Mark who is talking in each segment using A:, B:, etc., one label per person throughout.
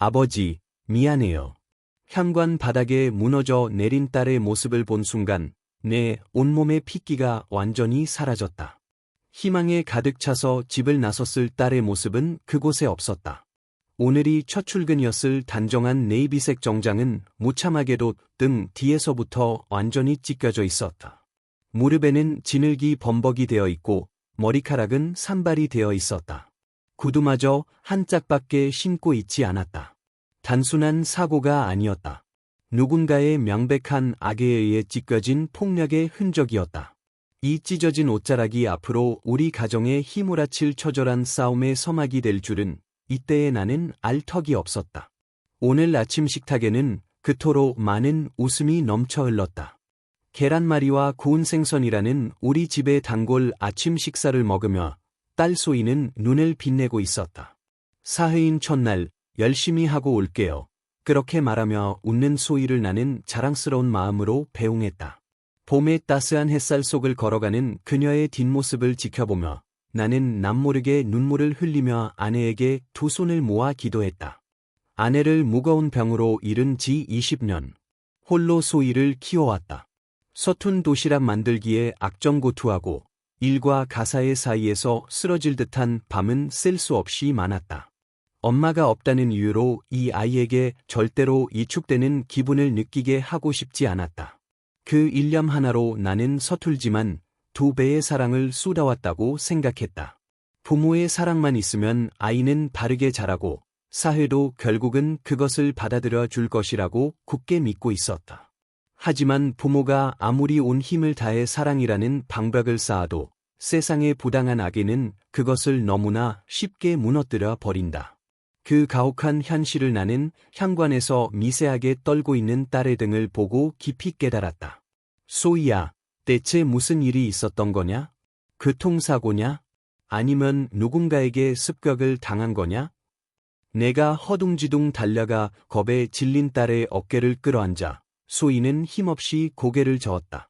A: 아버지, 미안해요. 현관 바닥에 무너져 내린 딸의 모습을 본 순간 내 온몸의 핏기가 완전히 사라졌다. 희망에 가득 차서 집을 나섰을 딸의 모습은 그곳에 없었다. 오늘이 첫 출근이었을 단정한 네이비색 정장은 무참하게도 등 뒤에서부터 완전히 찢겨져 있었다. 무릎에는 진흙이 범벅이 되어 있고 머리카락은 산발이 되어 있었다. 구두마저 한 짝밖에 신고 있지 않았다. 단순한 사고가 아니었다. 누군가의 명백한 악에 의해 찢겨진 폭력의 흔적이었다. 이 찢어진 옷자락이 앞으로 우리 가정에 휘몰아칠 처절한 싸움의 서막이 될 줄은 이때에 나는 알 턱이 없었다. 오늘 아침 식탁에는 그토록 많은 웃음이 넘쳐 흘렀다. 계란말이와 구운 생선이라는 우리 집의 단골 아침 식사를 먹으며 딸 소희는 눈을 빛내고 있었다. 사회인 첫날 열심히 하고 올게요. 그렇게 말하며 웃는 소희를 나는 자랑스러운 마음으로 배웅했다. 봄의 따스한 햇살 속을 걸어가는 그녀의 뒷모습을 지켜보며 나는 남모르게 눈물을 흘리며 아내에게 두 손을 모아 기도했다. 아내를 무거운 병으로 잃은 지 20년. 홀로 소희를 키워왔다. 서툰 도시락 만들기에 악정고투하고 일과 가사의 사이에서 쓰러질 듯한 밤은 셀 수 없이 많았다. 엄마가 없다는 이유로 이 아이에게 절대로 이축되는 기분을 느끼게 하고 싶지 않았다. 그 일념 하나로 나는 서툴지만 2배의 사랑을 쏟아왔다고 생각했다. 부모의 사랑만 있으면 아이는 바르게 자라고 사회도 결국은 그것을 받아들여 줄 것이라고 굳게 믿고 있었다. 하지만 부모가 아무리 온 힘을 다해 사랑이라는 방벽을 쌓아도 세상의 부당한 악에는 그것을 너무나 쉽게 무너뜨려 버린다. 그 가혹한 현실을 나는 현관에서 미세하게 떨고 있는 딸의 등을 보고 깊이 깨달았다. 소희야, 대체 무슨 일이 있었던 거냐? 교통사고냐? 아니면 누군가에게 습격을 당한 거냐? 내가 허둥지둥 달려가 겁에 질린 딸의 어깨를 끌어안자 소희는 힘없이 고개를 저었다.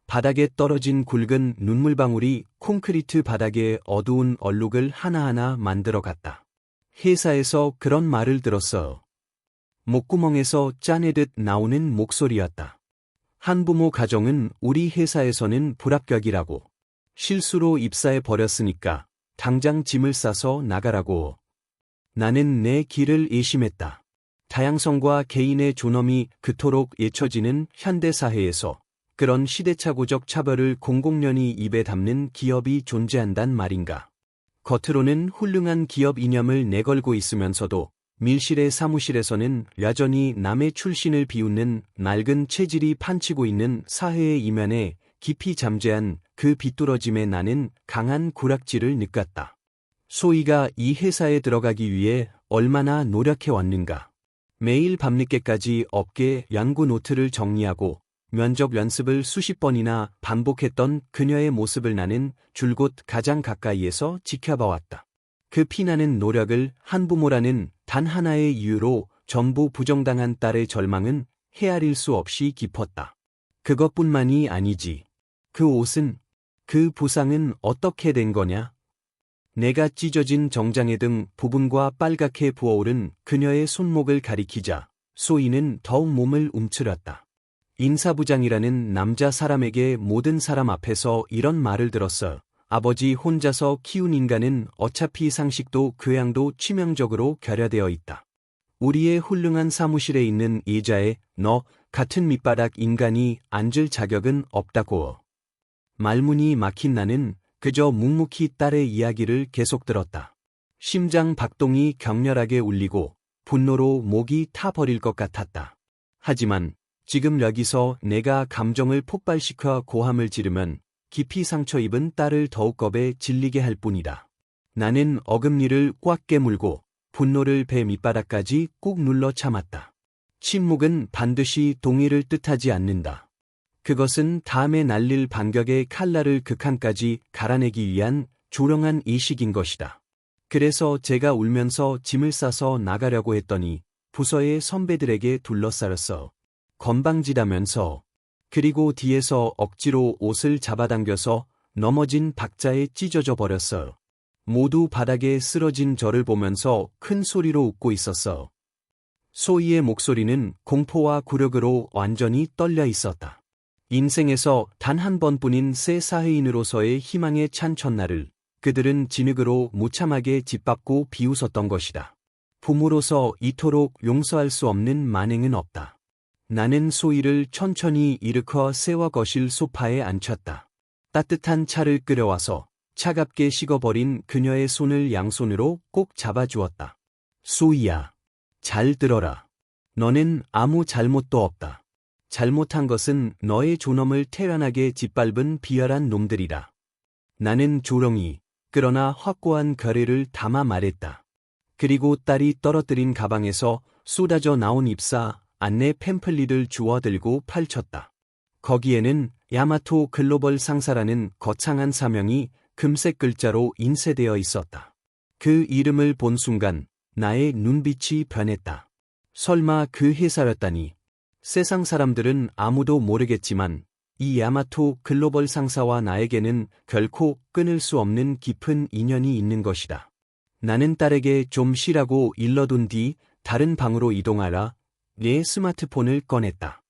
A: 바닥에 떨어진 굵은 눈물방울이 콘크리트 바닥에 어두운 얼룩을 하나하나 만들어갔다. 회사에서 그런 말을 들었어. 목구멍에서 짜내듯 나오는 목소리였다. 한부모 가정은 우리 회사에서는 불합격이라고. 실수로 입사해 버렸으니까 당장 짐을 싸서 나가라고. 나는 내 길을 의심했다. 다양성과 개인의 존엄이 그토록 잊혀지는 현대사회에서 그런 시대착오적 차별을 공공연히 입에 담는 기업이 존재한단 말인가. 겉으로는 훌륭한 기업 이념을 내걸고 있으면서도 밀실의 사무실에서는 여전히 남의 출신을 비웃는 낡은 체질이 판치고 있는 사회의 이면에 깊이 잠재한 그 비뚤어짐에 나는 강한 구락질을 느꼈다. 소희가 이 회사에 들어가기 위해 얼마나 노력해왔는가. 매일 밤늦게까지 업계 연구 노트를 정리하고 면접 연습을 수십 번이나 반복했던 그녀의 모습을 나는 줄곧 가장 가까이에서 지켜봐왔다. 그 피나는 노력을 한부모라는 단 하나의 이유로 전부 부정당한 딸의 절망은 헤아릴 수 없이 깊었다. 그것뿐만이 아니지. 그 옷은, 그 부상은 어떻게 된 거냐? 내가 찢어진 정장의 등 부분과 빨갛게 부어오른 그녀의 손목을 가리키자 소희는 더욱 몸을 움츠렸다. 인사부장이라는 남자 사람에게 모든 사람 앞에서 이런 말을 들었어. 아버지 혼자서 키운 인간은 어차피 상식도 교양도 치명적으로 결여되어 있다. 우리의 훌륭한 사무실에 있는 의자에 너 같은 밑바닥 인간이 앉을 자격은 없다고. 말문이 막힌 나는 그저 묵묵히 딸의 이야기를 계속 들었다. 심장 박동이 격렬하게 울리고 분노로 목이 타버릴 것 같았다. 하지만 지금 여기서 내가 감정을 폭발시켜 고함을 지르면 깊이 상처 입은 딸을 더욱 겁에 질리게 할 뿐이다. 나는 어금니를 꽉 깨물고 분노를 배 밑바닥까지 꾹 눌러 참았다. 침묵은 반드시 동의를 뜻하지 않는다. 그것은 다음에 날릴 반격의 칼날을 극한까지 갈아내기 위한 조롱한 의식인 것이다. 그래서 제가 울면서 짐을 싸서 나가려고 했더니 부서의 선배들에게 둘러싸였어. 건방지다면서. 그리고 뒤에서 억지로 옷을 잡아당겨서 넘어진 박자에 찢어져 버렸어. 모두 바닥에 쓰러진 저를 보면서 큰 소리로 웃고 있었어. 소희의 목소리는 공포와 굴욕으로 완전히 떨려 있었다. 인생에서 단 한 번뿐인 새 사회인으로서의 희망에 찬 첫날을 그들은 진흙으로 무참하게 짓밟고 비웃었던 것이다. 부모로서 이토록 용서할 수 없는 만행은 없다. 나는 소희를 천천히 일으켜 세워 거실 소파에 앉혔다. 따뜻한 차를 끓여와서 차갑게 식어버린 그녀의 손을 양손으로 꼭 잡아주었다. 소희야, 잘 들어라. 너는 아무 잘못도 없다. 잘못한 것은 너의 존엄을 태연하게 짓밟은 비열한 놈들이라. 나는 조롱이, 그러나 확고한 결의를 담아 말했다. 그리고 딸이 떨어뜨린 가방에서 쏟아져 나온 입사 안내 팸플릿을 주워 들고 펼쳤다. 거기에는 야마토 글로벌 상사라는 거창한 사명이 금색 글자로 인쇄되어 있었다. 그 이름을 본 순간 나의 눈빛이 변했다. 설마 그 회사였다니. 세상 사람들은 아무도 모르겠지만 이 야마토 글로벌 상사와 나에게는 결코 끊을 수 없는 깊은 인연이 있는 것이다. 나는 딸에게 좀 쉬라고 일러둔 뒤 다른 방으로 이동하라 내 스마트폰을 꺼냈다.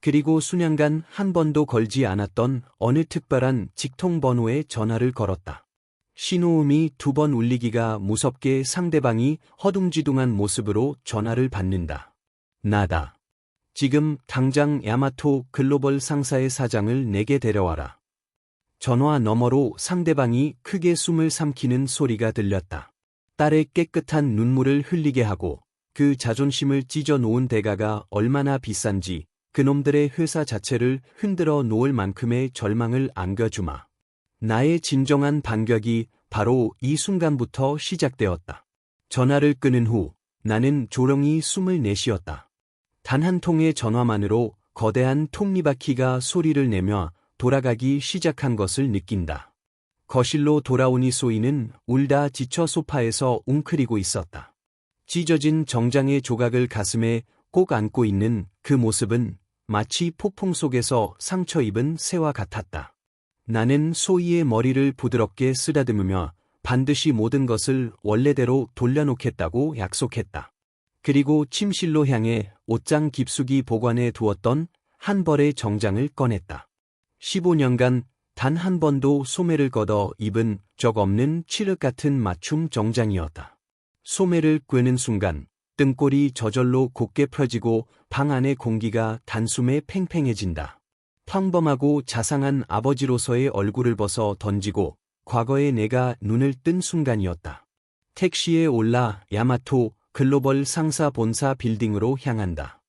A: 그리고 수년간 한 번도 걸지 않았던 어느 특별한 직통번호에 전화를 걸었다. 신호음이 2번 울리기가 무섭게 상대방이 허둥지둥한 모습으로 전화를 받는다. 나다. 지금 당장 야마토 글로벌 상사의 사장을 내게 데려와라. 전화 너머로 상대방이 크게 숨을 삼키는 소리가 들렸다. 딸의 깨끗한 눈물을 흘리게 하고 그 자존심을 찢어 놓은 대가가 얼마나 비싼지 그놈들의 회사 자체를 흔들어 놓을 만큼의 절망을 안겨주마. 나의 진정한 반격이 바로 이 순간부터 시작되었다. 전화를 끊은 후 나는 조용히 숨을 내쉬었다. 단 한 통의 전화만으로 거대한 톱니바퀴가 소리를 내며 돌아가기 시작한 것을 느낀다. 거실로 돌아오니 소희는 울다 지쳐 소파에서 웅크리고 있었다. 찢어진 정장의 조각을 가슴에 꼭 안고 있는 그 모습은 마치 폭풍 속에서 상처 입은 새와 같았다. 나는 소희의 머리를 부드럽게 쓰다듬으며 반드시 모든 것을 원래대로 돌려놓겠다고 약속했다. 그리고 침실로 향해 옷장 깊숙이 보관해 두었던 한 벌의 정장을 꺼냈다. 15년간 단 한 번도 소매를 걷어 입은 적 없는 칠흑 같은 맞춤 정장이었다. 소매를 꿰는 순간 등골이 저절로 곧게 펴지고 방 안의 공기가 단숨에 팽팽해진다. 평범하고 자상한 아버지로서의 얼굴을 벗어 던지고 과거의 내가 눈을 뜬 순간이었다. 택시에 올라 야마토 글로벌 상사 본사 빌딩으로 향한다.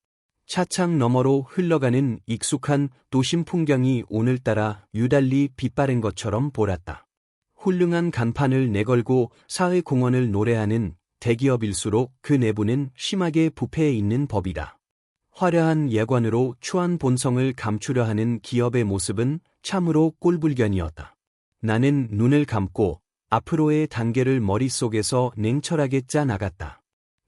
A: 차창 너머로 흘러가는 익숙한 도심 풍경이 오늘따라 유달리 빛바랜 것처럼 보랐다. 훌륭한 간판을 내걸고 사회공헌을 노래하는 대기업일수록 그 내부는 심하게 부패해 있는 법이다. 화려한 예관으로 추한 본성을 감추려 하는 기업의 모습은 참으로 꼴불견이었다. 나는 눈을 감고 앞으로의 단계를 머릿속에서 냉철하게 짜 나갔다.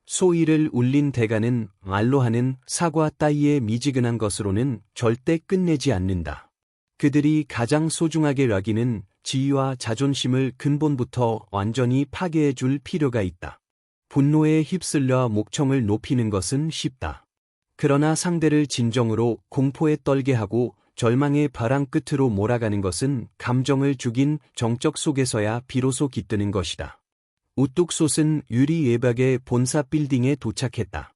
A: 소희를 울린 대가는 말로 하는 사과 따위의 미지근한 것으로는 절대 끝내지 않는다. 그들이 가장 소중하게 여기는 지위와 자존심을 근본부터 완전히 파괴해 줄 필요가 있다. 분노에 휩쓸려 목청을 높이는 것은 쉽다. 그러나 상대를 진정으로 공포에 떨게 하고 절망의 벼랑 끝으로 몰아가는 것은 감정을 죽인 정적 속에서야 비로소 깃드는 것이다. 우뚝 솟은 유리 외벽의 본사 빌딩에 도착했다.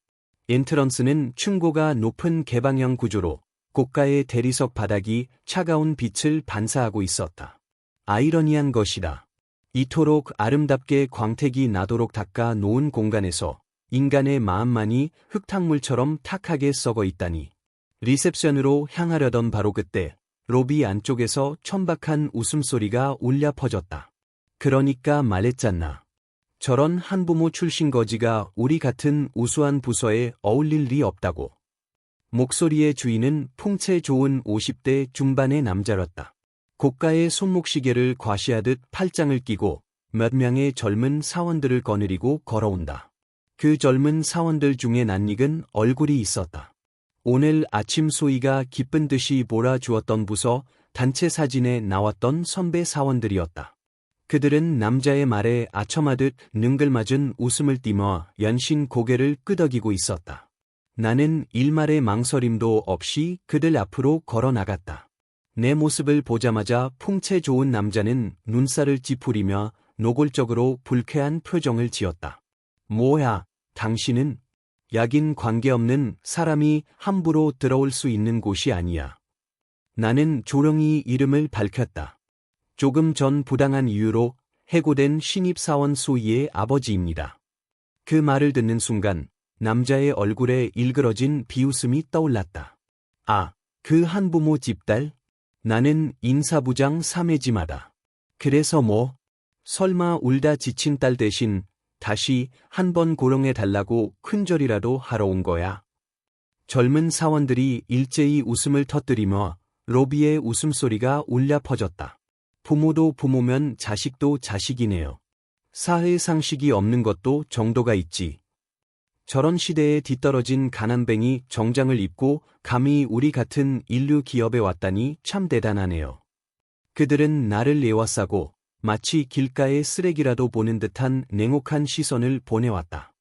A: 엔트런스는 층고가 높은 개방형 구조로 고가의 대리석 바닥이 차가운 빛을 반사하고 있었다. 아이러니한 것이다. 이토록 아름답게 광택이 나도록 닦아 놓은 공간에서 인간의 마음만이 흙탕물처럼 탁하게 썩어 있다니. 리셉션으로 향하려던 바로 그때 로비 안쪽에서 천박한 웃음소리가 울려 퍼졌다. 그러니까 말했잖아. 저런 한부모 출신 거지가 우리 같은 우수한 부서에 어울릴 리 없다고. 목소리의 주인은 풍채 좋은 50대 중반의 남자였다. 고가의 손목시계를 과시하듯 팔짱을 끼고 몇 명의 젊은 사원들을 거느리고 걸어온다. 그 젊은 사원들 중에 낯익은 얼굴이 있었다. 오늘 아침 소희가 기쁜 듯이 몰아주었던 부서 단체 사진에 나왔던 선배 사원들이었다. 그들은 남자의 말에 아첨하듯 능글맞은 웃음을 띠며 연신 고개를 끄덕이고 있었다. 나는 일말의 망설임도 없이 그들 앞으로 걸어 나갔다. 내 모습을 보자마자 풍채 좋은 남자는 눈살을 찌푸리며 노골적으로 불쾌한 표정을 지었다. 뭐야, 당신은? 여긴 관계없는 사람이 함부로 들어올 수 있는 곳이 아니야. 나는 조용히 이름을 밝혔다. 조금 전 부당한 이유로 해고된 신입사원 소희의 아버지입니다. 그 말을 듣는 순간 남자의 얼굴에 일그러진 비웃음이 떠올랐다. 아, 그 한부모 집딸? 나는 인사부장 사매지마다. 그래서 뭐? 설마 울다 지친 딸 대신 다시 한 번 고용해 달라고 큰절이라도 하러 온 거야? 젊은 사원들이 일제히 웃음을 터뜨리며 로비의 웃음소리가 울려 퍼졌다. 부모도 부모면 자식도 자식이네요. 사회 상식이 없는 것도 정도가 있지. 저런 시대에 뒤떨어진 가난뱅이 정장을 입고 감히 우리 같은 인류 기업에 왔다니 참 대단하네요. 그들은 나를 에워싸고 마치 길가의 쓰레기라도 보는 듯한 냉혹한 시선을 보내왔다.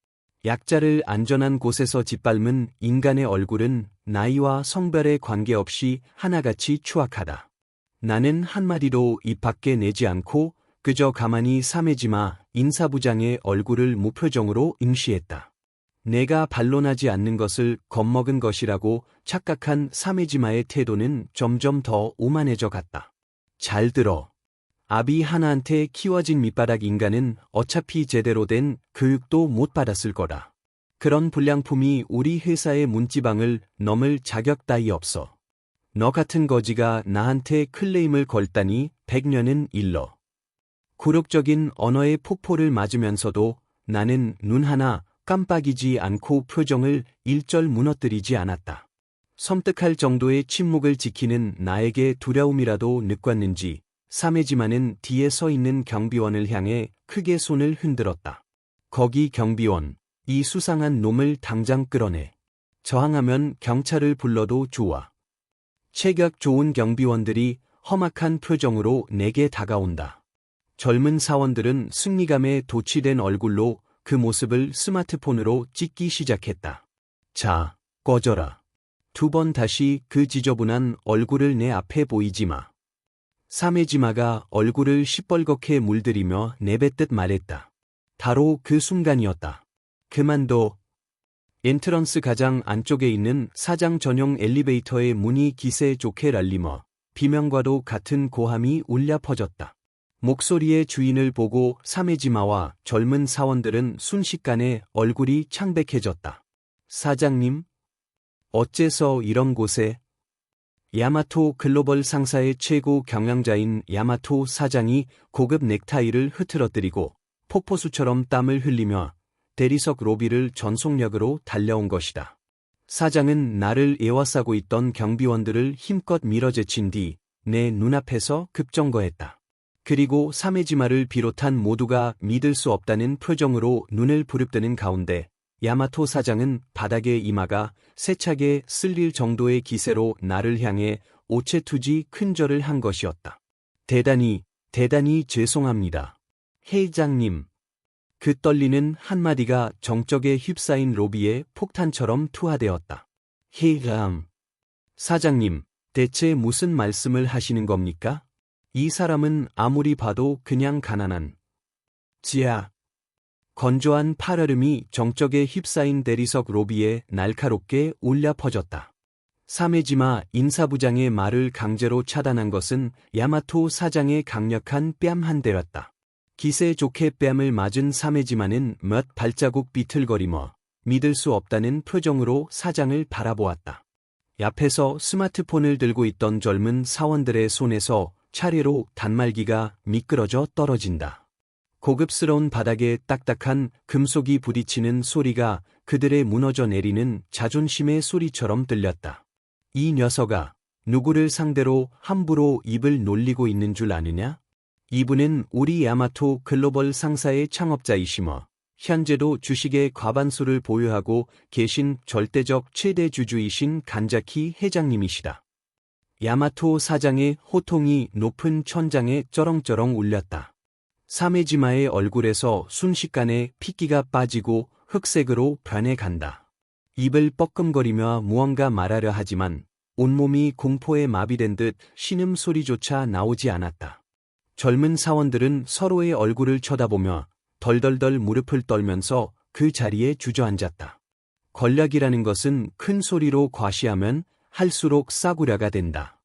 A: 약자를 안전한 곳에서 짓밟은 인간의 얼굴은 나이와 성별에 관계없이 하나같이 추악하다. 나는 한마디도 입 밖에 내지 않고 그저 가만히 사매지마 인사부장의 얼굴을 무표정으로 응시했다. 내가 반론하지 않는 것을 겁먹은 것이라고 착각한 사매지마의 태도는 점점 더 오만해져 갔다. 잘 들어. 아비 하나한테 키워진 밑바닥 인간은 어차피 제대로 된 교육도 못 받았을 거라. 그런 불량품이 우리 회사의 문지방을 넘을 자격 따위 없어. 너 같은 거지가 나한테 클레임을 걸다니 100년은 일러. 굴욕적인 언어의 폭포를 맞으면서도 나는 눈 하나 깜빡이지 않고 표정을 일절 무너뜨리지 않았다. 섬뜩할 정도의 침묵을 지키는 나에게 두려움이라도 느꼈는지 사매지마는 뒤에 서 있는 경비원을 향해 크게 손을 흔들었다. 거기 경비원, 이 수상한 놈을 당장 끌어내. 저항하면 경찰을 불러도 좋아. 체격 좋은 경비원들이 험악한 표정으로 내게 다가온다. 젊은 사원들은 승리감에 도취된 얼굴로 그 모습을 스마트폰으로 찍기 시작했다. 자, 꺼져라. 2번 다시 그 지저분한 얼굴을 내 앞에 보이지 마. 사매지마가 얼굴을 시뻘겋게 물들이며 내뱉듯 말했다. 바로 그 순간이었다. 그만둬. 엔트런스 가장 안쪽에 있는 사장 전용 엘리베이터의 문이 기세 좋게 열리며 비명과도 같은 고함이 울려 퍼졌다. 목소리의 주인을 보고 사매지마와 젊은 사원들은 순식간에 얼굴이 창백해졌다. 사장님? 어째서 이런 곳에? 야마토 글로벌 상사의 최고 경영자인 야마토 사장이 고급 넥타이를 흐트러뜨리고 폭포수처럼 땀을 흘리며 대리석 로비를 전속력으로 달려온 것이다. 사장은 나를 에워싸고 있던 경비원들을 힘껏 밀어제친 뒤 내 눈앞에서 급정거했다. 그리고 사매지마를 비롯한 모두가 믿을 수 없다는 표정으로 눈을 부릅뜨는 가운데 야마토 사장은 바닥에 이마가 세차게 쓸릴 정도의 기세로 나를 향해 오체투지 큰 절을 한 것이었다. 대단히 죄송합니다. 회장님. 그 떨리는 한마디가 정적에 휩싸인 로비에 폭탄처럼 투하되었다. 회장. 사장님, 대체 무슨 말씀을 하시는 겁니까? 이 사람은 아무리 봐도 그냥 가난한 지하. 건조한 팔얼음이 정적에 휩싸인 대리석 로비에 날카롭게 울려 퍼졌다. 사매지마 인사부장의 말을 강제로 차단한 것은 야마토 사장의 강력한 뺨 한 대였다. 기세 좋게 뺨을 맞은 사매지마는 몇 발자국 비틀거리며 믿을 수 없다는 표정으로 사장을 바라보았다. 옆에서 스마트폰을 들고 있던 젊은 사원들의 손에서 차례로 단말기가 미끄러져 떨어진다. 고급스러운 바닥에 딱딱한 금속이 부딪히는 소리가 그들의 무너져 내리는 자존심의 소리처럼 들렸다. 이 녀석아, 누구를 상대로 함부로 입을 놀리고 있는 줄 아느냐? 이분은 우리 야마토 글로벌 상사의 창업자이시며 현재도 주식의 과반수를 보유하고 계신 절대적 최대 주주이신 간자키 회장님이시다. 야마토 사장의 호통이 높은 천장에 쩌렁쩌렁 울렸다. 사매지마의 얼굴에서 순식간에 핏기가 빠지고 흑색으로 변해간다. 입을 뻐끔거리며 무언가 말하려 하지만 온몸이 공포에 마비된 듯 신음소리조차 나오지 않았다. 젊은 사원들은 서로의 얼굴을 쳐다보며 덜덜덜 무릎을 떨면서 그 자리에 주저앉았다. 권력이라는 것은 큰 소리로 과시하면 할수록 싸구려가 된다.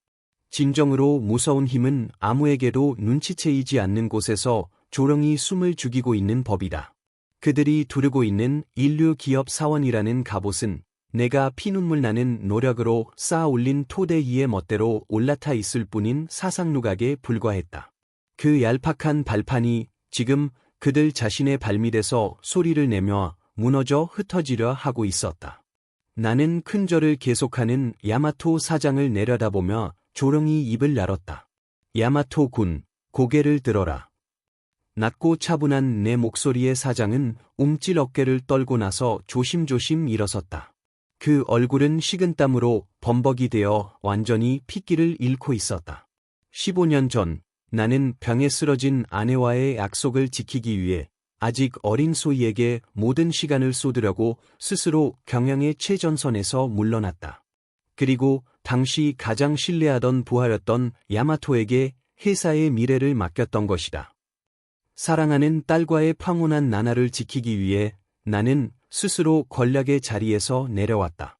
A: 진정으로 무서운 힘은 아무에게도 눈치채이지 않는 곳에서 조용히 숨을 죽이고 있는 법이다. 그들이 두르고 있는 인류 기업 사원이라는 갑옷은 내가 피눈물 나는 노력으로 쌓아 올린 토대 위에 멋대로 올라타 있을 뿐인 사상누각에 불과했다. 그 얄팍한 발판이 지금 그들 자신의 발밑에서 소리를 내며 무너져 흩어지려 하고 있었다. 나는 큰절을 계속하는 야마토 사장을 내려다보며 조용히 입을 열었다. 야마토 군, 고개를 들어라. 낮고 차분한 내 목소리의 사장은 움찔 어깨를 떨고 나서 조심조심 일어섰다. 그 얼굴은 식은땀으로 범벅이 되어 완전히 핏기를 잃고 있었다. 15년 전 나는 병에 쓰러진 아내와의 약속을 지키기 위해 아직 어린 소희에게 모든 시간을 쏟으려고 스스로 경영의 최전선에서 물러났다. 그리고 당시 가장 신뢰하던 부하였던 야마토에게 회사의 미래를 맡겼던 것이다. 사랑하는 딸과의 평온한 나날을 지키기 위해 나는 스스로 권력의 자리에서 내려왔다.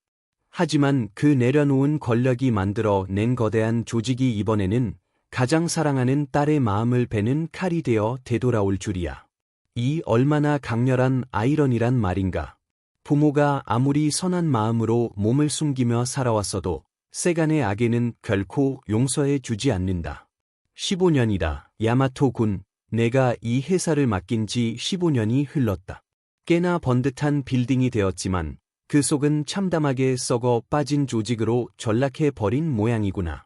A: 하지만 그 내려놓은 권력이 만들어 낸 거대한 조직이 이번에는 가장 사랑하는 딸의 마음을 베는 칼이 되어 되돌아올 줄이야. 이 얼마나 강렬한 아이러니란 말인가. 부모가 아무리 선한 마음으로 몸을 숨기며 살아왔어도 세간의 악에는 결코 용서해 주지 않는다. 15년이다. 야마토 군, 내가 이 회사를 맡긴 지 15년이 흘렀다. 꽤나 번듯한 빌딩이 되었지만 그 속은 참담하게 썩어 빠진 조직으로 전락해 버린 모양이구나.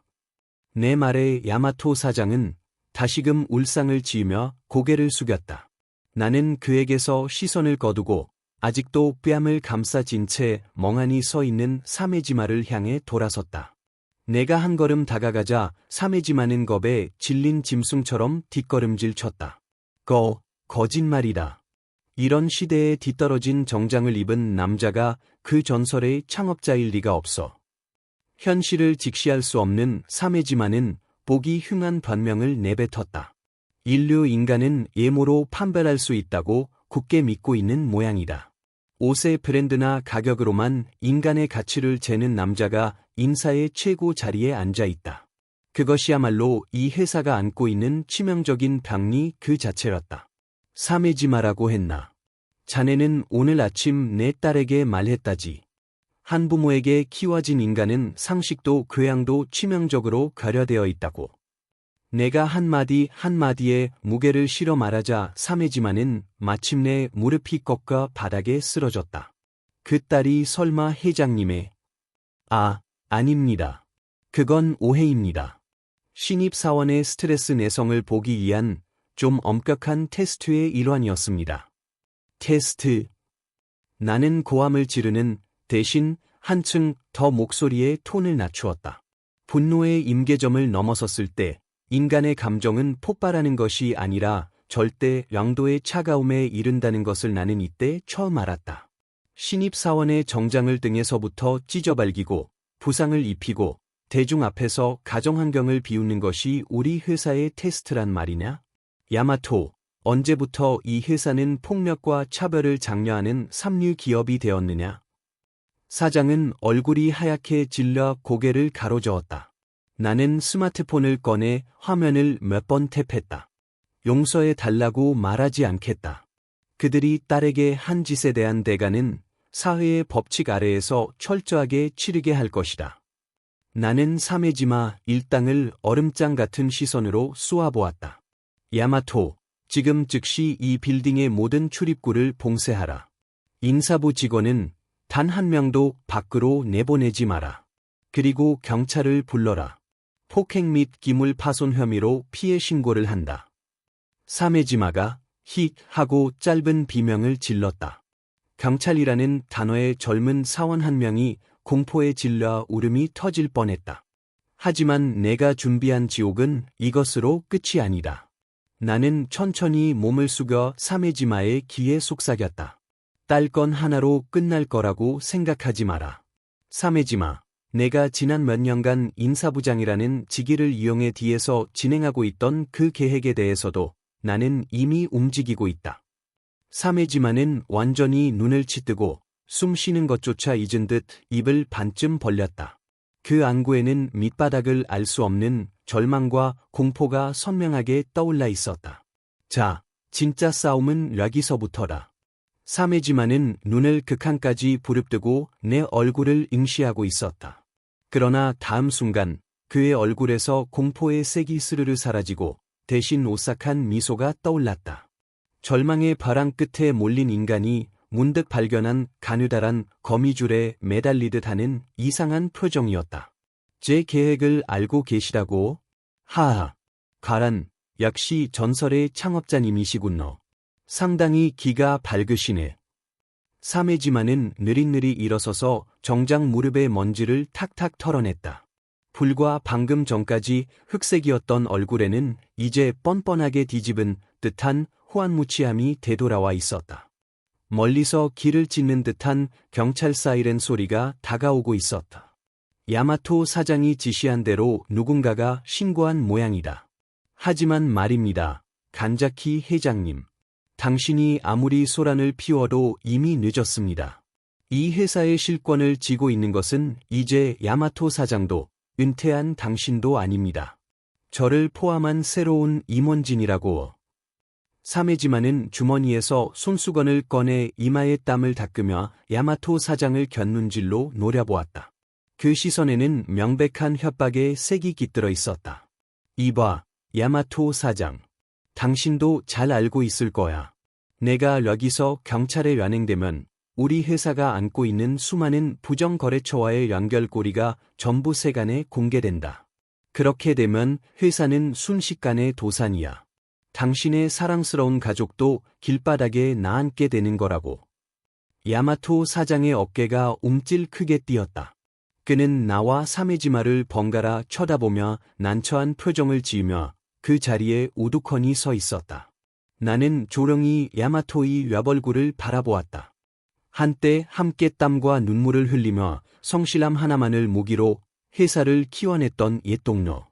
A: 내 말에 야마토 사장은 다시금 울상을 지으며 고개를 숙였다. 나는 그에게서 시선을 거두고 아직도 뺨을 감싸진 채 멍하니 서 있는 사메지마를 향해 돌아섰다. 내가 한 걸음 다가가자 사메지마는 겁에 질린 짐승처럼 뒷걸음질 쳤다. 거짓말이다. 이런 시대에 뒤떨어진 정장을 입은 남자가 그 전설의 창업자일 리가 없어. 현실을 직시할 수 없는 사메지마는 보기 흉한 변명을 내뱉었다. 인류 인간은 예모로 판별할 수 있다고 굳게 믿고 있는 모양이다. 옷의 브랜드나 가격으로만 인간의 가치를 재는 남자가 인사의 최고 자리에 앉아 있다. 그것이야말로 이 회사가 안고 있는 치명적인 병리 그 자체였다. 사메지마라고 했나. 자네는 오늘 아침 내 딸에게 말했다지. 한부모에게 키워진 인간은 상식도 교양도 치명적으로 결여되어 있다고. 내가 한마디 한마디에 무게를 실어 말하자 사메지마는 마침내 무릎이 꺾여 바닥에 쓰러졌다. 그 딸이 설마 회장님의... 아닙니다. 그건 오해입니다. 신입사원의 스트레스 내성을 보기 위한 좀 엄격한 테스트의 일환이었습니다. 테스트. 나는 고함을 지르는 대신 한층 더 목소리의 톤을 낮추었다. 분노의 임계점을 넘어섰을 때 인간의 감정은 폭발하는 것이 아니라 절대 양도의 차가움에 이른다는 것을 나는 이때 처음 알았다. 신입사원의 정장을 등에서부터 찢어발기고 부상을 입히고 대중 앞에서 가정환경을 비웃는 것이 우리 회사의 테스트란 말이냐? 야마토, 언제부터 이 회사는 폭력과 차별을 장려하는 삼류 기업이 되었느냐? 사장은 얼굴이 하얗게 질려 고개를 가로저었다. 나는 스마트폰을 꺼내 화면을 몇 번 탭했다. 용서해 달라고 말하지 않겠다. 그들이 딸에게 한 짓에 대한 대가는 사회의 법칙 아래에서 철저하게 치르게 할 것이다. 나는 사메지마 일당을 얼음장 같은 시선으로 쏘아보았다. 야마토, 지금 즉시 이 빌딩의 모든 출입구를 봉쇄하라. 인사부 직원은 단 한 명도 밖으로 내보내지 마라. 그리고 경찰을 불러라. 폭행 및 기물 파손 혐의로 피해 신고를 한다. 사메지마가 힛 하고 짧은 비명을 질렀다. 경찰이라는 단어에 젊은 사원 한 명이 공포에 질려 울음이 터질 뻔했다. 하지만 내가 준비한 지옥은 이것으로 끝이 아니다. 나는 천천히 몸을 숙여 사메지마의 귀에 속삭였다. 딸 건 하나로 끝날 거라고 생각하지 마라. 사메지마, 내가 지난 몇 년간 인사부장이라는 직위를 이용해 뒤에서 진행하고 있던 그 계획에 대해서도 나는 이미 움직이고 있다. 사메지마는 완전히 눈을 치뜨고 숨 쉬는 것조차 잊은 듯 입을 반쯤 벌렸다. 그 안구에는 밑바닥을 알 수 없는 절망과 공포가 선명하게 떠올라 있었다. 자, 진짜 싸움은 여기서부터다. 사메지마는 눈을 극한까지 부릅뜨고 내 얼굴을 응시하고 있었다. 그러나 다음 순간 그의 얼굴에서 공포의 색이 스르르 사라지고 대신 오싹한 미소가 떠올랐다. 절망의 벼랑 끝에 몰린 인간이 문득 발견한 가느다란 거미줄에 매달리듯 하는 이상한 표정이었다. 제 계획을 알고 계시다고? 하하. 가란, 역시 전설의 창업자님이시군요. 상당히 기가 밝으시네. 사메지마는 느릿느릿 일어서서 정장 무릎의 먼지를 탁탁 털어냈다. 불과 방금 전까지 흑색이었던 얼굴에는 이제 뻔뻔하게 뒤집은 듯한 호안무치함이 되돌아와 있었다. 멀리서 길을 찢는 듯한 경찰 사이렌 소리가 다가오고 있었다. 야마토 사장이 지시한 대로 누군가가 신고한 모양이다. 하지만 말입니다. 간자키 회장님. 당신이 아무리 소란을 피워도 이미 늦었습니다. 이 회사의 실권을 쥐고 있는 것은 이제 야마토 사장도 은퇴한 당신도 아닙니다. 저를 포함한 새로운 임원진이라고. 사메지마는 주머니에서 손수건을 꺼내 이마에 땀을 닦으며 야마토 사장을 곁눈질로 노려보았다. 그 시선에는 명백한 협박의 색이 깃들어 있었다. 이봐, 야마토 사장. 당신도 잘 알고 있을 거야. 내가 여기서 경찰에 연행되면 우리 회사가 안고 있는 수많은 부정거래처와의 연결고리가 전부 세간에 공개된다. 그렇게 되면 회사는 순식간에 도산이야. 당신의 사랑스러운 가족도 길바닥에 나앉게 되는 거라고. 야마토 사장의 어깨가 움찔 크게 뛰었다. 그는 나와 사메지마를 번갈아 쳐다보며 난처한 표정을 지으며 그 자리에 우두커니 서 있었다. 나는 조용히 야마토의 옆얼굴을 바라보았다. 한때 함께 땀과 눈물을 흘리며 성실함 하나만을 무기로 회사를 키워냈던 옛 동료.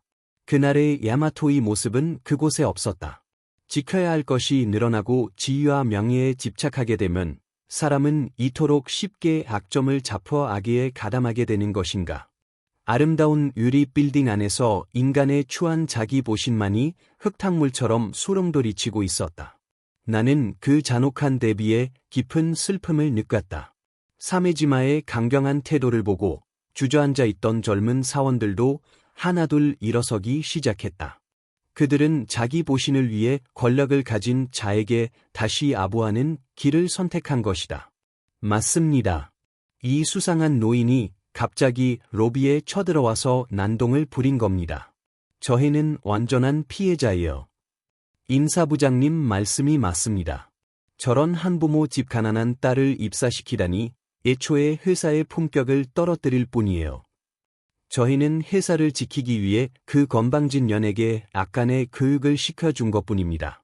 A: 그날의 야마토의 모습은 그곳에 없었다. 지켜야 할 것이 늘어나고 지위와 명예에 집착하게 되면 사람은 이토록 쉽게 악점을 잡혀 악의에 가담하게 되는 것인가. 아름다운 유리 빌딩 안에서 인간의 추한 자기보신만이 흙탕물처럼 소용돌이치고 있었다. 나는 그 잔혹한 대비에 깊은 슬픔을 느꼈다. 사메지마의 강경한 태도를 보고 주저앉아 있던 젊은 사원들도 하나둘 일어서기 시작했다. 그들은 자기 보신을 위해 권력을 가진 자에게 다시 아부하는 길을 선택한 것이다. 맞습니다. 이 수상한 노인이 갑자기 로비에 쳐들어와서 난동을 부린 겁니다. 저희는 완전한 피해자예요. 인사부장님 말씀이 맞습니다. 저런 한부모 집 가난한 딸을 입사시키다니 애초에 회사의 품격을 떨어뜨릴 뿐이에요. 저희는 회사를 지키기 위해 그 건방진 년에게 약간의 교육을 시켜준 것뿐입니다.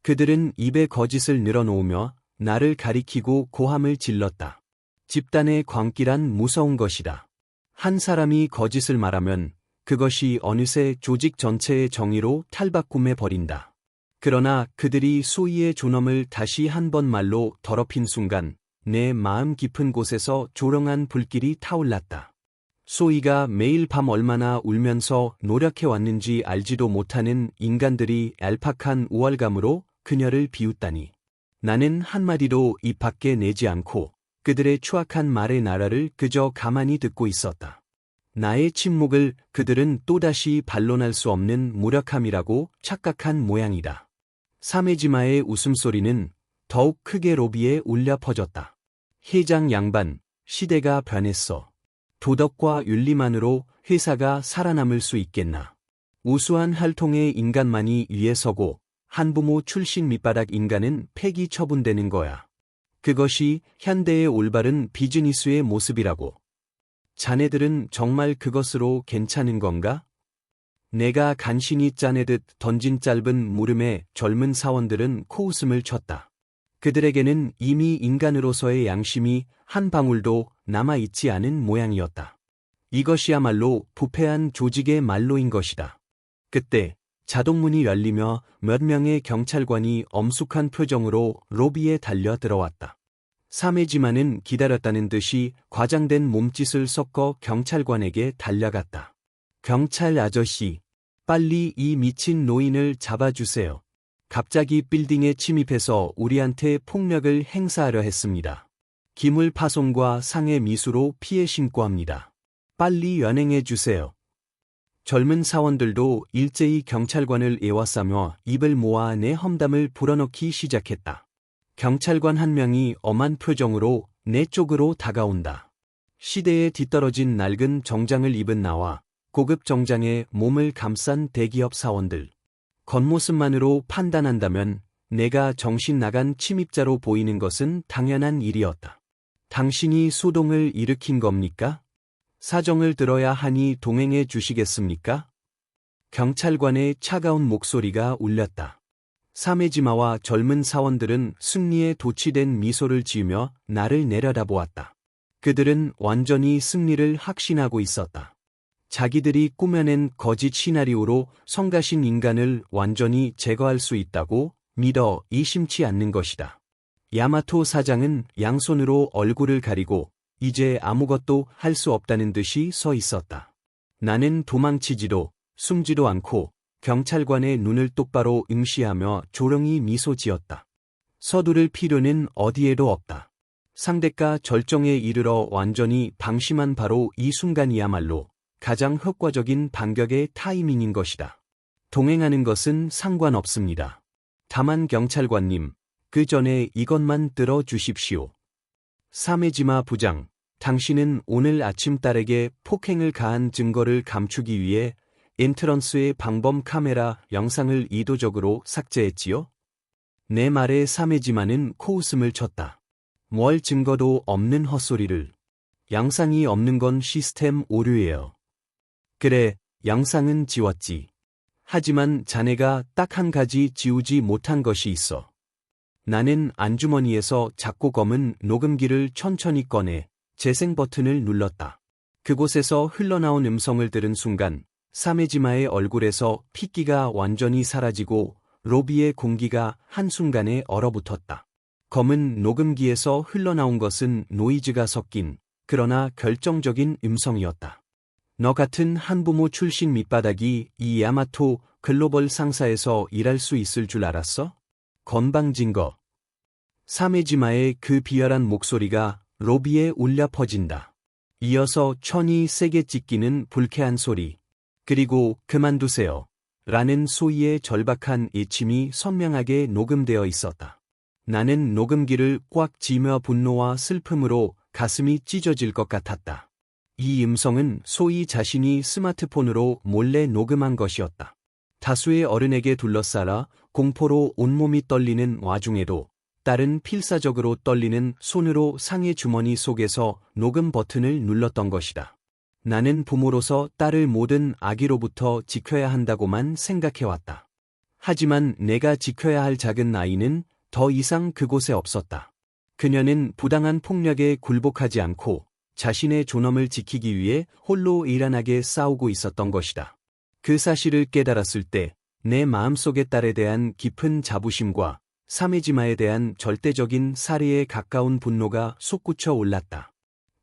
A: 그들은 입에 거짓을 늘어놓으며 나를 가리키고 고함을 질렀다. 집단의 광기란 무서운 것이다. 한 사람이 거짓을 말하면 그것이 어느새 조직 전체의 정의로 탈바꿈해 버린다. 그러나 그들이 소희의 존엄을 다시 한 번 말로 더럽힌 순간 내 마음 깊은 곳에서 조롱한 불길이 타올랐다. 소희가 매일 밤 얼마나 울면서 노력해왔는지 알지도 못하는 인간들이 얄팍한 우월감으로 그녀를 비웃다니. 나는 한마디도 입 밖에 내지 않고 그들의 추악한 말의 나라를 그저 가만히 듣고 있었다. 나의 침묵을 그들은 또다시 반론할 수 없는 무력함이라고 착각한 모양이다. 사메지마의 웃음소리는 더욱 크게 로비에 울려 퍼졌다. 회장 양반, 시대가 변했어. 도덕과 윤리만으로 회사가 살아남을 수 있겠나. 우수한 혈통의 인간만이 위에 서고 한부모 출신 밑바닥 인간은 폐기 처분되는 거야. 그것이 현대의 올바른 비즈니스의 모습이라고. 자네들은 정말 그것으로 괜찮은 건가? 내가 간신히 짜내듯 던진 짧은 물음에 젊은 사원들은 코웃음을 쳤다. 그들에게는 이미 인간으로서의 양심이 한 방울도 남아있지 않은 모양이었다. 이것이야말로 부패한 조직의 말로인 것이다. 그때 자동문이 열리며 몇 명의 경찰관이 엄숙한 표정으로 로비에 달려 들어왔다. 사메지마는 기다렸다는 듯이 과장된 몸짓을 섞어 경찰관에게 달려갔다. 경찰 아저씨, 빨리 이 미친 노인을 잡아주세요. 갑자기 빌딩에 침입해서 우리한테 폭력을 행사하려 했습니다. 기물 파손과 상해 미수로 피해 신고합니다. 빨리 연행해 주세요. 젊은 사원들도 일제히 경찰관을 에워싸며 입을 모아 내 험담을 불어넣기 시작했다. 경찰관 한 명이 엄한 표정으로 내 쪽으로 다가온다. 시대에 뒤떨어진 낡은 정장을 입은 나와 고급 정장에 몸을 감싼 대기업 사원들. 겉모습만으로 판단한다면 내가 정신 나간 침입자로 보이는 것은 당연한 일이었다. 당신이 소동을 일으킨 겁니까? 사정을 들어야 하니 동행해 주시겠습니까? 경찰관의 차가운 목소리가 울렸다. 사메지마와 젊은 사원들은 승리에 도취된 미소를 지으며 나를 내려다보았다. 그들은 완전히 승리를 확신하고 있었다. 자기들이 꾸며낸 거짓 시나리오로 성가신 인간을 완전히 제거할 수 있다고 믿어 의심치 않는 것이다. 야마토 사장은 양손으로 얼굴을 가리고 이제 아무것도 할 수 없다는 듯이 서 있었다. 나는 도망치지도 숨지도 않고 경찰관의 눈을 똑바로 응시하며 조용히 미소 지었다. 서두를 필요는 어디에도 없다. 상대가 절정에 이르러 완전히 방심한 바로 이 순간이야말로 가장 효과적인 반격의 타이밍인 것이다. 동행하는 것은 상관없습니다. 다만 경찰관님, 그 전에 이것만 들어주십시오. 사메지마 부장, 당신은 오늘 아침 딸에게 폭행을 가한 증거를 감추기 위해 엔트런스의 방범 카메라 영상을 의도적으로 삭제했지요? 내 말에 사메지마는 코웃음을 쳤다. 뭘 증거도 없는 헛소리를. 영상이 없는 건 시스템 오류예요. 그래, 영상은 지웠지. 하지만 자네가 딱 한 가지 지우지 못한 것이 있어. 나는 안주머니에서 작고 검은 녹음기를 천천히 꺼내 재생 버튼을 눌렀다. 그곳에서 흘러나온 음성을 들은 순간 사메지마의 얼굴에서 핏기가 완전히 사라지고 로비의 공기가 한순간에 얼어붙었다. 검은 녹음기에서 흘러나온 것은 노이즈가 섞인 그러나 결정적인 음성이었다. 너 같은 한부모 출신 밑바닥이 이 야마토 글로벌 상사에서 일할 수 있을 줄 알았어? 건방진 거. 사메지마의 그 비열한 목소리가 로비에 울려 퍼진다. 이어서 천이 세게 찢기는 불쾌한 소리. 그리고 그만두세요. 라는 소희의 절박한 애침이 선명하게 녹음되어 있었다. 나는 녹음기를 꽉 쥐며 분노와 슬픔으로 가슴이 찢어질 것 같았다. 이 음성은 소희 자신이 스마트폰으로 몰래 녹음한 것이었다. 다수의 어른에게 둘러싸라 공포로 온몸이 떨리는 와중에도 딸은 필사적으로 떨리는 손으로 상의 주머니 속에서 녹음 버튼을 눌렀던 것이다. 나는 부모로서 딸을 모든 악의로부터 지켜야 한다고만 생각해왔다. 하지만 내가 지켜야 할 작은 아이는 더 이상 그곳에 없었다. 그녀는 부당한 폭력에 굴복하지 않고 자신의 존엄을 지키기 위해 홀로 일안하게 싸우고 있었던 것이다. 그 사실을 깨달았을 때 내 마음속의 딸에 대한 깊은 자부심과 사메지마에 대한 절대적인 살해에 가까운 분노가 솟구쳐 올랐다.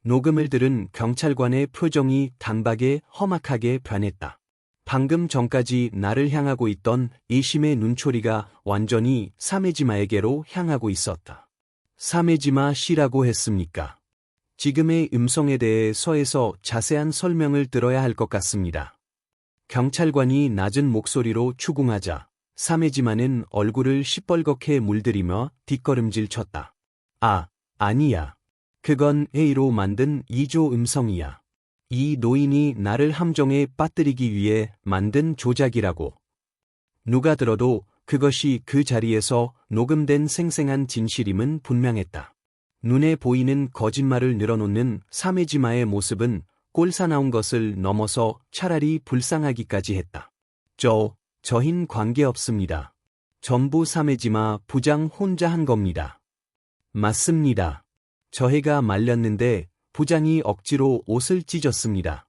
A: 녹음을 들은 경찰관의 표정이 단박에 험악하게 변했다. 방금 전까지 나를 향하고 있던 의심의 눈초리가 완전히 사메지마에게로 향하고 있었다. 사메지마 씨라고 했습니까? 지금의 음성에 대해서에서 자세한 설명을 들어야 할 것 같습니다. 경찰관이 낮은 목소리로 추궁하자 사메지마는 얼굴을 시뻘겋게 물들이며 뒷걸음질 쳤다. 아니야. 그건 A로 만든 2조 음성이야. 이 노인이 나를 함정에 빠뜨리기 위해 만든 조작이라고. 누가 들어도 그것이 그 자리에서 녹음된 생생한 진실임은 분명했다. 눈에 보이는 거짓말을 늘어놓는 사메지마의 모습은 꼴사나운 것을 넘어서 차라리 불쌍하기까지 했다. 저흰 관계없습니다. 전부 사메지마 부장 혼자 한 겁니다. 맞습니다. 저 해가 말렸는데 부장이 억지로 옷을 찢었습니다.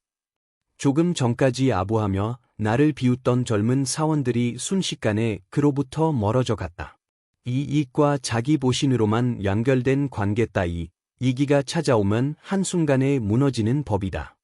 A: 조금 전까지 아부하며 나를 비웃던 젊은 사원들이 순식간에 그로부터 멀어져 갔다. 이익과 자기 보신으로만 연결된 관계 따위, 이기가 찾아오면 한순간에 무너지는 법이다.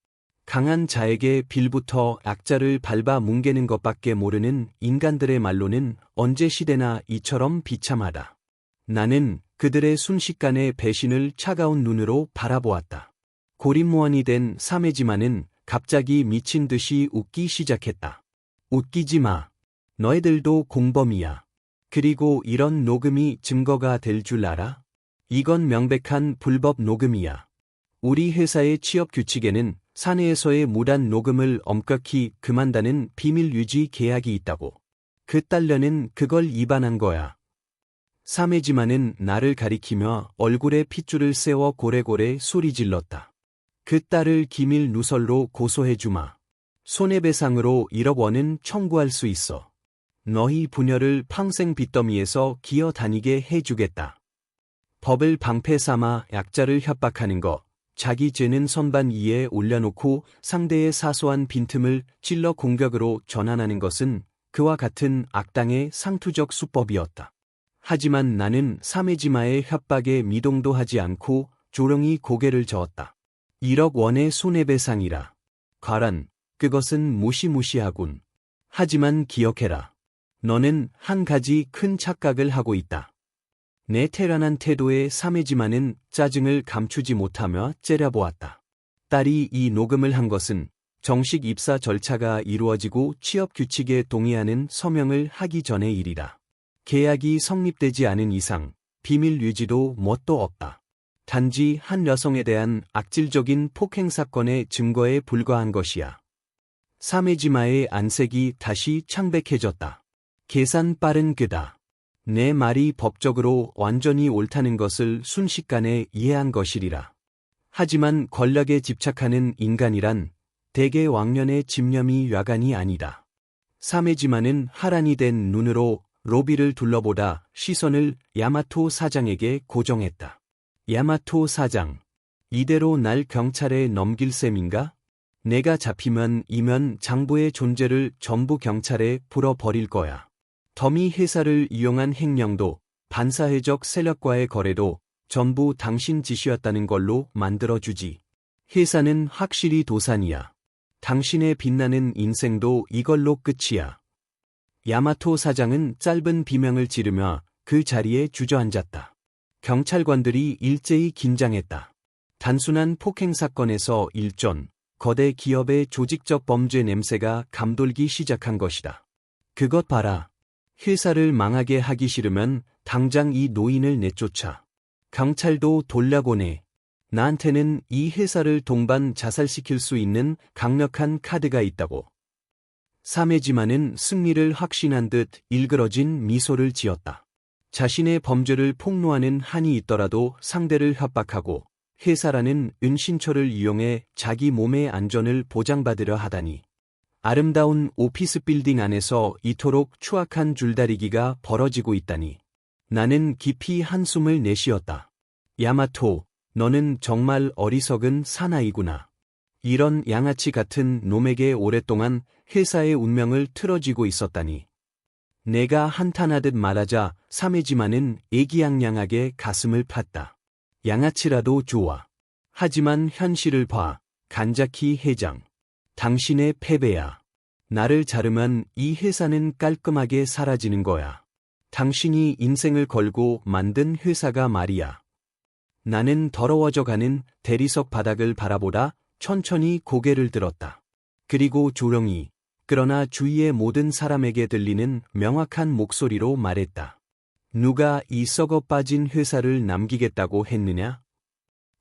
A: 강한 자에게 빌부터 약자를 밟아 뭉개는 것밖에 모르는 인간들의 말로는 언제 시대나 이처럼 비참하다. 나는 그들의 순식간의 배신을 차가운 눈으로 바라보았다. 고립무원이 된 사메지마는 갑자기 미친 듯이 웃기 시작했다. 웃기지 마. 너희들도 공범이야. 그리고 이런 녹음이 증거가 될 줄 알아? 이건 명백한 불법 녹음이야. 우리 회사의 취업 규칙에는 사내에서의 무단 녹음을 엄격히 금한다는 비밀 유지 계약이 있다고. 그 딸려는 그걸 위반한 거야. 사메지마는 나를 가리키며 얼굴에 핏줄을 세워 고래고래 소리질렀다. 그 딸을 기밀 누설로 고소해주마. 손해배상으로 1억 원은 청구할 수 있어. 너희 부녀를 평생 빚더미에서 기어다니게 해주겠다. 법을 방패 삼아 약자를 협박하는 것, 자기 죄는 선반 위에 올려놓고 상대의 사소한 빈틈을 찔러 공격으로 전환하는 것은 그와 같은 악당의 상투적 수법이었다. 하지만 나는 사메지마의 협박에 미동도 하지 않고 조용히 고개를 저었다. 1억 원의 손해배상이라. 과란, 그것은 무시무시하군. 하지만 기억해라. 너는 한 가지 큰 착각을 하고 있다. 내 태란한 태도에 사메지마는 짜증을 감추지 못하며 째려보았다. 딸이 이 녹음을 한 것은 정식 입사 절차가 이루어지고 취업 규칙에 동의하는 서명을 하기 전의 일이다. 계약이 성립되지 않은 이상 비밀 유지도 뭣도 없다. 단지 한 여성에 대한 악질적인 폭행 사건의 증거에 불과한 것이야. 사메지마의 안색이 다시 창백해졌다. 계산 빠른 그다. 내 말이 법적으로 완전히 옳다는 것을 순식간에 이해한 것이리라. 하지만 권력에 집착하는 인간이란 대개 왕년의 집념이 야간이 아니다. 사메지마는 하란이 된 눈으로 로비를 둘러보다 시선을 야마토 사장에게 고정했다. 야마토 사장, 이대로 날 경찰에 넘길 셈인가? 내가 잡히면 이면 장부의 존재를 전부 경찰에 풀어버릴 거야. 더미 회사를 이용한 횡령도 반사회적 세력과의 거래도 전부 당신 짓이었다는 걸로 만들어주지. 회사는 확실히 도산이야. 당신의 빛나는 인생도 이걸로 끝이야. 야마토 사장은 짧은 비명을 지르며 그 자리에 주저앉았다. 경찰관들이 일제히 긴장했다. 단순한 폭행 사건에서 일전, 거대 기업의 조직적 범죄 냄새가 감돌기 시작한 것이다. 그것 봐라. 회사를 망하게 하기 싫으면 당장 이 노인을 내쫓아. 경찰도 돌려보내. 나한테는 이 회사를 동반 자살시킬 수 있는 강력한 카드가 있다고. 사메지마는 승리를 확신한 듯 일그러진 미소를 지었다. 자신의 범죄를 폭로하는 한이 있더라도 상대를 협박하고 회사라는 은신처를 이용해 자기 몸의 안전을 보장받으려 하다니. 아름다운 오피스 빌딩 안에서 이토록 추악한 줄다리기가 벌어지고 있다니. 나는 깊이 한숨을 내쉬었다. 야마토, 너는 정말 어리석은 사나이구나. 이런 양아치 같은 놈에게 오랫동안 회사의 운명을 틀어쥐고 있었다니. 내가 한탄하듯 말하자 사메지마는 애기양양하게 가슴을 팠다. 양아치라도 좋아. 하지만 현실을 봐. 간자키 회장. 당신의 패배야. 나를 자르면 이 회사는 깔끔하게 사라지는 거야. 당신이 인생을 걸고 만든 회사가 말이야. 나는 더러워져가는 대리석 바닥을 바라보다 천천히 고개를 들었다. 그리고 조용히, 그러나 주위의 모든 사람에게 들리는 명확한 목소리로 말했다. 누가 이 썩어 빠진 회사를 남기겠다고 했느냐?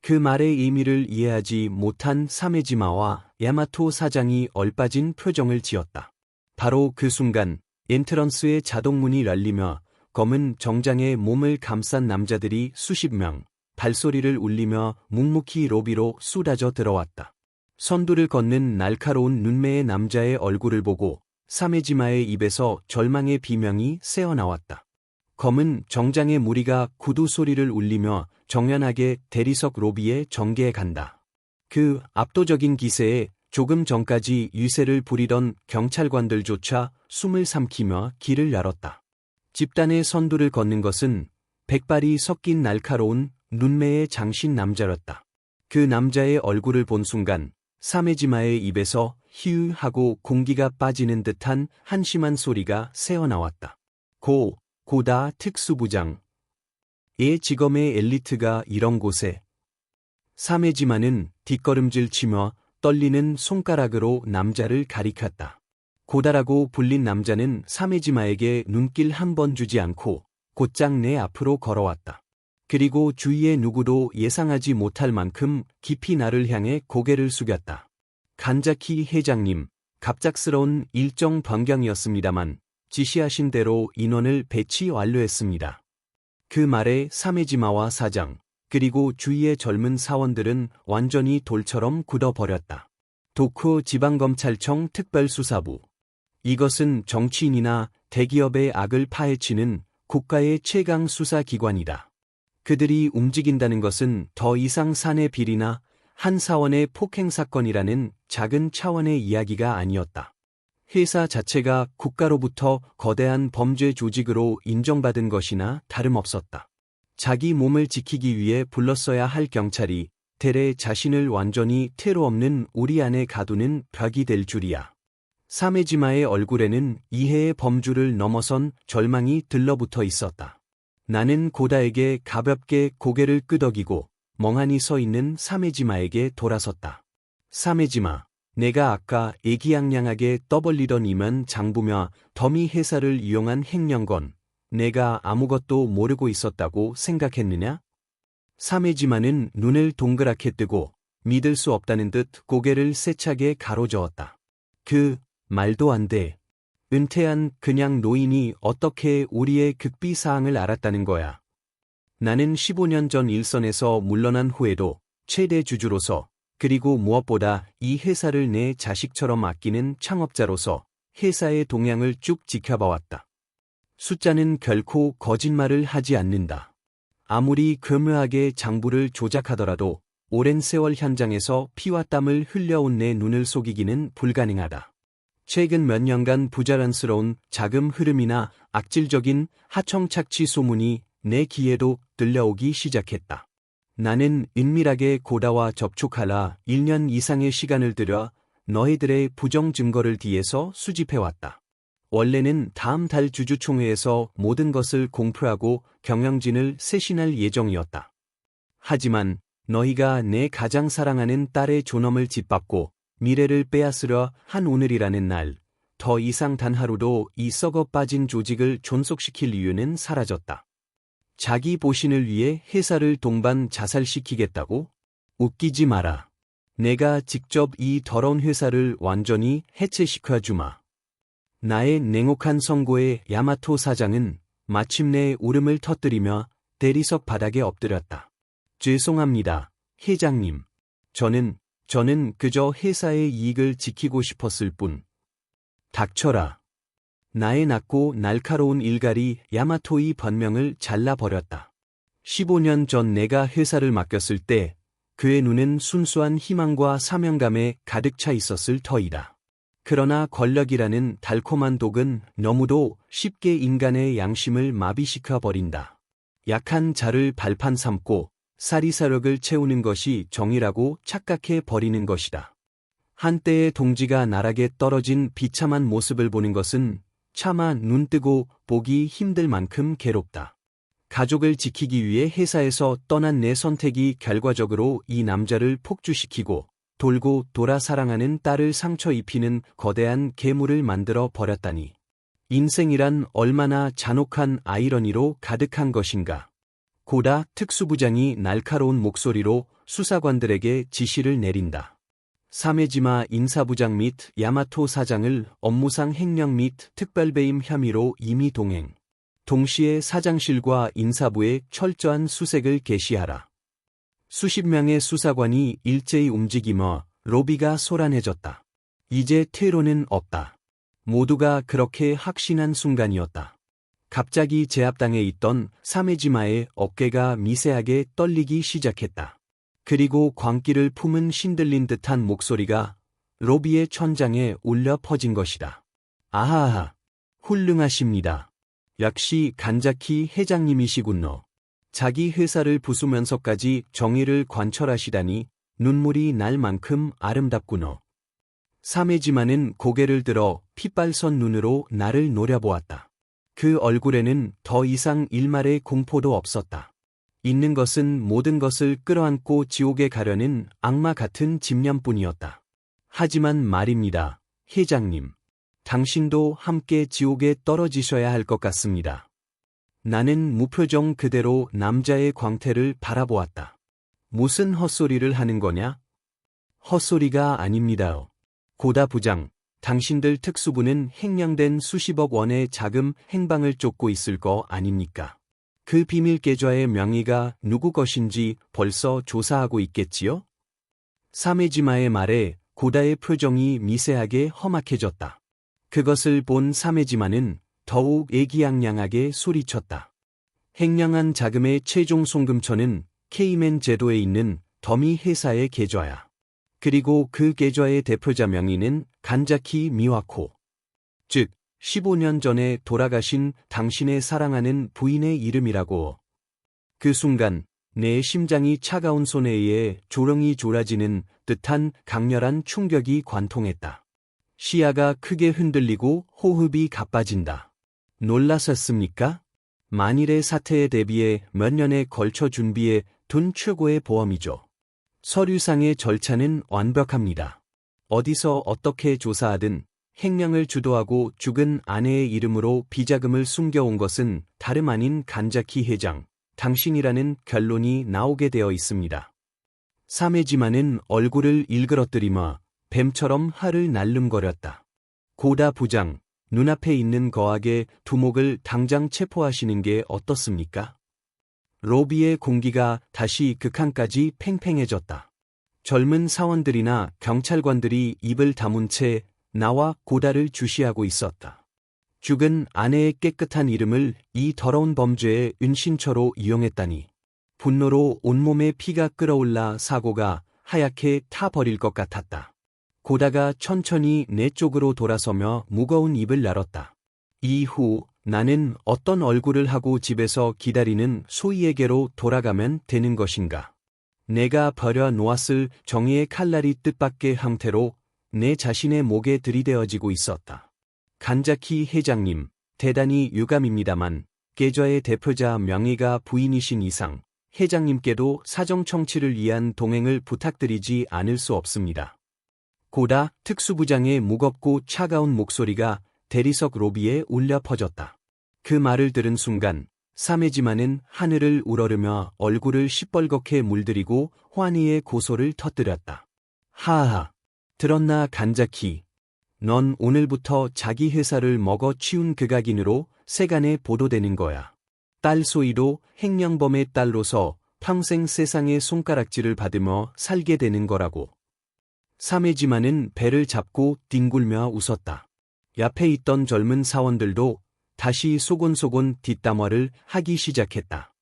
A: 그 말의 의미를 이해하지 못한 사메지마와 야마토 사장이 얼빠진 표정을 지었다. 바로 그 순간 엔트런스의 자동문이 열리며 검은 정장에 몸을 감싼 남자들이 수십 명, 발소리를 울리며 묵묵히 로비로 쏟아져 들어왔다. 선두를 걷는 날카로운 눈매의 남자의 얼굴을 보고 사메지마의 입에서 절망의 비명이 새어나왔다. 검은 정장의 무리가 구두 소리를 울리며 정연하게 대리석 로비에 전개해 간다. 그 압도적인 기세에 조금 전까지 유세를 부리던 경찰관들조차 숨을 삼키며 길을 열었다. 집단의 선두를 걷는 것은 백발이 섞인 날카로운 눈매의 장신 남자였다. 그 남자의 얼굴을 본 순간 사메지마의 입에서 히읗 하고 공기가 빠지는 듯한 한심한 소리가 새어나왔다. 고다 특수부장. 지검의 엘리트가 이런 곳에. 사메지마는 뒷걸음질 치며 떨리는 손가락으로 남자를 가리켰다. 고다라고 불린 남자는 사메지마에게 눈길 한 번 주지 않고 곧장 내 앞으로 걸어왔다. 그리고 주위의 누구도 예상하지 못할 만큼 깊이 나를 향해 고개를 숙였다. 간자키 회장님, 갑작스러운 일정 변경이었습니다만 지시하신 대로 인원을 배치 완료했습니다. 그 말에 사메지마와 사장, 그리고 주위의 젊은 사원들은 완전히 돌처럼 굳어버렸다. 도쿄 지방검찰청 특별수사부. 이것은 정치인이나 대기업의 악을 파헤치는 국가의 최강 수사기관이다. 그들이 움직인다는 것은 더 이상 사내 비리나 한 사원의 폭행 사건이라는 작은 차원의 이야기가 아니었다. 회사 자체가 국가로부터 거대한 범죄 조직으로 인정받은 것이나 다름없었다. 자기 몸을 지키기 위해 불렀어야 할 경찰이 대래 자신을 완전히 테러 없는 우리 안에 가두는 벽이 될 줄이야. 사메지마의 얼굴에는 이해의 범주를 넘어선 절망이 들러붙어 있었다. 나는 고다에게 가볍게 고개를 끄덕이고 멍하니 서 있는 사메지마에게 돌아섰다. 사메지마, 내가 아까 애기양양하게 떠벌리던 이면 장부며 더미 회사를 이용한 횡령건, 내가 아무것도 모르고 있었다고 생각했느냐? 사메지마는 눈을 동그랗게 뜨고 믿을 수 없다는 듯 고개를 세차게 가로저었다. 말도 안 돼. 은퇴한 그냥 노인이 어떻게 우리의 극비 사항을 알았다는 거야. 나는 15년 전 일선에서 물러난 후에도 최대 주주로서 그리고 무엇보다 이 회사를 내 자식처럼 아끼는 창업자로서 회사의 동향을 쭉 지켜봐왔다. 숫자는 결코 거짓말을 하지 않는다. 아무리 교묘하게 장부를 조작하더라도 오랜 세월 현장에서 피와 땀을 흘려온 내 눈을 속이기는 불가능하다. 최근 몇 년간 부자연스러운 자금 흐름이나 악질적인 하청착취 소문이 내 귀에도 들려오기 시작했다. 나는 은밀하게 고다와 접촉하라 1년 이상의 시간을 들여 너희들의 부정 증거를 뒤에서 수집해왔다. 원래는 다음 달 주주총회에서 모든 것을 공표하고 경영진을 쇄신할 예정이었다. 하지만 너희가 내 가장 사랑하는 딸의 존엄을 짓밟고 미래를 빼앗으려 한 오늘이라는 날, 더 이상 단 하루도 이 썩어 빠진 조직을 존속시킬 이유는 사라졌다. 자기 보신을 위해 회사를 동반 자살시키겠다고? 웃기지 마라. 내가 직접 이 더러운 회사를 완전히 해체시켜주마. 나의 냉혹한 선고에 야마토 사장은 마침내 울음을 터뜨리며 대리석 바닥에 엎드렸다. 죄송합니다, 회장님. 저는 그저 회사의 이익을 지키고 싶었을 뿐. 닥쳐라. 나의 낮고 날카로운 일갈이 야마토의 변명을 잘라버렸다. 15년 전 내가 회사를 맡겼을 때 그의 눈은 순수한 희망과 사명감에 가득 차 있었을 터이다. 그러나 권력이라는 달콤한 독은 너무도 쉽게 인간의 양심을 마비시켜버린다. 약한 자를 발판 삼고 사리사욕을 채우는 것이 정의라고 착각해 버리는 것이다. 한때의 동지가 나락에 떨어진 비참한 모습을 보는 것은 차마 눈뜨고 보기 힘들 만큼 괴롭다. 가족을 지키기 위해 회사에서 떠난 내 선택이 결과적으로 이 남자를 폭주시키고 돌고 돌아 사랑하는 딸을 상처 입히는 거대한 괴물을 만들어 버렸다니. 인생이란 얼마나 잔혹한 아이러니로 가득한 것인가. 고다 특수부장이 날카로운 목소리로 수사관들에게 지시를 내린다. 사메지마 인사부장 및 야마토 사장을 업무상 횡령 및 특별배임 혐의로 임의 동행. 동시에 사장실과 인사부에 철저한 수색을 개시하라. 수십 명의 수사관이 일제히 움직이며 로비가 소란해졌다. 이제 퇴로는 없다. 모두가 그렇게 확신한 순간이었다. 갑자기 제압당해 있던 사메지마의 어깨가 미세하게 떨리기 시작했다. 그리고 광기를 품은 신들린 듯한 목소리가 로비의 천장에 울려 퍼진 것이다. 아하하. 훌륭하십니다. 역시 간자키 회장님이시군요. 자기 회사를 부수면서까지 정의를 관철하시다니 눈물이 날 만큼 아름답구너. 사메지마는 고개를 들어 핏발선 눈으로 나를 노려보았다. 그 얼굴에는 더 이상 일말의 공포도 없었다. 있는 것은 모든 것을 끌어안고 지옥에 가려는 악마 같은 집념뿐이었다. 하지만 말입니다, 회장님. 당신도 함께 지옥에 떨어지셔야 할 것 같습니다. 나는 무표정 그대로 남자의 광태를 바라보았다. 무슨 헛소리를 하는 거냐? 헛소리가 아닙니다요. 고다 부장, 당신들 특수부는 횡령된 수십억 원의 자금 행방을 쫓고 있을 거 아닙니까? 그 비밀 계좌의 명의가 누구 것인지 벌써 조사하고 있겠지요? 사메지마의 말에 고다의 표정이 미세하게 험악해졌다. 그것을 본 사메지마는 더욱 애기양양하게 소리쳤다. 횡령한 자금의 최종 송금처는 케이맨 제도에 있는 더미 회사의 계좌야. 그리고 그 계좌의 대표자 명의는 간자키 미와코. 즉, 15년 전에 돌아가신 당신의 사랑하는 부인의 이름이라고. 그 순간 내 심장이 차가운 손에 의해 조롱이 졸아지는 듯한 강렬한 충격이 관통했다. 시야가 크게 흔들리고 호흡이 가빠진다. 놀라셨습니까? 만일의 사태에 대비해 몇 년에 걸쳐 준비해 둔 최고의 보험이죠. 서류상의 절차는 완벽합니다. 어디서 어떻게 조사하든 횡령을 주도하고 죽은 아내의 이름으로 비자금을 숨겨온 것은 다름 아닌 간자키 회장, 당신이라는 결론이 나오게 되어 있습니다. 사메지마는 얼굴을 일그러뜨리며 뱀처럼 화를 날름거렸다. 고다 부장, 눈앞에 있는 거악의 두목을 당장 체포하시는 게 어떻습니까? 로비의 공기가 다시 극한까지 팽팽해졌다. 젊은 사원들이나 경찰관들이 입을 다문 채 나와 고다를 주시하고 있었다. 죽은 아내의 깨끗한 이름을 이 더러운 범죄의 은신처로 이용했다니. 분노로 온몸에 피가 끓어올라 사고가 하얗게 타버릴 것 같았다. 고다가 천천히 내 쪽으로 돌아서며 무거운 입을 열었다. 이후 나는 어떤 얼굴을 하고 집에서 기다리는 소희에게로 돌아가면 되는 것인가? 내가 버려 놓았을 정의의 칼날이 뜻밖의 형태로 내 자신의 목에 들이대어지고 있었다. 간자키 회장님, 대단히 유감입니다만 계좌의 대표자 명의가 부인이신 이상 회장님께도 사정 청취를 위한 동행을 부탁드리지 않을 수 없습니다. 고다 특수부장의 무겁고 차가운 목소리가 대리석 로비에 울려 퍼졌다. 그 말을 들은 순간 사메지마는 하늘을 우러르며 얼굴을 시뻘겋게 물들이고 환희의 고소를 터뜨렸다. 하하, 들었나 간자키. 넌 오늘부터 자기 회사를 먹어 치운 극악인으로 세간에 보도되는 거야. 딸 소희도 횡령범의 딸로서 평생 세상의 손가락질을 받으며 살게 되는 거라고. 사메지마는 배를 잡고 뒹굴며 웃었다. 옆에 있던 젊은 사원들도 다시 소곤소곤 뒷담화를 하기 시작했다.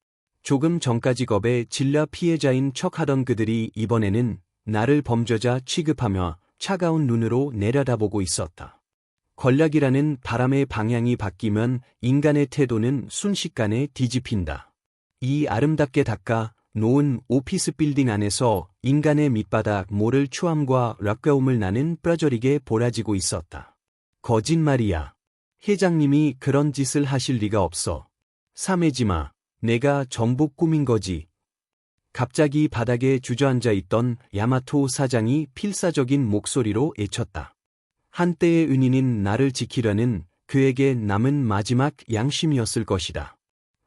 A: 조금 전까지 겁에 질려 피해자인 척하던 그들이 이번에는 나를 범죄자 취급하며 차가운 눈으로 내려다보고 있었다. 권력이라는 바람의 방향이 바뀌면 인간의 태도는 순식간에 뒤집힌다. 이 아름답게 닦아 놓은 오피스 빌딩 안에서 인간의 밑바닥 모를 추함과 락가움을 나는 뼈저리게 보라지고 있었다. 거짓말이야. 회장님이 그런 짓을 하실 리가 없어. 사메지마, 내가 전부 꾸민 거지. 갑자기 바닥에 주저앉아 있던 야마토 사장이 필사적인 목소리로 애쳤다. 한때의 은인인 나를 지키려는 그에게 남은 마지막 양심이었을 것이다.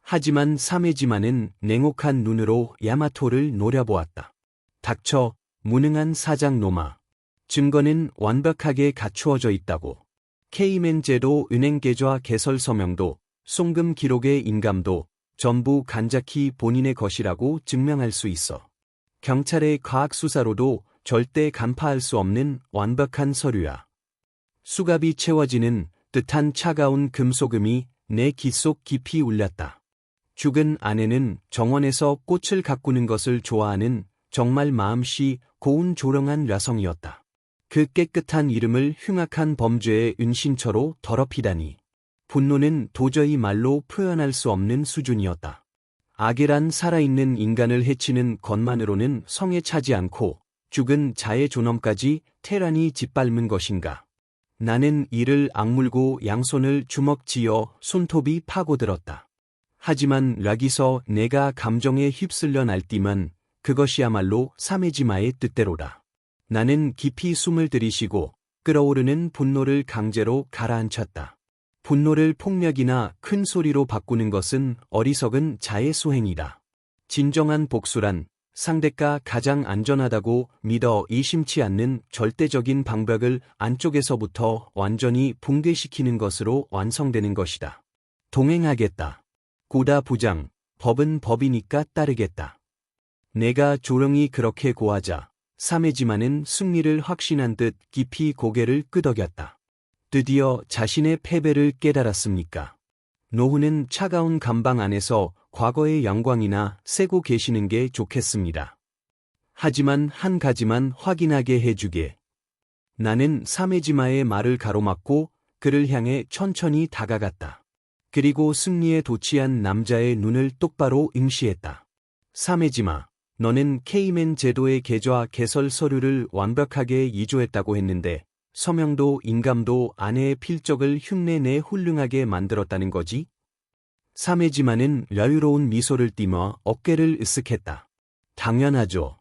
A: 하지만 사메지마는 냉혹한 눈으로 야마토를 노려보았다. 닥쳐, 무능한 사장놈아. 증거는 완벽하게 갖추어져 있다고. 케이맨 제도 은행 계좌 개설 서명도, 송금 기록의 인감도 전부 간자키 본인의 것이라고 증명할 수 있어. 경찰의 과학 수사로도 절대 간파할 수 없는 완벽한 서류야. 수갑이 채워지는 듯한 차가운 금속음이 내 귓속 깊이 울렸다. 죽은 아내는 정원에서 꽃을 가꾸는 것을 좋아하는 정말 마음씨 고운 조롱한 여성이었다. 그 깨끗한 이름을 흉악한 범죄의 은신처로 더럽히다니. 분노는 도저히 말로 표현할 수 없는 수준이었다. 악이란 살아있는 인간을 해치는 것만으로는 성에 차지 않고 죽은 자의 존엄까지 테란이 짓밟은 것인가. 나는 이를 악물고 양손을 주먹 쥐어 손톱이 파고들었다. 하지만 락이서 내가 감정에 휩쓸려 날뛰면 그것이야말로 사메지마의 뜻대로다. 나는 깊이 숨을 들이쉬고 끓어오르는 분노를 강제로 가라앉혔다. 분노를 폭력이나 큰 소리로 바꾸는 것은 어리석은 자의 소행이다. 진정한 복수란 상대가 가장 안전하다고 믿어 의심치 않는 절대적인 방벽을 안쪽에서부터 완전히 붕괴시키는 것으로 완성되는 것이다. 동행하겠다. 고다 부장, 법은 법이니까 따르겠다. 내가 조롱이 그렇게 고하자 사메지마는 승리를 확신한 듯 깊이 고개를 끄덕였다. 드디어 자신의 패배를 깨달았습니까? 노후는 차가운 감방 안에서 과거의 영광이나 세고 계시는 게 좋겠습니다. 하지만 한 가지만 확인하게 해주게. 나는 사메지마의 말을 가로막고 그를 향해 천천히 다가갔다. 그리고 승리에 도취한 남자의 눈을 똑바로 응시했다. 사메지마, 너는 케이맨 제도의 계좌 개설 서류를 완벽하게 이조했다고 했는데 서명도 인감도 아내의 필적을 흉내내 훌륭하게 만들었다는 거지? 사메지마는 여유로운 미소를 띠며 어깨를 으쓱했다. 당연하죠.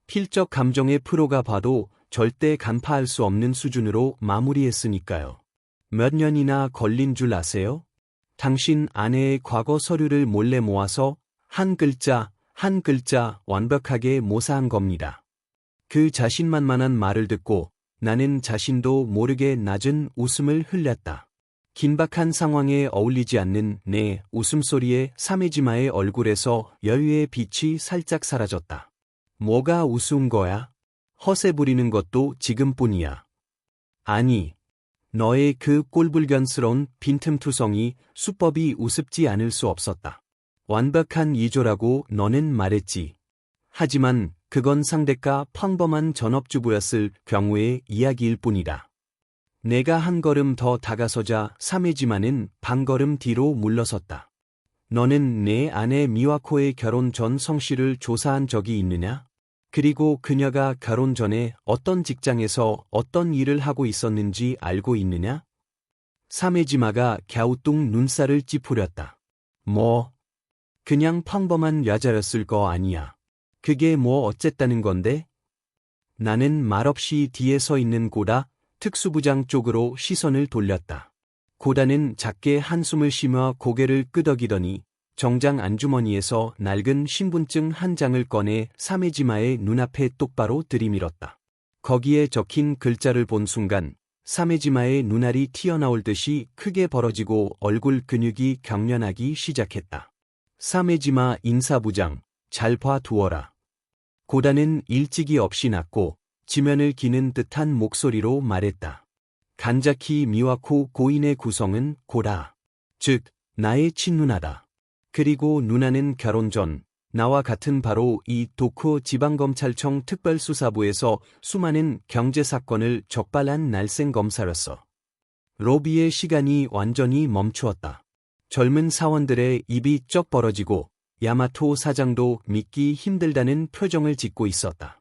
A: 필적 감정의 프로가 봐도 절대 간파할 수 없는 수준으로 마무리했으니까요. 몇 년이나 걸린 줄 아세요? 당신 아내의 과거 서류를 몰래 모아서 한 글자 한 글자 완벽하게 모사한 겁니다. 그 자신만만한 말을 듣고 나는 자신도 모르게 낮은 웃음을 흘렸다. 긴박한 상황에 어울리지 않는 내 웃음소리에 사메지마의 얼굴에서 여유의 빛이 살짝 사라졌다. 뭐가 우스운 거야? 허세 부리는 것도 지금뿐이야. 아니, 너의 그 꼴불견스러운 빈틈투성이 수법이 우습지 않을 수 없었다. 완벽한 이조라고 너는 말했지. 하지만 그건 상대가 평범한 전업주부였을 경우의 이야기일 뿐이다. 내가 한 걸음 더 다가서자 사메지마는 반걸음 뒤로 물러섰다. 너는 내 아내 미와코의 결혼 전 성씨를 조사한 적이 있느냐? 그리고 그녀가 결혼 전에 어떤 직장에서 어떤 일을 하고 있었는지 알고 있느냐? 사메지마가 갸우뚱 눈살을 찌푸렸다. 뭐? 그냥 평범한 여자였을 거 아니야. 그게 뭐 어쨌다는 건데? 나는 말없이 뒤에 서 있는 고다 특수부장 쪽으로 시선을 돌렸다. 고다는 작게 한숨을 쉬며 고개를 끄덕이더니 정장 안주머니에서 낡은 신분증 한 장을 꺼내 사메지마의 눈앞에 똑바로 들이밀었다. 거기에 적힌 글자를 본 순간 사메지마의 눈알이 튀어나올 듯이 크게 벌어지고 얼굴 근육이 경련하기 시작했다. 사메지마 인사부장, 잘 봐두어라. 고다는 일찍이 없이 났고 지면을 기는 듯한 목소리로 말했다. 간자키 미와코 고인의 구성은 고다. 즉, 나의 친누나다. 그리고 누나는 결혼 전 나와 같은 바로 이 도쿄 지방검찰청 특별수사부에서 수많은 경제사건을 적발한 날쌘검사였어. 로비의 시간이 완전히 멈추었다. 젊은 사원들의 입이 쩍 벌어지고 야마토 사장도 믿기 힘들다는 표정을 짓고 있었다.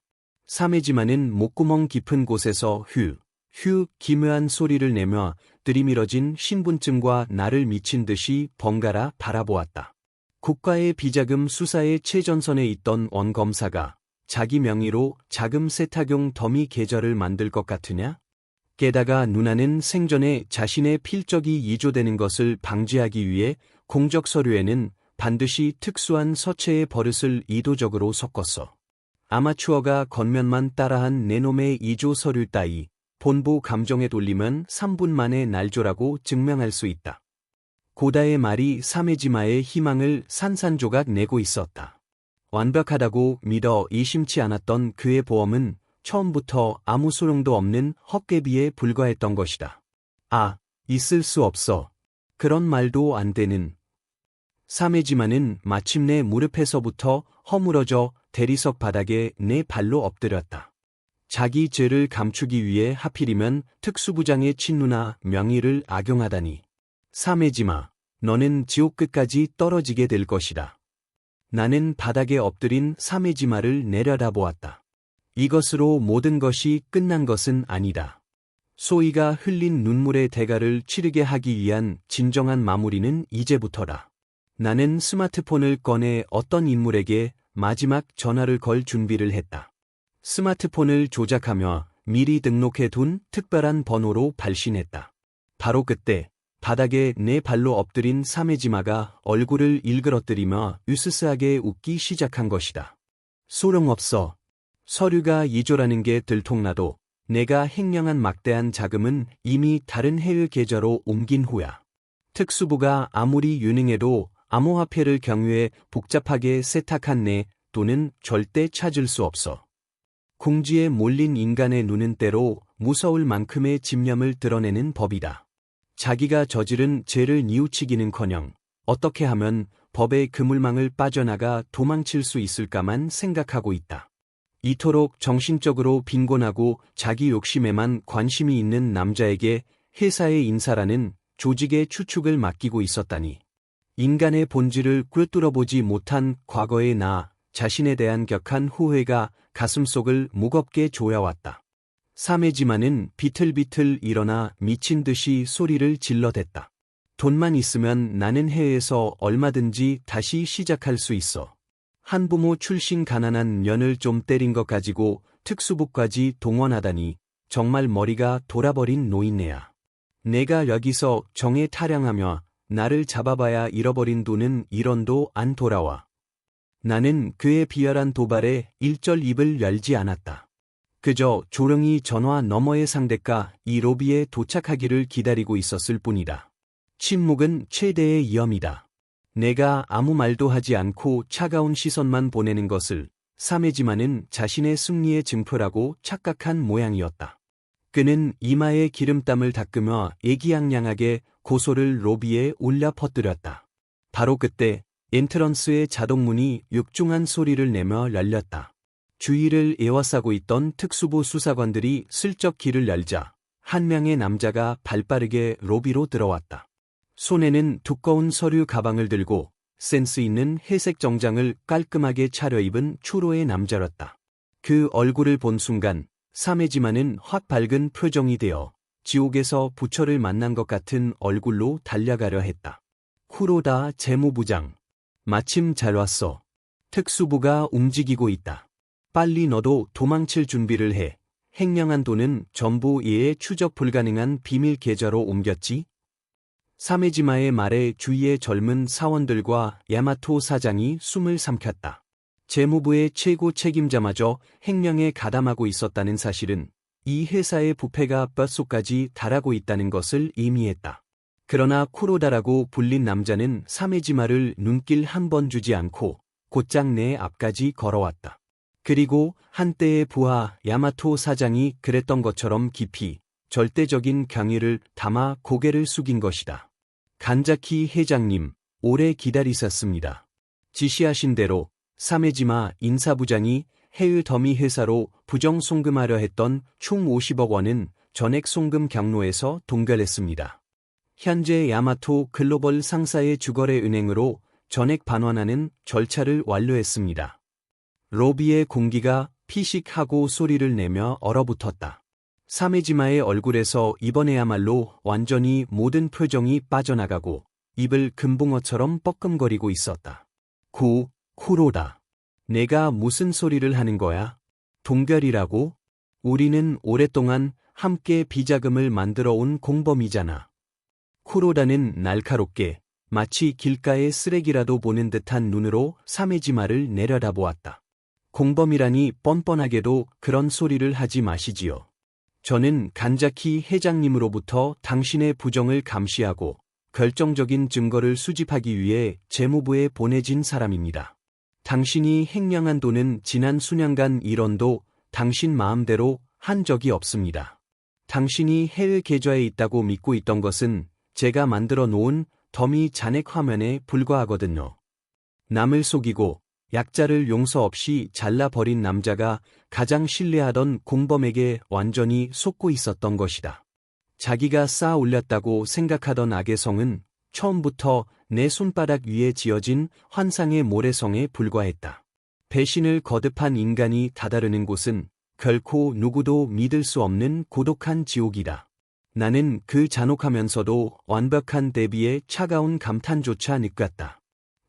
A: 사메지마는 목구멍 깊은 곳에서 휴 기묘한 소리를 내며 들이밀어진 신분증과 나를 미친 듯이 번갈아 바라보았다. 국가의 비자금 수사의 최전선에 있던 원 검사가 자기 명의로 자금 세탁용 더미 계좌를 만들 것 같으냐? 게다가 누나는 생전에 자신의 필적이 이조되는 것을 방지하기 위해 공적 서류에는 반드시 특수한 서체의 버릇을 의도적으로 섞었어. 아마추어가 겉면만 따라한 내놈의 이조 서류 따위 본부 감정에 돌리면 3분 만에 날조라고 증명할 수 있다. 고다의 말이 사메지마의 희망을 산산조각 내고 있었다. 완벽하다고 믿어 의심치 않았던 그의 보험은 처음부터 아무 소용도 없는 헛개비에 불과했던 것이다. 아, 있을 수 없어. 그런 말도 안 되는. 사메지마는 마침내 무릎에서부터 허물어져 대리석 바닥에 내 발로 엎드렸다. 자기 죄를 감추기 위해 하필이면 특수부장의 친누나 명의를 악용하다니. 사메지마, 너는 지옥 끝까지 떨어지게 될 것이다. 나는 바닥에 엎드린 사메지마를 내려다보았다. 이것으로 모든 것이 끝난 것은 아니다. 소희가 흘린 눈물의 대가를 치르게 하기 위한 진정한 마무리는 이제부터다. 나는 스마트폰을 꺼내 어떤 인물에게 마지막 전화를 걸 준비를 했다. 스마트폰을 조작하며 미리 등록해둔 특별한 번호로 발신했다. 바로 그때 바닥에 내 발로 엎드린 사메지마가 얼굴을 일그러뜨리며 으스스하게 웃기 시작한 것이다. 소용없어. 서류가 이조라는 게 들통나도 내가 횡령한 막대한 자금은 이미 다른 해외 계좌로 옮긴 후야. 특수부가 아무리 유능해도 암호화폐를 경유해 복잡하게 세탁한 내 돈은 절대 찾을 수 없어. 궁지에 몰린 인간의 눈은 때로 무서울 만큼의 집념을 드러내는 법이다. 자기가 저지른 죄를 뉘우치기는커녕 어떻게 하면 법의 그물망을 빠져나가 도망칠 수 있을까만 생각하고 있다. 이토록 정신적으로 빈곤하고 자기 욕심에만 관심이 있는 남자에게 회사의 인사라는 조직의 추축을 맡기고 있었다니. 인간의 본질을 꿰뚫어보지 못한 과거의 나 자신에 대한 격한 후회가 가슴속을 무겁게 조여왔다. 사메지마는 비틀비틀 일어나 미친 듯이 소리를 질러댔다. 돈만 있으면 나는 해외에서 얼마든지 다시 시작할 수 있어. 한부모 출신 가난한 년을 좀 때린 것 가지고 특수부까지 동원하다니 정말 머리가 돌아버린 노인네야. 내가 여기서 정에 타령하며 나를 잡아봐야 잃어버린 돈은 1원도 안 돌아와. 나는 그의 비열한 도발에 일절 입을 열지 않았다. 그저 조용히 전화 너머의 상대가 이 로비에 도착하기를 기다리고 있었을 뿐이다. 침묵은 최대의 위험이다. 내가 아무 말도 하지 않고 차가운 시선만 보내는 것을 사메지마는 자신의 승리의 증표라고 착각한 모양이었다. 그는 이마에 기름땀을 닦으며 애기양양하게 고소를 로비에 올려 퍼뜨렸다. 바로 그때 엔트런스의 자동문이 육중한 소리를 내며 열렸다. 주위를 에워싸고 있던 특수부 수사관들이 슬쩍 길을 열자 한 명의 남자가 발빠르게 로비로 들어왔다. 손에는 두꺼운 서류 가방을 들고 센스 있는 회색 정장을 깔끔하게 차려입은 추로의 남자였다. 그 얼굴을 본 순간 사메지마는 확 밝은 표정이 되어 지옥에서 부처를 만난 것 같은 얼굴로 달려가려 했다. 쿠로다 재무부장. 마침 잘 왔어. 특수부가 움직이고 있다. 빨리 너도 도망칠 준비를 해. 횡령한 돈은 전부 얘의 추적 불가능한 비밀 계좌로 옮겼지? 사메지마의 말에 주위의 젊은 사원들과 야마토 사장이 숨을 삼켰다. 재무부의 최고 책임자마저 횡령에 가담하고 있었다는 사실은 이 회사의 부패가 뼛속까지 달하고 있다는 것을 의미했다. 그러나 쿠로다라고 불린 남자는 사메지마를 눈길 한 번 주지 않고 곧장 내 앞까지 걸어왔다. 그리고 한때의 부하 야마토 사장이 그랬던 것처럼 깊이 절대적인 경의를 담아 고개를 숙인 것이다. 간자키 회장님, 오래 기다리셨습니다. 지시하신 대로 사메지마 인사부장이 해외 더미 회사로 부정 송금하려 했던 총 50억 원은 전액 송금 경로에서 동결했습니다. 현재 야마토 글로벌 상사의 주거래 은행으로 전액 반환하는 절차를 완료했습니다. 로비의 공기가 피식하고 소리를 내며 얼어붙었다. 사메지마의 얼굴에서 이번에야말로 완전히 모든 표정이 빠져나가고 입을 금붕어처럼 뻐끔거리고 있었다. 쿠로다. 내가 무슨 소리를 하는 거야? 동결이라고? 우리는 오랫동안 함께 비자금을 만들어 온 공범이잖아. 쿠로다는 날카롭게 마치 길가의 쓰레기라도 보는 듯한 눈으로 사메지마를 내려다보았다. 공범이라니 뻔뻔하게도 그런 소리를 하지 마시지요. 저는 간자키 회장님으로부터 당신의 부정을 감시하고 결정적인 증거를 수집하기 위해 재무부에 보내진 사람입니다. 당신이 횡령한 돈은 지난 수년간 1원도 당신 마음대로 한 적이 없습니다. 당신이 해외 계좌에 있다고 믿고 있던 것은 제가 만들어 놓은 더미 잔액 화면에 불과하거든요. 남을 속이고 약자를 용서 없이 잘라버린 남자가 가장 신뢰하던 공범에게 완전히 속고 있었던 것이다. 자기가 쌓아 올렸다고 생각하던 악의 성은 처음부터 내 손바닥 위에 지어진 환상의 모래성에 불과했다. 배신을 거듭한 인간이 다다르는 곳은 결코 누구도 믿을 수 없는 고독한 지옥이다. 나는 그 잔혹하면서도 완벽한 대비의 차가운 감탄조차 느꼈다.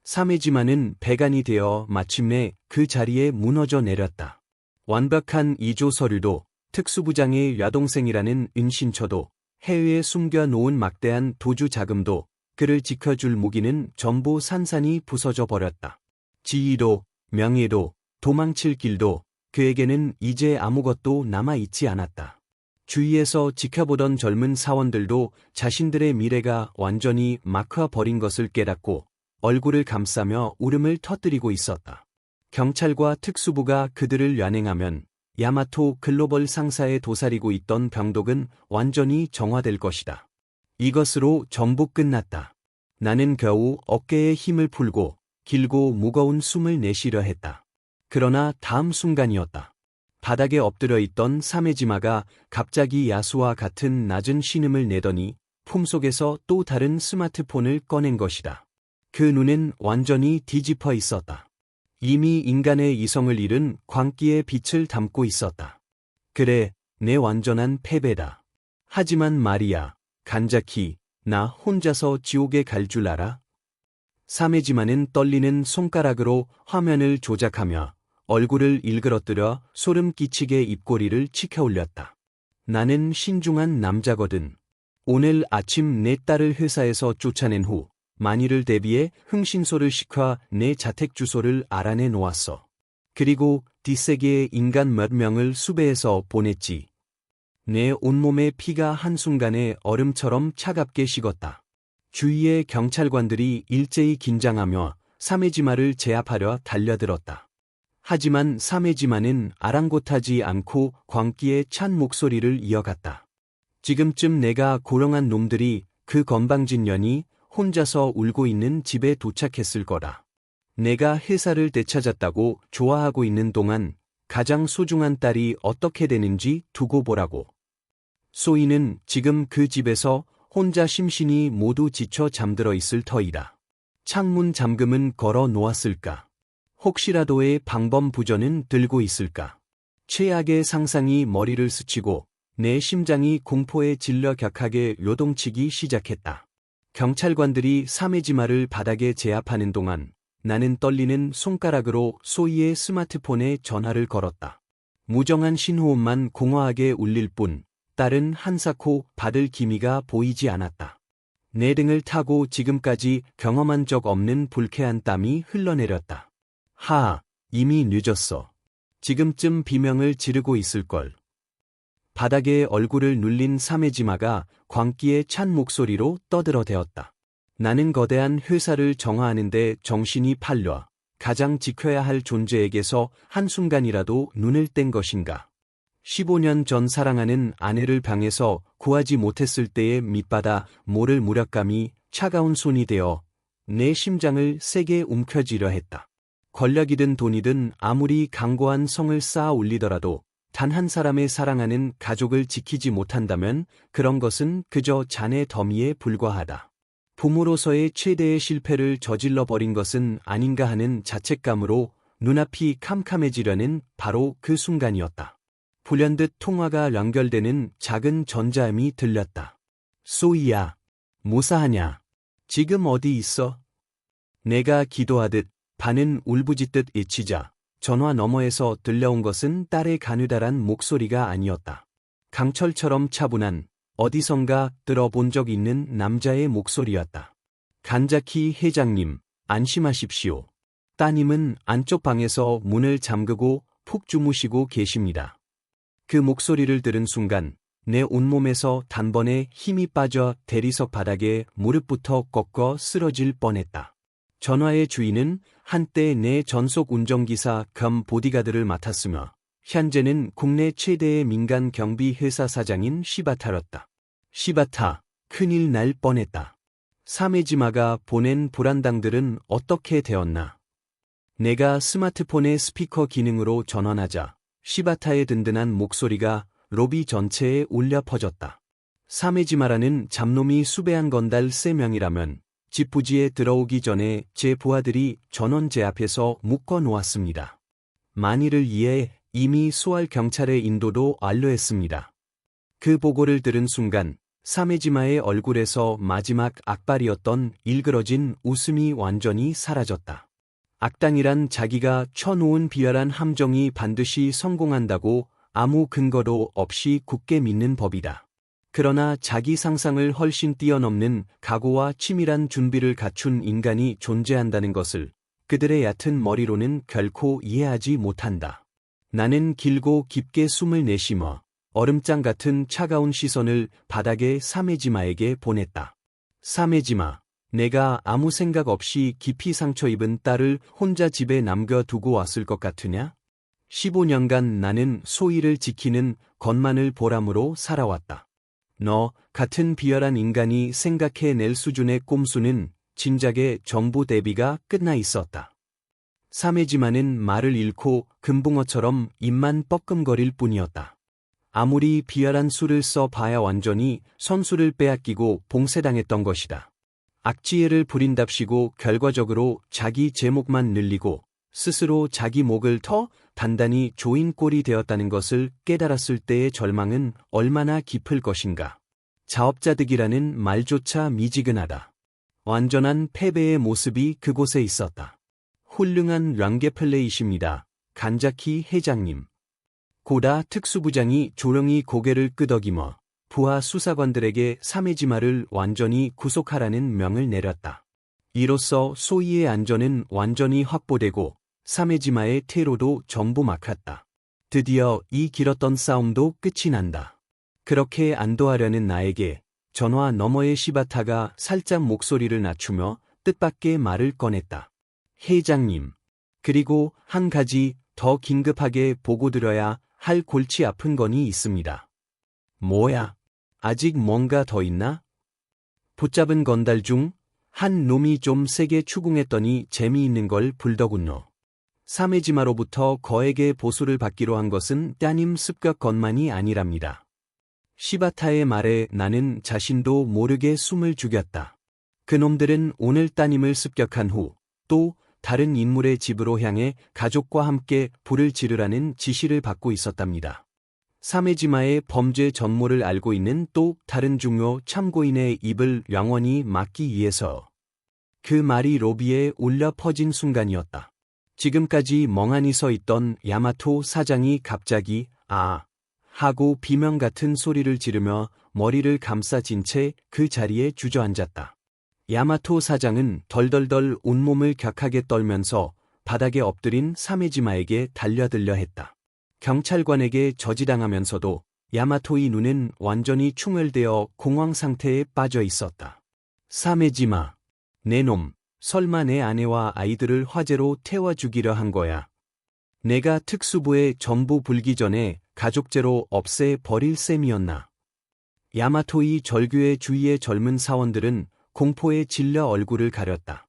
A: 사메지마는 배간이 되어 마침내 그 자리에 무너져 내렸다. 완벽한 이조 서류도, 특수부장의 야동생이라는 은신처도, 해외에 숨겨놓은 막대한 도주 자금도, 그를 지켜줄 무기는 전부 산산이 부서져 버렸다. 지위도, 명예도, 도망칠 길도 그에게는 이제 아무것도 남아있지 않았다. 주위에서 지켜보던 젊은 사원들도 자신들의 미래가 완전히 막혀버린 것을 깨닫고 얼굴을 감싸며 울음을 터뜨리고 있었다. 경찰과 특수부가 그들을 연행하면 야마토 글로벌 상사에 도사리고 있던 병독은 완전히 정화될 것이다. 이것으로 전부 끝났다. 나는 겨우 어깨에 힘을 풀고 길고 무거운 숨을 내쉬려 했다. 그러나 다음 순간이었다. 바닥에 엎드려 있던 사메지마가 갑자기 야수와 같은 낮은 신음을 내더니 품속에서 또 다른 스마트폰을 꺼낸 것이다. 그 눈엔 완전히 뒤집어 있었다. 이미 인간의 이성을 잃은 광기의 빛을 담고 있었다. 그래, 내 완전한 패배다. 하지만 말이야, 간자키, 나 혼자서 지옥에 갈 줄 알아? 사메지마는 떨리는 손가락으로 화면을 조작하며 얼굴을 일그러뜨려 소름 끼치게 입꼬리를 치켜 올렸다. 나는 신중한 남자거든. 오늘 아침 내 딸을 회사에서 쫓아낸 후 만일을 대비해 흥신소를 시켜 내 자택 주소를 알아내 놓았어. 그리고 뒷세계의 인간 몇 명을 수배해서 보냈지. 내 온몸의 피가 한순간에 얼음처럼 차갑게 식었다. 주위의 경찰관들이 일제히 긴장하며 사메지마를 제압하려 달려들었다. 하지만 사메지마는 아랑곳하지 않고 광기에 찬 목소리를 이어갔다. 지금쯤 내가 고령한 놈들이 그 건방진 년이 혼자서 울고 있는 집에 도착했을 거라. 내가 회사를 되찾았다고 좋아하고 있는 동안 가장 소중한 딸이 어떻게 되는지 두고 보라고. 소희는 지금 그 집에서 혼자 심신이 모두 지쳐 잠들어 있을 터이다. 창문 잠금은 걸어 놓았을까? 혹시라도의 방범부전은 들고 있을까? 최악의 상상이 머리를 스치고 내 심장이 공포에 질려 격하게 요동치기 시작했다. 경찰관들이 사메지마를 바닥에 제압하는 동안 나는 떨리는 손가락으로 소희의 스마트폰에 전화를 걸었다. 무정한 신호음만 공허하게 울릴 뿐 딸은 한사코 받을 기미가 보이지 않았다. 내 등을 타고 지금까지 경험한 적 없는 불쾌한 땀이 흘러내렸다. 이미 늦었어. 지금쯤 비명을 지르고 있을걸. 바닥에 얼굴을 눌린 사메지마가 광기에 찬 목소리로 떠들어대었다. 나는 거대한 회사를 정화하는데 정신이 팔려 가장 지켜야 할 존재에게서 한순간이라도 눈을 뗀 것인가. 15년 전 사랑하는 아내를 방에서 구하지 못했을 때의 밑바다 모를 무력감이 차가운 손이 되어 내 심장을 세게 움켜쥐려 했다. 권력이든 돈이든 아무리 강고한 성을 쌓아 올리더라도 단 한 사람의 사랑하는 가족을 지키지 못한다면 그런 것은 그저 잔의 더미에 불과하다. 부모로서의 최대의 실패를 저질러 버린 것은 아닌가 하는 자책감으로 눈앞이 캄캄해지려는 바로 그 순간이었다. 불현듯 통화가 연결되는 작은 전자음이 들렸다. 소희야, 무사하냐? 지금 어디 있어? 내가 기도하듯 반은 울부짖듯 외치자 전화 너머에서 들려온 것은 딸의 가느다란 목소리가 아니었다. 강철처럼 차분한 어디선가 들어본 적 있는 남자의 목소리였다. 간자키 회장님, 안심하십시오. 따님은 안쪽 방에서 문을 잠그고 푹 주무시고 계십니다. 그 목소리를 들은 순간 내 온몸에서 단번에 힘이 빠져 대리석 바닥에 무릎부터 꺾어 쓰러질 뻔했다. 전화의 주인은 한때 내 전속 운전기사 겸 보디가드를 맡았으며 현재는 국내 최대의 민간 경비 회사 사장인 시바타였다. 시바타, 큰일 날 뻔했다. 사메지마가 보낸 불안당들은 어떻게 되었나? 내가 스마트폰의 스피커 기능으로 전원하자 시바타의 든든한 목소리가 로비 전체에 울려 퍼졌다. 사메지마라는 잡놈이 수배한 건달 3명이라면 집 부지에 들어오기 전에 제 부하들이 전원 제 앞에서 묶어 놓았습니다. 만일을 위해 이미 소알 경찰의 인도도 완료했습니다. 그 보고를 들은 순간 사메지마의 얼굴에서 마지막 악발이었던 일그러진 웃음이 완전히 사라졌다. 악당이란 자기가 쳐놓은 비열한 함정이 반드시 성공한다고 아무 근거도 없이 굳게 믿는 법이다. 그러나 자기 상상을 훨씬 뛰어넘는 각오와 치밀한 준비를 갖춘 인간이 존재한다는 것을 그들의 얕은 머리로는 결코 이해하지 못한다. 나는 길고 깊게 숨을 내쉬며 얼음장 같은 차가운 시선을 바닥의 사메지마에게 보냈다. 사메지마, 내가 아무 생각 없이 깊이 상처 입은 딸을 혼자 집에 남겨두고 왔을 것 같으냐? 15년간 나는 소위를 지키는 것만을 보람으로 살아왔다. 너 같은 비열한 인간이 생각해낼 수준의 꼼수는 진작에 전부 대비가 끝나 있었다. 사메지마는 말을 잃고 금붕어처럼 입만 뻐끔거릴 뿐이었다. 아무리 비열한 수를 써봐야 완전히 선수를 빼앗기고 봉쇄당했던 것이다. 악지혜를 부린답시고 결과적으로 자기 제목만 늘리고 스스로 자기 목을 더 단단히 조인 꼴이 되었다는 것을 깨달았을 때의 절망은 얼마나 깊을 것인가. 자업자득이라는 말조차 미지근하다. 완전한 패배의 모습이 그곳에 있었다. 훌륭한 랑게플레이십니다. 간자키 회장님. 고다 특수부장이 조용히 고개를 끄덕이며 부하 수사관들에게 사메지마를 완전히 구속하라는 명을 내렸다. 이로써 소이의 안전은 완전히 확보되고 사메지마의 퇴로도 전부 막았다. 드디어 이 길었던 싸움도 끝이 난다. 그렇게 안도하려는 나에게 전화 너머의 시바타가 살짝 목소리를 낮추며 뜻밖의 말을 꺼냈다. 회장님, 그리고 한 가지 더 긴급하게 보고드려야 할 골치 아픈 건이 있습니다. 뭐야? 아직 뭔가 더 있나? 붙잡은 건달 중 한 놈이 좀 세게 추궁했더니 재미있는 걸 불더군요. 사메지마로부터 거액의 보수를 받기로 한 것은 따님 습격건만이 아니랍니다. 시바타의 말에 나는 자신도 모르게 숨을 죽였다. 그놈들은 오늘 따님을 습격한 후 또 다른 인물의 집으로 향해 가족과 함께 불을 지르라는 지시를 받고 있었답니다. 사메지마의 범죄 전모를 알고 있는 또 다른 중요 참고인의 입을 영원히 막기 위해서. 그 말이 로비에 울려 퍼진 순간이었다. 지금까지 멍하니 서 있던 야마토 사장이 갑자기 아 하고 비명 같은 소리를 지르며 머리를 감싸진 채 그 자리에 주저앉았다. 야마토 사장은 덜덜덜 온몸을 격하게 떨면서 바닥에 엎드린 사메지마에게 달려들려 했다. 경찰관에게 저지당하면서도 야마토의 눈은 완전히 충혈되어 공황 상태에 빠져 있었다. 사메지마, 내 놈, 설마 내 아내와 아이들을 화재로 태워 죽이려 한 거야. 내가 특수부에 전부 불기 전에 가족죄로 없애 버릴 셈이었나. 야마토의 절규의 주위의 젊은 사원들은 공포에 질려 얼굴을 가렸다.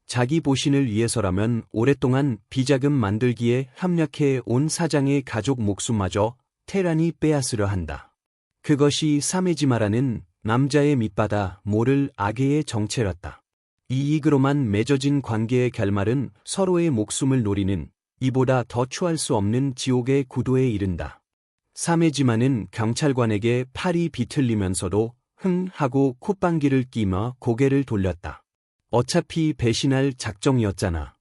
A: 자기 보신을 위해서라면 오랫동안 비자금 만들기에 합력해 온 사장의 가족 목숨마저 테란이 빼앗으려 한다. 그것이 사메지마라는 남자의 밑바다 모를 악의 정체였다. 이익으로만 맺어진 관계의 결말은 서로의 목숨을 노리는 이보다 더 추할 수 없는 지옥의 구도에 이른다. 사메지마는 경찰관에게 팔이 비틀리면서도 흥 하고 콧방귀를 끼며 고개를 돌렸다. 어차피 배신할 작정이었잖아.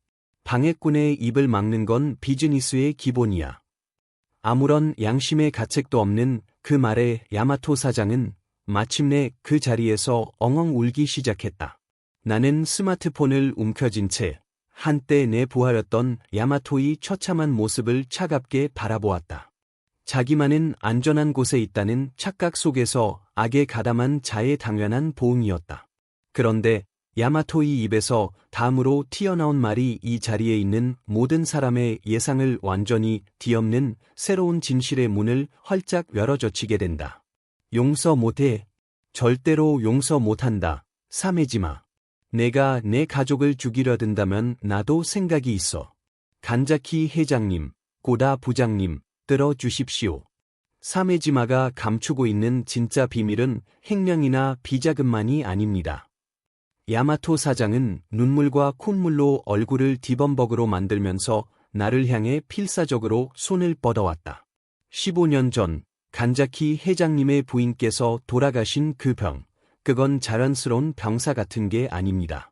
A: 방해꾼의 입을 막는 건 비즈니스의 기본이야. 아무런 양심의 가책도 없는 그 말에 야마토 사장은 마침내 그 자리에서 엉엉 울기 시작했다. 나는 스마트폰을 움켜쥔 채 한때 내 부하였던 야마토의 처참한 모습을 차갑게 바라보았다. 자기만은 안전한 곳에 있다는 착각 속에서 악에 가담한 자의 당연한 보응이었다. 그런데 야마토의 입에서 다음으로 튀어나온 말이 이 자리에 있는 모든 사람의 예상을 완전히 뒤엎는 새로운 진실의 문을 활짝 열어젖히게 된다. 용서 못해. 절대로 용서 못한다, 사메지마. 내가 내 가족을 죽이려 든다면 나도 생각이 있어. 간자키 회장님, 고다 부장님, 들어주십시오. 사메지마가 감추고 있는 진짜 비밀은 횡령이나 비자금만이 아닙니다. 야마토 사장은 눈물과 콧물로 얼굴을 디범벅으로 만들면서 나를 향해 필사적으로 손을 뻗어왔다. 15년 전 간자키 회장님의 부인께서 돌아가신 그 병, 그건 자연스러운 병사 같은 게 아닙니다.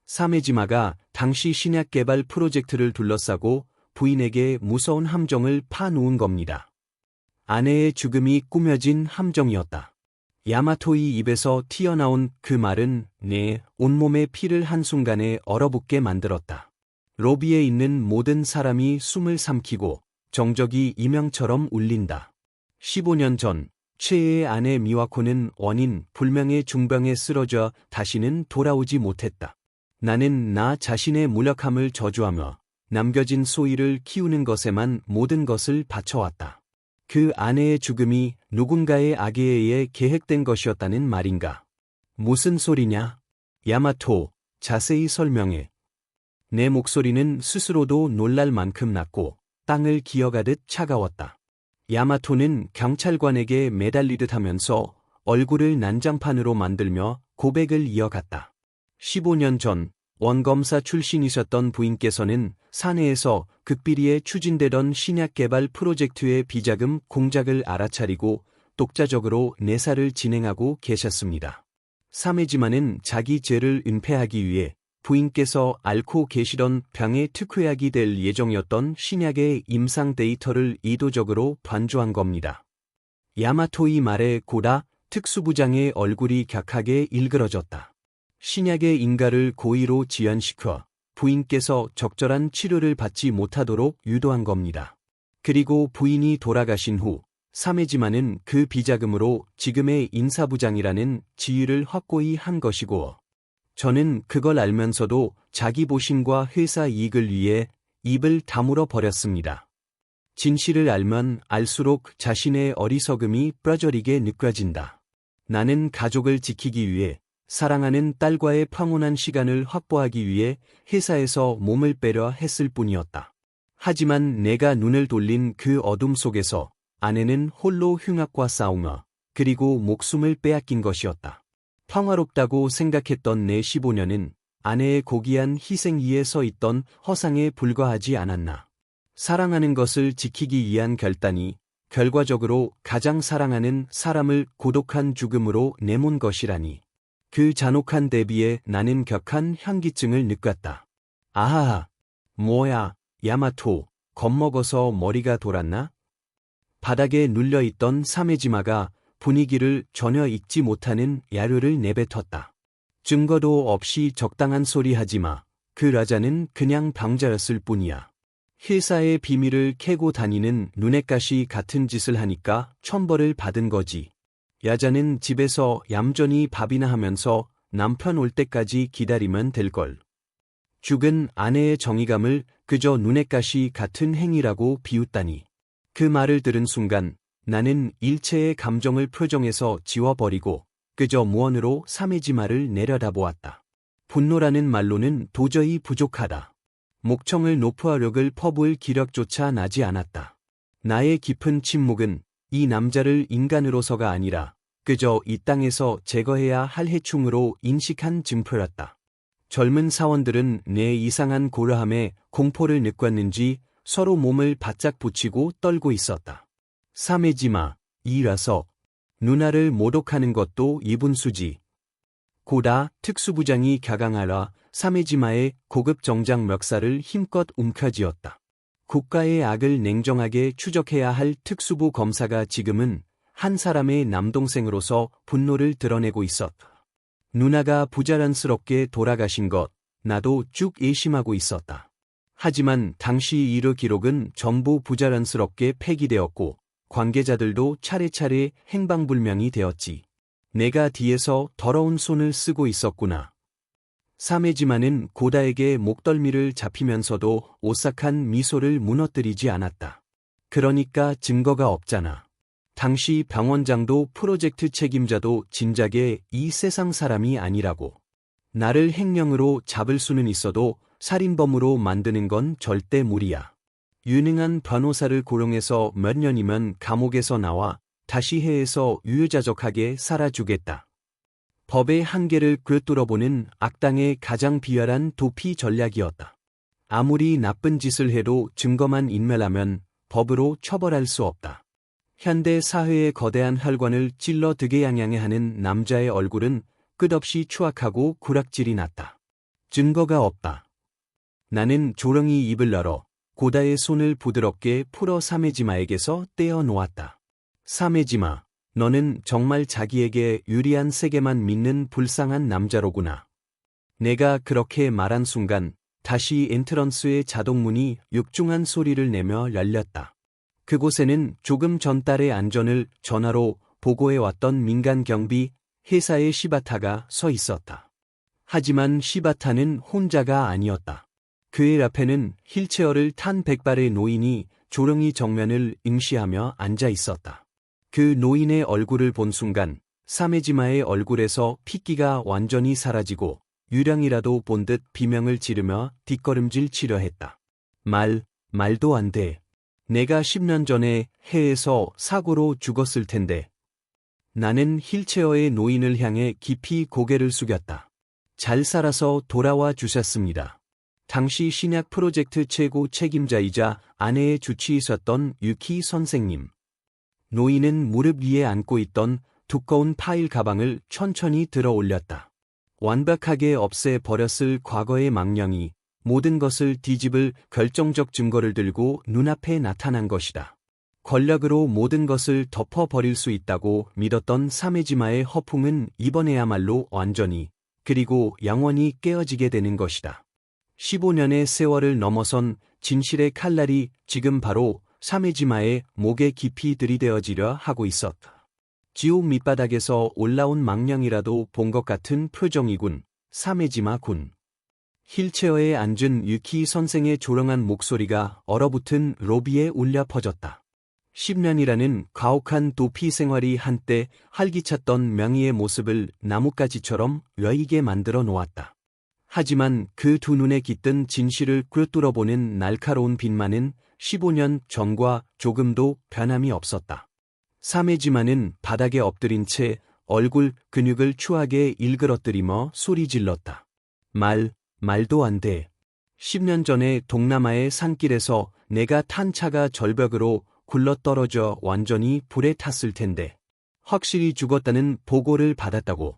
A: 사메지마가 당시 신약 개발 프로젝트를 둘러싸고 부인에게 무서운 함정을 파놓은 겁니다. 아내의 죽음이 꾸며진 함정이었다. 야마토의 입에서 튀어나온 그 말은 내 온몸의 피를 한순간에 얼어붙게 만들었다. 로비에 있는 모든 사람이 숨을 삼키고 정적이 이명처럼 울린다. 15년 전 최애의 아내 미와코는 원인 불명의 중병에 쓰러져 다시는 돌아오지 못했다. 나는 나 자신의 무력함을 저주하며 남겨진 소희를 키우는 것에만 모든 것을 바쳐왔다. 그 아내의 죽음이 누군가의 악에 의해 계획된 것이었다는 말인가? 무슨 소리냐? 야마토, 자세히 설명해. 내 목소리는 스스로도 놀랄 만큼 낮고 땅을 기어가듯 차가웠다. 야마토는 경찰관에게 매달리듯 하면서 얼굴을 난장판으로 만들며 고백을 이어갔다. 15년 전 원검사 출신이셨던 부인께서는 사내에서 극비리에 추진되던 신약 개발 프로젝트의 비자금 공작을 알아차리고 독자적으로 내사를 진행하고 계셨습니다. 사메지마는 자기 죄를 은폐하기 위해 부인께서 앓고 계시던 병의 특효약이 될 예정이었던 신약의 임상 데이터를 의도적으로 반조한 겁니다. 야마토의 말에 고다 특수부장의 얼굴이 격하게 일그러졌다. 신약의 인가를 고의로 지연시켜 부인께서 적절한 치료를 받지 못하도록 유도한 겁니다. 그리고 부인이 돌아가신 후 사메지마는 그 비자금으로 지금의 인사부장이라는 지위를 확고히 한 것이고 저는 그걸 알면서도 자기 보신과 회사 이익을 위해 입을 다물어 버렸습니다. 진실을 알면 알수록 자신의 어리석음이 뼈저리게 느껴진다. 나는 가족을 지키기 위해 사랑하는 딸과의 평온한 시간을 확보하기 위해 회사에서 몸을 빼려 했을 뿐이었다. 하지만 내가 눈을 돌린 그 어둠 속에서 아내는 홀로 흉악과 싸우며 그리고 목숨을 빼앗긴 것이었다. 평화롭다고 생각했던 내 15년은 아내의 고귀한 희생 위에 서 있던 허상에 불과하지 않았나. 사랑하는 것을 지키기 위한 결단이 결과적으로 가장 사랑하는 사람을 고독한 죽음으로 내몬 것이라니. 그 잔혹한 대비에 나는 격한 현기증을 느꼈다. 아하하, 뭐야, 야마토, 겁먹어서 머리가 돌았나? 바닥에 눌려있던 사메지마가 분위기를 전혀 읽지 못하는 야류를 내뱉었다. 증거도 없이 적당한 소리 하지마. 그 라자는 그냥 병자였을 뿐이야. 회사의 비밀을 캐고 다니는 눈엣가시 같은 짓을 하니까 천벌을 받은 거지. 야자는 집에서 얌전히 밥이나 하면서 남편 올 때까지 기다리면 될걸. 죽은 아내의 정의감을 그저 눈엣가시 같은 행위라고 비웃다니. 그 말을 들은 순간 나는 일체의 감정을 표정에서 지워버리고 그저 무언으로 사메지마를 내려다보았다. 분노라는 말로는 도저히 부족하다. 목청을 높여력을 퍼부을 기력조차 나지 않았다. 나의 깊은 침묵은 이 남자를 인간으로서가 아니라 그저 이 땅에서 제거해야 할 해충으로 인식한 증표였다. 젊은 사원들은 내 이상한 고려함에 공포를 느꼈는지 서로 몸을 바짝 붙이고 떨고 있었다. 사메지마, 이라서 누나를 모독하는 것도 이분수지. 고다 특수부장이 갸강하라 사메지마의 고급 정장 멱살을 힘껏 움켜쥐었다. 국가의 악을 냉정하게 추적해야 할 특수부 검사가 지금은 한 사람의 남동생으로서 분노를 드러내고 있었다. 누나가 부자연스럽게 돌아가신 것, 나도 쭉 예심하고 있었다. 하지만 당시 이르 기록은 전부 부자연스럽게 폐기되었고 관계자들도 차례차례 행방불명이 되었지. 내가 뒤에서 더러운 손을 쓰고 있었구나. 사메지마는 고다에게 목덜미를 잡히면서도 오싹한 미소를 무너뜨리지 않았다. 그러니까 증거가 없잖아. 당시 병원장도 프로젝트 책임자도 진작에 이 세상 사람이 아니라고. 나를 행령으로 잡을 수는 있어도 살인범으로 만드는 건 절대 무리야. 유능한 변호사를 고용해서 몇 년이면 감옥에서 나와 다시 해에서 유유자적하게 살아주겠다. 법의 한계를 꿰뚫어보는 악당의 가장 비열한 도피 전략이었다. 아무리 나쁜 짓을 해도 증거만 인멸하면 법으로 처벌할 수 없다. 현대 사회의 거대한 혈관을 찔러 득에양양해 하는 남자의 얼굴은 끝없이 추악하고 구락질이 났다. 증거가 없다. 나는 조용히 입을 열어 고다의 손을 부드럽게 풀어 사메지마에게서 떼어 놓았다. 사메지마, 너는 정말 자기에게 유리한 세계만 믿는 불쌍한 남자로구나. 내가 그렇게 말한 순간 다시 엔트런스의 자동문이 육중한 소리를 내며 열렸다. 그곳에는 조금 전 딸의 안전을 전화로 보고해왔던 민간 경비 회사의 시바타가 서 있었다. 하지만 시바타는 혼자가 아니었다. 그의 앞에는 휠체어를 탄 백발의 노인이 조용히 정면을 응시하며 앉아 있었다. 그 노인의 얼굴을 본 순간 사메지마의 얼굴에서 핏기가 완전히 사라지고 유령이라도 본 듯 비명을 지르며 뒷걸음질 치려 했다. 말도 안 돼. 내가 10년 전에 해에서 사고로 죽었을 텐데. 나는 휠체어의 노인을 향해 깊이 고개를 숙였다. 잘 살아서 돌아와 주셨습니다. 당시 신약 프로젝트 최고 책임자이자 아내의 주치의셨던 유키 선생님. 노인은 무릎 위에 안고 있던 두꺼운 파일 가방을 천천히 들어 올렸다. 완벽하게 없애버렸을 과거의 망령이 모든 것을 뒤집을 결정적 증거를 들고 눈앞에 나타난 것이다. 권력으로 모든 것을 덮어버릴 수 있다고 믿었던 사메지마의 허풍은 이번에야말로 완전히 그리고 영원히 깨어지게 되는 것이다. 15년의 세월을 넘어선 진실의 칼날이 지금 바로 사메지마의 목에 깊이 들이대어지려 하고 있었다. 지옥 밑바닥에서 올라온 망령이라도 본 것 같은 표정이군. 사메지마 군. 휠체어에 앉은 유키 선생의 조용한 목소리가 얼어붙은 로비에 울려 퍼졌다. 10년이라는 가혹한 도피 생활이 한때 활기찼던 명의의 모습을 나뭇가지처럼 여의게 만들어 놓았다. 하지만 그 두 눈에 깃든 진실을 꿰뚫어보는 날카로운 빛만은 15년 전과 조금도 변함이 없었다. 사메지마는 바닥에 엎드린 채 얼굴 근육을 추하게 일그러뜨리며 소리 질렀다. 말도 안 돼. 10년 전에 동남아의 산길에서 내가 탄 차가 절벽으로 굴러떨어져 완전히 불에 탔을 텐데. 확실히 죽었다는 보고를 받았다고.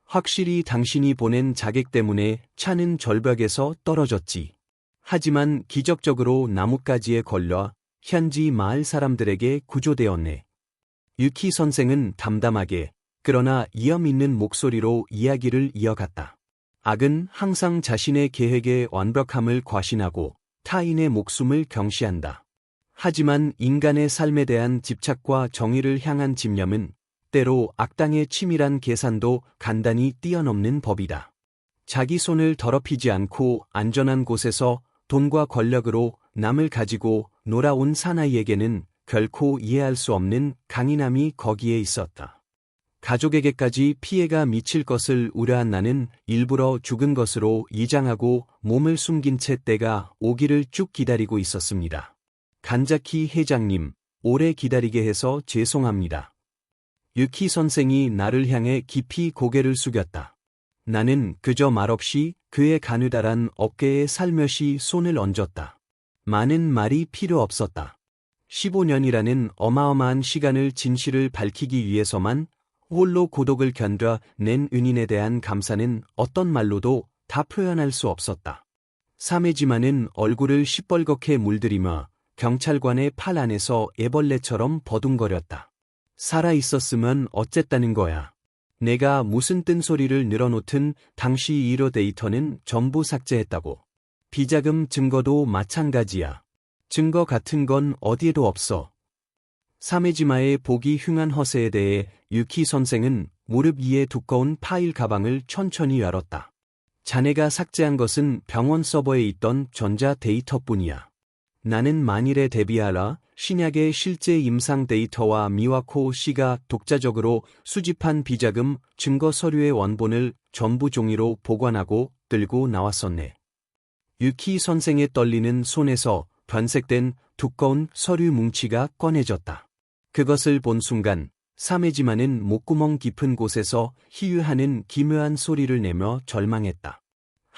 A: 확실히 당신이 보낸 자객 때문에 차는 절벽에서 떨어졌지. 하지만 기적적으로 나뭇가지에 걸려 현지 마을 사람들에게 구조되었네. 유키 선생은 담담하게 그러나 이염 있는 목소리로 이야기를 이어갔다. 악은 항상 자신의 계획의 완벽함을 과신하고 타인의 목숨을 경시한다. 하지만 인간의 삶에 대한 집착과 정의를 향한 집념은 때로 악당의 치밀한 계산도 간단히 뛰어넘는 법이다. 자기 손을 더럽히지 않고 안전한 곳에서 돈과 권력으로 남을 가지고 놀아온 사나이에게는 결코 이해할 수 없는 강인함이 거기에 있었다. 가족에게까지 피해가 미칠 것을 우려한 나는 일부러 죽은 것으로 이장하고 몸을 숨긴 채 때가 오기를 쭉 기다리고 있었습니다. 간자키 회장님, 오래 기다리게 해서 죄송합니다. 유키 선생이 나를 향해 깊이 고개를 숙였다. 나는 그저 말없이 그의 가느다란 어깨에 살며시 손을 얹었다. 많은 말이 필요 없었다. 15년이라는 어마어마한 시간을 진실을 밝히기 위해서만 홀로 고독을 견뎌낸 은인에 대한 감사는 어떤 말로도 다 표현할 수 없었다. 사메지마는 얼굴을 시뻘겋게 물들이며 경찰관의 팔 안에서 애벌레처럼 버둥거렸다. 살아있었으면 어쨌다는 거야. 내가 무슨 뜬소리를 늘어놓든 당시 이로 데이터는 전부 삭제했다고. 비자금 증거도 마찬가지야. 증거 같은 건 어디에도 없어. 사메지마의 보기 흉한 허세에 대해 유키 선생은 무릎 위에 두꺼운 파일 가방을 천천히 열었다. 자네가 삭제한 것은 병원 서버에 있던 전자 데이터뿐이야. 나는 만일에 대비하라 신약의 실제 임상 데이터와 미와코 씨가 독자적으로 수집한 비자금 증거 서류의 원본을 전부 종이로 보관하고 들고 나왔었네. 유키 선생의 떨리는 손에서 변색된 두꺼운 서류 뭉치가 꺼내졌다. 그것을 본 순간 사메지마는 목구멍 깊은 곳에서 희유하는 기묘한 소리를 내며 절망했다.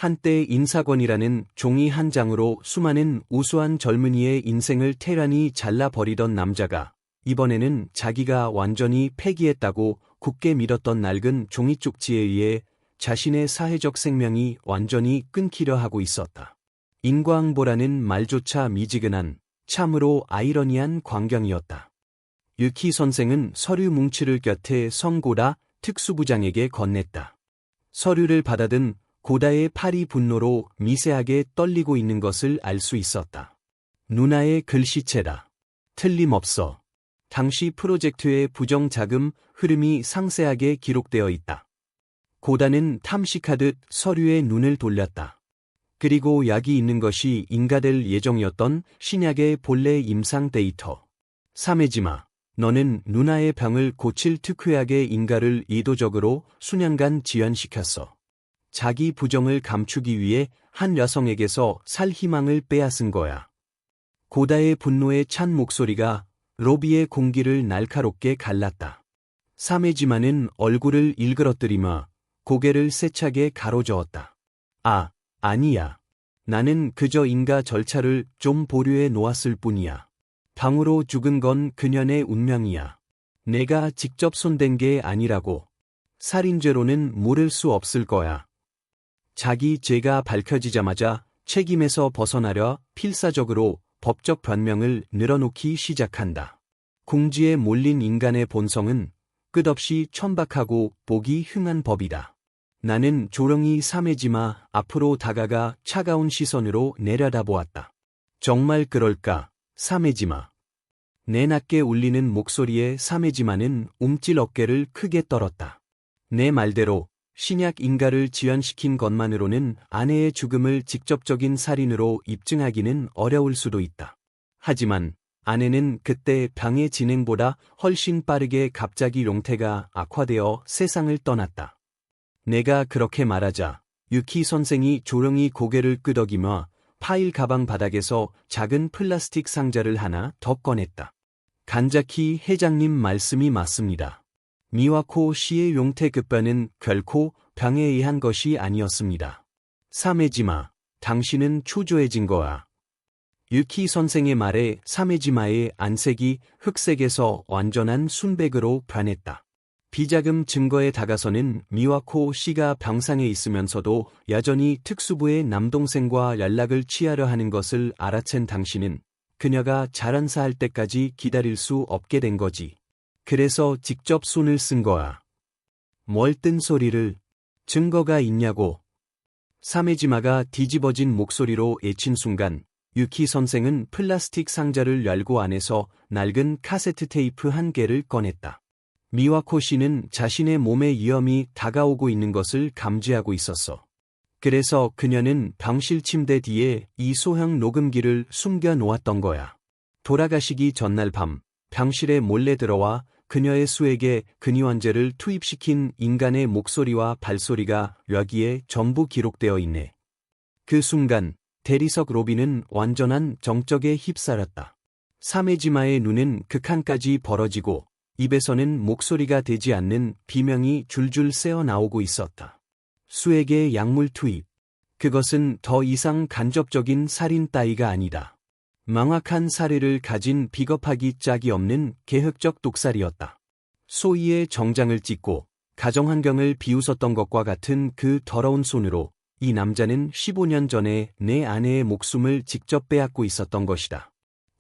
A: 한때 인사권이라는 종이 한 장으로 수많은 우수한 젊은이의 인생을 테란히 잘라버리던 남자가 이번에는 자기가 완전히 폐기했다고 굳게 믿었던 낡은 종이 쪽지에 의해 자신의 사회적 생명이 완전히 끊기려 하고 있었다. 인과응보라는 말조차 미지근한 참으로 아이러니한 광경이었다. 유키 선생은 서류 뭉치를 곁에 성고다 특수부장에게 건넸다. 서류를 받아든 고다의 팔이 분노로 미세하게 떨리고 있는 것을 알 수 있었다. 누나의 글씨체다. 틀림없어. 당시 프로젝트의 부정자금 흐름이 상세하게 기록되어 있다. 고다는 탐식하듯 서류에 눈을 돌렸다. 그리고 약이 있는 것이 인가될 예정이었던 신약의 본래 임상 데이터. 사메지마, 너는 누나의 병을 고칠 특효약의 인가를 의도적으로 수년간 지연시켰어. 자기 부정을 감추기 위해 한 여성에게서 살 희망을 빼앗은 거야. 고다의 분노에 찬 목소리가 로비의 공기를 날카롭게 갈랐다. 사메지마는 얼굴을 일그러뜨리며 고개를 세차게 가로저었다. 아니야. 나는 그저 인가 절차를 좀 보류해 놓았을 뿐이야. 방으로 죽은 건 그년의 운명이야. 내가 직접 손댄 게 아니라고. 살인죄로는 물을 수 없을 거야. 자기 죄가 밝혀지자마자 책임에서 벗어나려 필사적으로 법적 변명을 늘어놓기 시작한다. 궁지에 몰린 인간의 본성은 끝없이 천박하고 보기 흉한 법이다. 나는 조롱이 사메지마 앞으로 다가가 차가운 시선으로 내려다보았다. 정말 그럴까, 사메지마. 내 낮게 울리는 목소리에 사메지마는 움찔 어깨를 크게 떨었다. 내 말대로 신약 인가를 지연시킨 것만으로는 아내의 죽음을 직접적인 살인으로 입증하기는 어려울 수도 있다. 하지만 아내는 그때 병의 진행보다 훨씬 빠르게 갑자기 용태가 악화되어 세상을 떠났다. 내가 그렇게 말하자 유키 선생이 조용히 고개를 끄덕이며 파일 가방 바닥에서 작은 플라스틱 상자를 하나 더 꺼냈다. 간자키 회장님 말씀이 맞습니다. 미와코 씨의 용태 급변은 결코 병에 의한 것이 아니었습니다. 사메지마, 당신은 초조해진 거야. 유키 선생의 말에 사메지마의 안색이 흑색에서 완전한 순백으로 변했다. 비자금 증거에 다가서는 미와코 씨가 병상에 있으면서도 여전히 특수부의 남동생과 연락을 취하려 하는 것을 알아챈 당신은 그녀가 자란사할 때까지 기다릴 수 없게 된 거지. 그래서 직접 손을 쓴 거야. 뭘 뜬소리를. 증거가 있냐고. 사메지마가 뒤집어진 목소리로 애친 순간 유키 선생은 플라스틱 상자를 열고 안에서 낡은 카세트 테이프 한 개를 꺼냈다. 미와코 씨는 자신의 몸에 위험이 다가오고 있는 것을 감지하고 있었어. 그래서 그녀는 병실 침대 뒤에 이 소형 녹음기를 숨겨 놓았던 거야. 돌아가시기 전날 밤 병실에 몰래 들어와 그녀의 수액에 근위원제를 투입시킨 인간의 목소리와 발소리가 여기에 전부 기록되어 있네. 그 순간 대리석 로비는 완전한 정적에 휩싸였다. 사메지마의 눈은 극한까지 벌어지고 입에서는 목소리가 되지 않는 비명이 줄줄 새어 나오고 있었다. 수액의 약물 투입. 그것은 더 이상 간접적인 살인 따위가 아니다. 명확한 사례를 가진 비겁하기 짝이 없는 계획적 독살이었다. 소희의 정장을 찢고 가정환경을 비웃었던 것과 같은 그 더러운 손으로 이 남자는 15년 전에 내 아내의 목숨을 직접 빼앗고 있었던 것이다.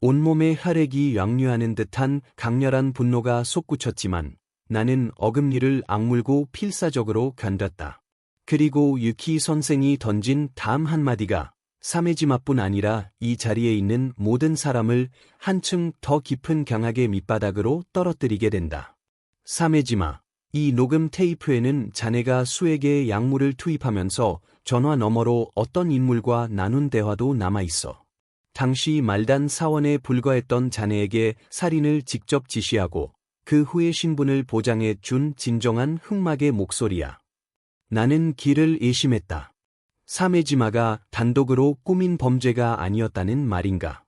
A: 온몸에 혈액이 역류하는 듯한 강렬한 분노가 솟구쳤지만 나는 어금니를 악물고 필사적으로 견뎠다. 그리고 유키 선생이 던진 다음 한마디가 사메지마뿐 아니라 이 자리에 있는 모든 사람을 한층 더 깊은 경악의 밑바닥으로 떨어뜨리게 된다. 사메지마, 이 녹음 테이프에는 자네가 수액의 약물을 투입하면서 전화 너머로 어떤 인물과 나눈 대화도 남아있어. 당시 말단 사원에 불과했던 자네에게 살인을 직접 지시하고 그 후의 신분을 보장해 준 진정한 흑막의 목소리야. 나는 길을 의심했다. 사메지마가 단독으로 꾸민 범죄가 아니었다는 말인가.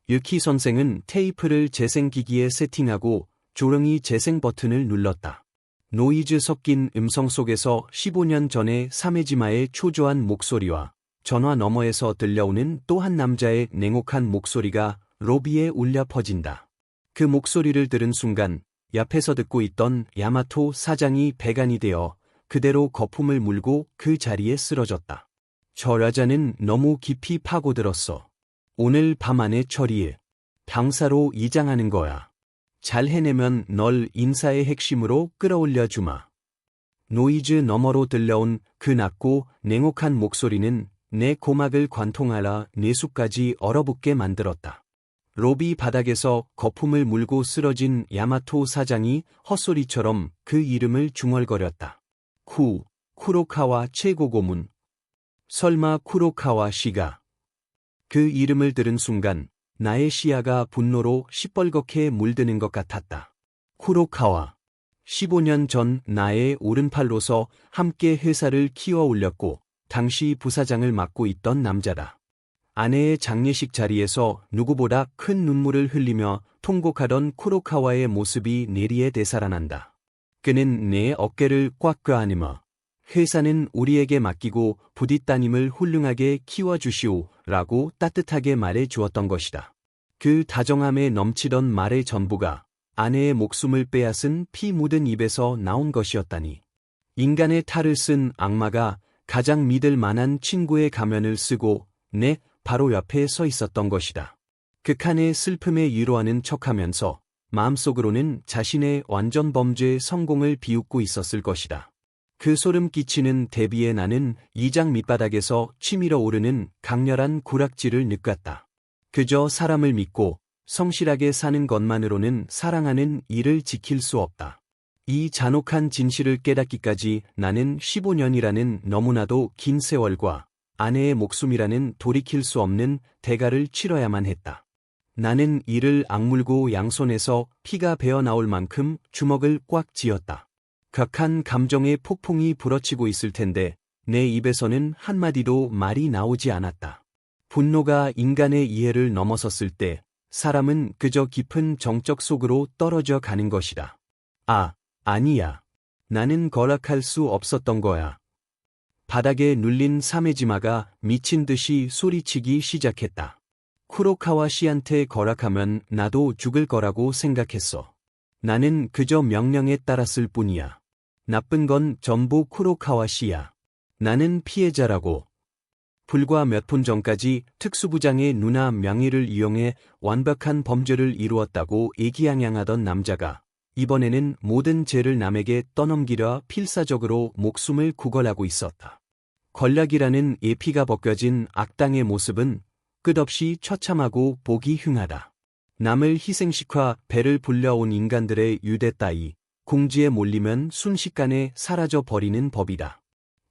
A: 유키 선생은 테이프를 재생기기에 세팅하고 조용히 재생 버튼을 눌렀다. 노이즈 섞인 음성 속에서 15년 전의 사메지마의 초조한 목소리와 전화 너머에서 들려오는 또 한 남자의 냉혹한 목소리가 로비에 울려 퍼진다. 그 목소리를 들은 순간 옆에서 듣고 있던 야마토 사장이 배관이 되어 그대로 거품을 물고 그 자리에 쓰러졌다. 저 여자는 너무 깊이 파고들었어. 오늘 밤 안에 처리해. 방사로 이장하는 거야. 잘 해내면 널 인사의 핵심으로 끌어올려 주마. 노이즈 너머로 들려온 그 낮고 냉혹한 목소리는 내 고막을 관통하라 뇌수까지 얼어붙게 만들었다. 로비 바닥에서 거품을 물고 쓰러진 야마토 사장이 헛소리처럼 그 이름을 중얼거렸다. 쿠로카와 최고고문. 설마 쿠로카와 씨가. 그 이름을 들은 순간 나의 시야가 분노로 시뻘겋게 물드는 것 같았다. 쿠로카와. 15년 전 나의 오른팔로서 함께 회사를 키워 올렸고 당시 부사장을 맡고 있던 남자다. 아내의 장례식 자리에서 누구보다 큰 눈물을 흘리며 통곡하던 쿠로카와의 모습이 뇌리에 되살아난다. 그는 내 어깨를 꽉 껴안으며 회사는 우리에게 맡기고 부디 따님을 훌륭하게 키워주시오 라고 따뜻하게 말해 주었던 것이다. 그 다정함에 넘치던 말의 전부가 아내의 목숨을 빼앗은 피 묻은 입에서 나온 것이었다니. 인간의 탈을 쓴 악마가 가장 믿을 만한 친구의 가면을 쓰고 내 바로 옆에 서 있었던 것이다. 극한의 슬픔에 위로하는 척하면서 마음속으로는 자신의 완전 범죄 성공을 비웃고 있었을 것이다. 그 소름 끼치는 대비에 나는 이장 밑바닥에서 치밀어 오르는 강렬한 구락질을 느꼈다. 그저 사람을 믿고 성실하게 사는 것만으로는 사랑하는 이를 지킬 수 없다. 이 잔혹한 진실을 깨닫기까지 나는 15년이라는 너무나도 긴 세월과 아내의 목숨이라는 돌이킬 수 없는 대가를 치러야만 했다. 나는 이를 악물고 양손에서 피가 배어나올 만큼 주먹을 꽉 쥐었다. 격한 감정의 폭풍이 불어치고 있을 텐데 내 입에서는 한마디도 말이 나오지 않았다. 분노가 인간의 이해를 넘어섰을 때 사람은 그저 깊은 정적 속으로 떨어져 가는 것이다. 아니야. 나는 거락할 수 없었던 거야. 바닥에 눌린 사메지마가 미친 듯이 소리치기 시작했다. 쿠로카와 씨한테 거락하면 나도 죽을 거라고 생각했어. 나는 그저 명령에 따랐을 뿐이야. 나쁜 건 전부 쿠로카와 씨야. 나는 피해자라고. 불과 몇 분 전까지 특수부장의 누나 명의를 이용해 완벽한 범죄를 이루었다고 애기양양하던 남자가 이번에는 모든 죄를 남에게 떠넘기려 필사적으로 목숨을 구걸하고 있었다. 권력이라는 예피가 벗겨진 악당의 모습은 끝없이 처참하고 보기 흉하다. 남을 희생시켜 배를 불려온 인간들의 유대 따위, 궁지에 몰리면 순식간에 사라져 버리는 법이다.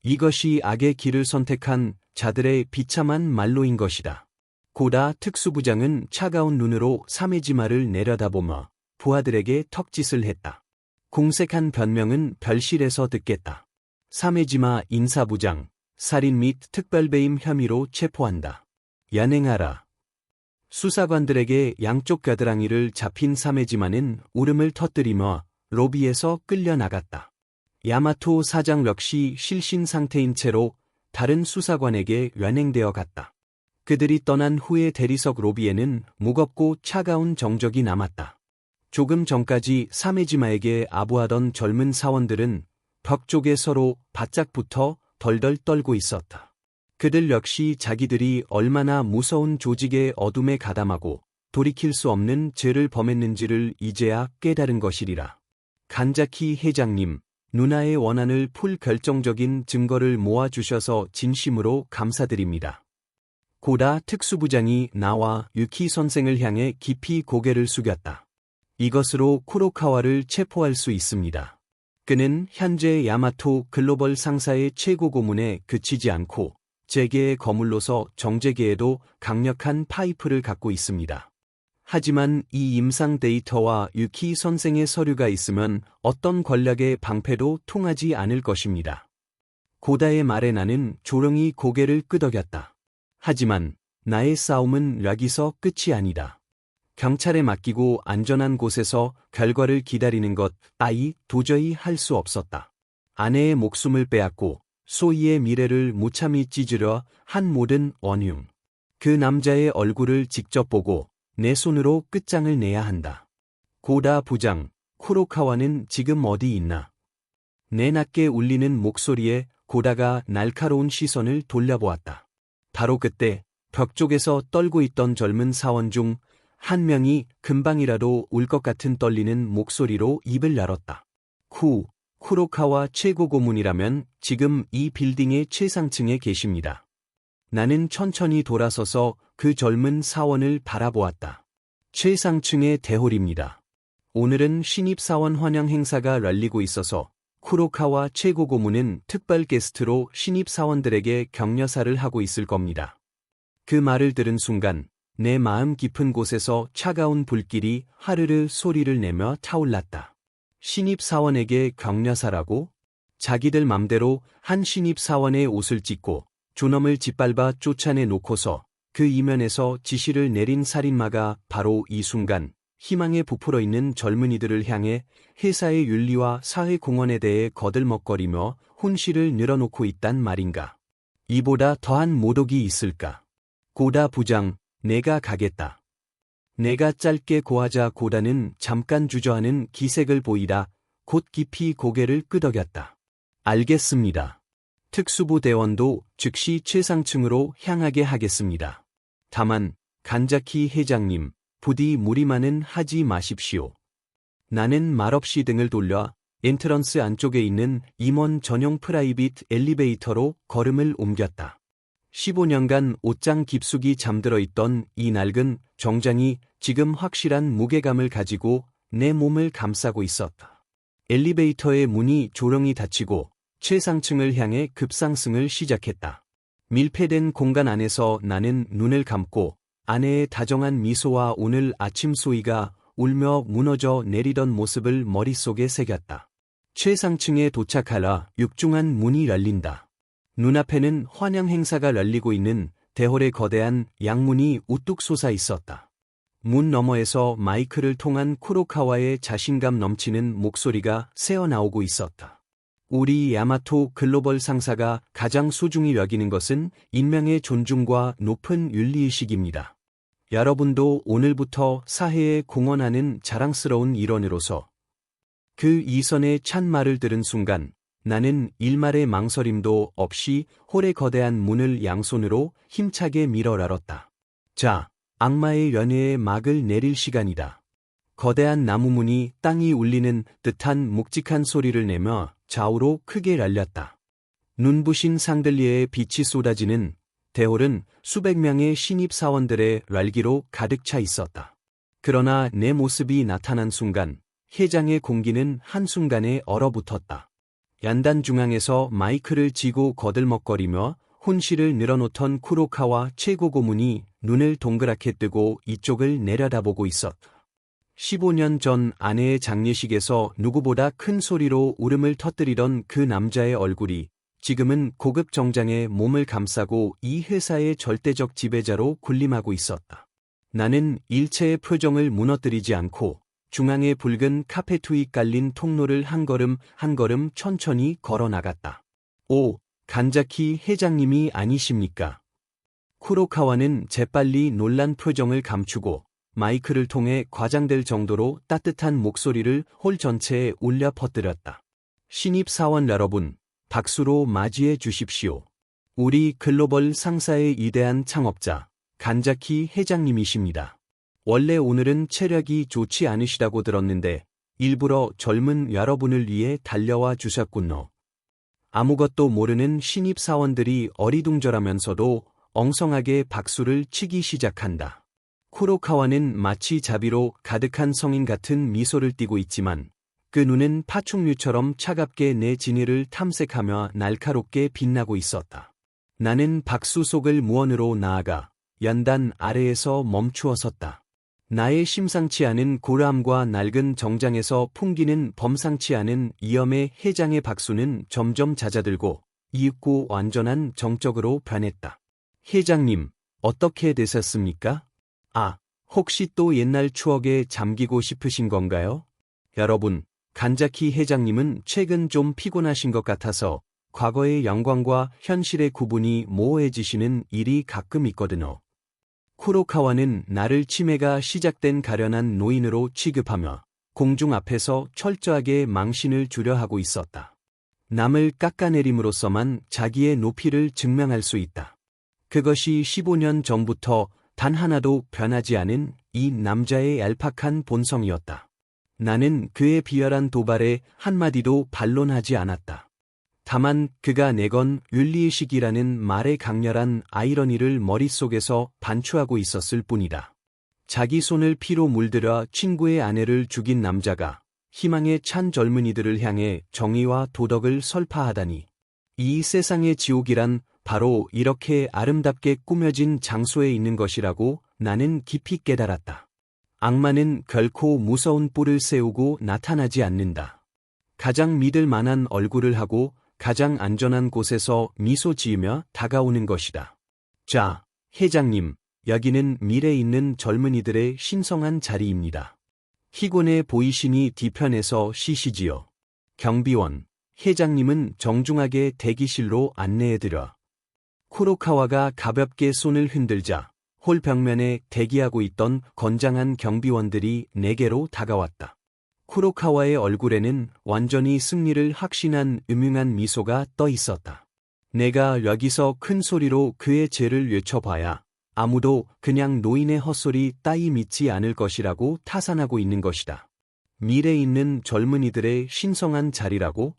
A: 이것이 악의 길을 선택한 자들의 비참한 말로인 것이다. 고다 특수부장은 차가운 눈으로 사메지마를 내려다보며 부하들에게 턱짓을 했다. 공색한 변명은 별실에서 듣겠다. 사메지마 인사부장, 살인 및 특별배임 혐의로 체포한다. 연행하라. 수사관들에게 양쪽 겨드랑이를 잡힌 사메지마는 울음을 터뜨리며 로비에서 끌려나갔다. 야마토 사장 역시 실신 상태인 채로 다른 수사관에게 연행되어 갔다. 그들이 떠난 후의 대리석 로비에는 무겁고 차가운 정적이 남았다. 조금 전까지 사메지마에게 아부하던 젊은 사원들은 벽 쪽에 서로 바짝 붙어 덜덜 떨고 있었다. 그들 역시 자기들이 얼마나 무서운 조직의 어둠에 가담하고 돌이킬 수 없는 죄를 범했는지를 이제야 깨달은 것이리라. 간자키 회장님, 누나의 원한을 풀 결정적인 증거를 모아주셔서 진심으로 감사드립니다. 고다 특수부장이 나와 유키 선생을 향해 깊이 고개를 숙였다. 이것으로 쿠로카와를 체포할 수 있습니다. 그는 현재 야마토 글로벌 상사의 최고 고문에 그치지 않고 재계의 거물로서 정재계에도 강력한 파이프를 갖고 있습니다. 하지만 이 임상 데이터와 유키 선생의 서류가 있으면 어떤 권력의 방패도 통하지 않을 것입니다. 고다의 말에 나는 조용히 고개를 끄덕였다. 하지만 나의 싸움은 여기서 끝이 아니다. 경찰에 맡기고 안전한 곳에서 결과를 기다리는 것 따위 도저히 할 수 없었다. 아내의 목숨을 빼앗고 소희의 미래를 무참히 찢으려 한 모든 원흉. 그 남자의 얼굴을 직접 보고 내 손으로 끝장을 내야 한다. 고다 부장, 쿠로카와는 지금 어디 있나? 내 낮게 울리는 목소리에 고다가 날카로운 시선을 돌려보았다. 바로 그때 벽 쪽에서 떨고 있던 젊은 사원 중 한 명이 금방이라도 울 것 같은 떨리는 목소리로 입을 열었다. 쿠로카와 최고 고문이라면 지금 이 빌딩의 최상층에 계십니다. 나는 천천히 돌아서서 그 젊은 사원을 바라보았다. 최상층의 대홀입니다. 오늘은 신입사원 환영 행사가 열리고 있어서 쿠로카와 최고 고문은 특별 게스트로 신입사원들에게 격려사를 하고 있을 겁니다. 그 말을 들은 순간 내 마음 깊은 곳에서 차가운 불길이 하르르 소리를 내며 타올랐다. 신입사원에게 격려사라고? 자기들 맘대로 한 신입사원의 옷을 찢고 존엄을 짓밟아 쫓아내 놓고서 그 이면에서 지시를 내린 살인마가 바로 이 순간 희망에 부풀어 있는 젊은이들을 향해 회사의 윤리와 사회공헌에 대해 거들먹거리며 혼씨를 늘어놓고 있단 말인가. 이보다 더한 모독이 있을까. 고다 부장, 내가 가겠다. 내가 짧게 고하자 고다는 잠깐 주저하는 기색을 보이다 곧 깊이 고개를 끄덕였다. 알겠습니다. 특수부 대원도 즉시 최상층으로 향하게 하겠습니다. 다만 간자키 회장님, 부디 무리만은 하지 마십시오. 나는 말없이 등을 돌려 엔트런스 안쪽에 있는 임원 전용 프라이빗 엘리베이터로 걸음을 옮겼다. 15년간 옷장 깊숙이 잠들어 있던 이 낡은 정장이 지금 확실한 무게감을 가지고 내 몸을 감싸고 있었다. 엘리베이터의 문이 조용히 닫히고 최상층을 향해 급상승을 시작했다. 밀폐된 공간 안에서 나는 눈을 감고 아내의 다정한 미소와 오늘 아침 소희가 울며 무너져 내리던 모습을 머릿속에 새겼다. 최상층에 도착하라 육중한 문이 열린다. 눈앞에는 환영 행사가 열리고 있는 대홀의 거대한 양문이 우뚝 솟아 있었다. 문 너머에서 마이크를 통한 쿠로카와의 자신감 넘치는 목소리가 새어나오고 있었다. 우리 야마토 글로벌 상사가 가장 소중히 여기는 것은 인명의 존중과 높은 윤리의식입니다. 여러분도 오늘부터 사회에 공헌하는 자랑스러운 일원으로서 그 이선의 찬 말을 들은 순간 나는 일말의 망설임도 없이 홀의 거대한 문을 양손으로 힘차게 밀어 열었다. 자, 악마의 연회의 막을 내릴 시간이다. 거대한 나무문이 땅이 울리는 듯한 묵직한 소리를 내며 좌우로 크게 열렸다. 눈부신 샹들리에의 빛이 쏟아지는 대홀은 수백 명의 신입사원들의 랄기로 가득 차 있었다. 그러나 내 모습이 나타난 순간 회장의 공기는 한순간에 얼어붙었다. 연단 중앙에서 마이크를 쥐고 거들먹거리며 혼씨를 늘어놓던 쿠로카와 최고 고문이 눈을 동그랗게 뜨고 이쪽을 내려다보고 있었다. 15년 전 아내의 장례식에서 누구보다 큰 소리로 울음을 터뜨리던 그 남자의 얼굴이 지금은 고급 정장에 몸을 감싸고 이 회사의 절대적 지배자로 군림하고 있었다. 나는 일체의 표정을 무너뜨리지 않고 중앙에 붉은 카페트 위 깔린 통로를 한 걸음 한 걸음 천천히 걸어 나갔다. 오, 간자키 회장님이 아니십니까? 쿠로카와는 재빨리 놀란 표정을 감추고 마이크를 통해 과장될 정도로 따뜻한 목소리를 홀 전체에 울려 퍼뜨렸다. 신입사원 여러분, 박수로 맞이해 주십시오. 우리 글로벌 상사의 위대한 창업자, 간자키 회장님이십니다. 원래 오늘은 체력이 좋지 않으시다고 들었는데 일부러 젊은 여러분을 위해 달려와 주셨군요. 아무것도 모르는 신입사원들이 어리둥절하면서도 엉성하게 박수를 치기 시작한다. 쿠로카와는 마치 자비로 가득한 성인 같은 미소를 띠고 있지만 그 눈은 파충류처럼 차갑게 내 진위를 탐색하며 날카롭게 빛나고 있었다. 나는 박수속을 무언으로 나아가 연단 아래에서 멈추어 섰다. 나의 심상치 않은 고람과 낡은 정장에서 풍기는 범상치 않은 이염의 해장의 박수는 점점 잦아들고 이윽고 완전한 정적으로 변했다. 회장님, 어떻게 되셨습니까? 아, 혹시 또 옛날 추억에 잠기고 싶으신 건가요? 여러분, 간자키 회장님은 최근 좀 피곤하신 것 같아서 과거의 영광과 현실의 구분이 모호해지시는 일이 가끔 있거든요. 쿠로카와는 나를 치매가 시작된 가련한 노인으로 취급하며 공중 앞에서 철저하게 망신을 주려 하고 있었다. 남을 깎아내림으로써만 자기의 높이를 증명할 수 있다. 그것이 15년 전부터 단 하나도 변하지 않은 이 남자의 얄팍한 본성이었다. 나는 그의 비열한 도발에 한마디도 반론하지 않았다. 다만 그가 내건 윤리의식이라는 말의 강렬한 아이러니를 머릿속에서 반추하고 있었을 뿐이다. 자기 손을 피로 물들여 친구의 아내를 죽인 남자가 희망에 찬 젊은이들을 향해 정의와 도덕을 설파하다니. 이 세상의 지옥이란 바로 이렇게 아름답게 꾸며진 장소에 있는 것이라고 나는 깊이 깨달았다. 악마는 결코 무서운 뿔을 세우고 나타나지 않는다. 가장 믿을 만한 얼굴을 하고 가장 안전한 곳에서 미소 지으며 다가오는 것이다. 자, 회장님, 여기는 미래 있는 젊은이들의 신성한 자리입니다. 희곤해 보이시니 뒤편에서 쉬시지요. 경비원, 회장님은 정중하게 대기실로 안내해드려. 쿠로카와가 가볍게 손을 흔들자 홀 벽면에 대기하고 있던 건장한 경비원들이 내게로 다가왔다. 쿠로카와의 얼굴에는 완전히 승리를 확신한 음흉한 미소가 떠 있었다. 내가 여기서 큰 소리로 그의 죄를 외쳐봐야 아무도 그냥 노인의 헛소리 따위 믿지 않을 것이라고 타산하고 있는 것이다. 미래 있는 젊은이들의 신성한 자리라고?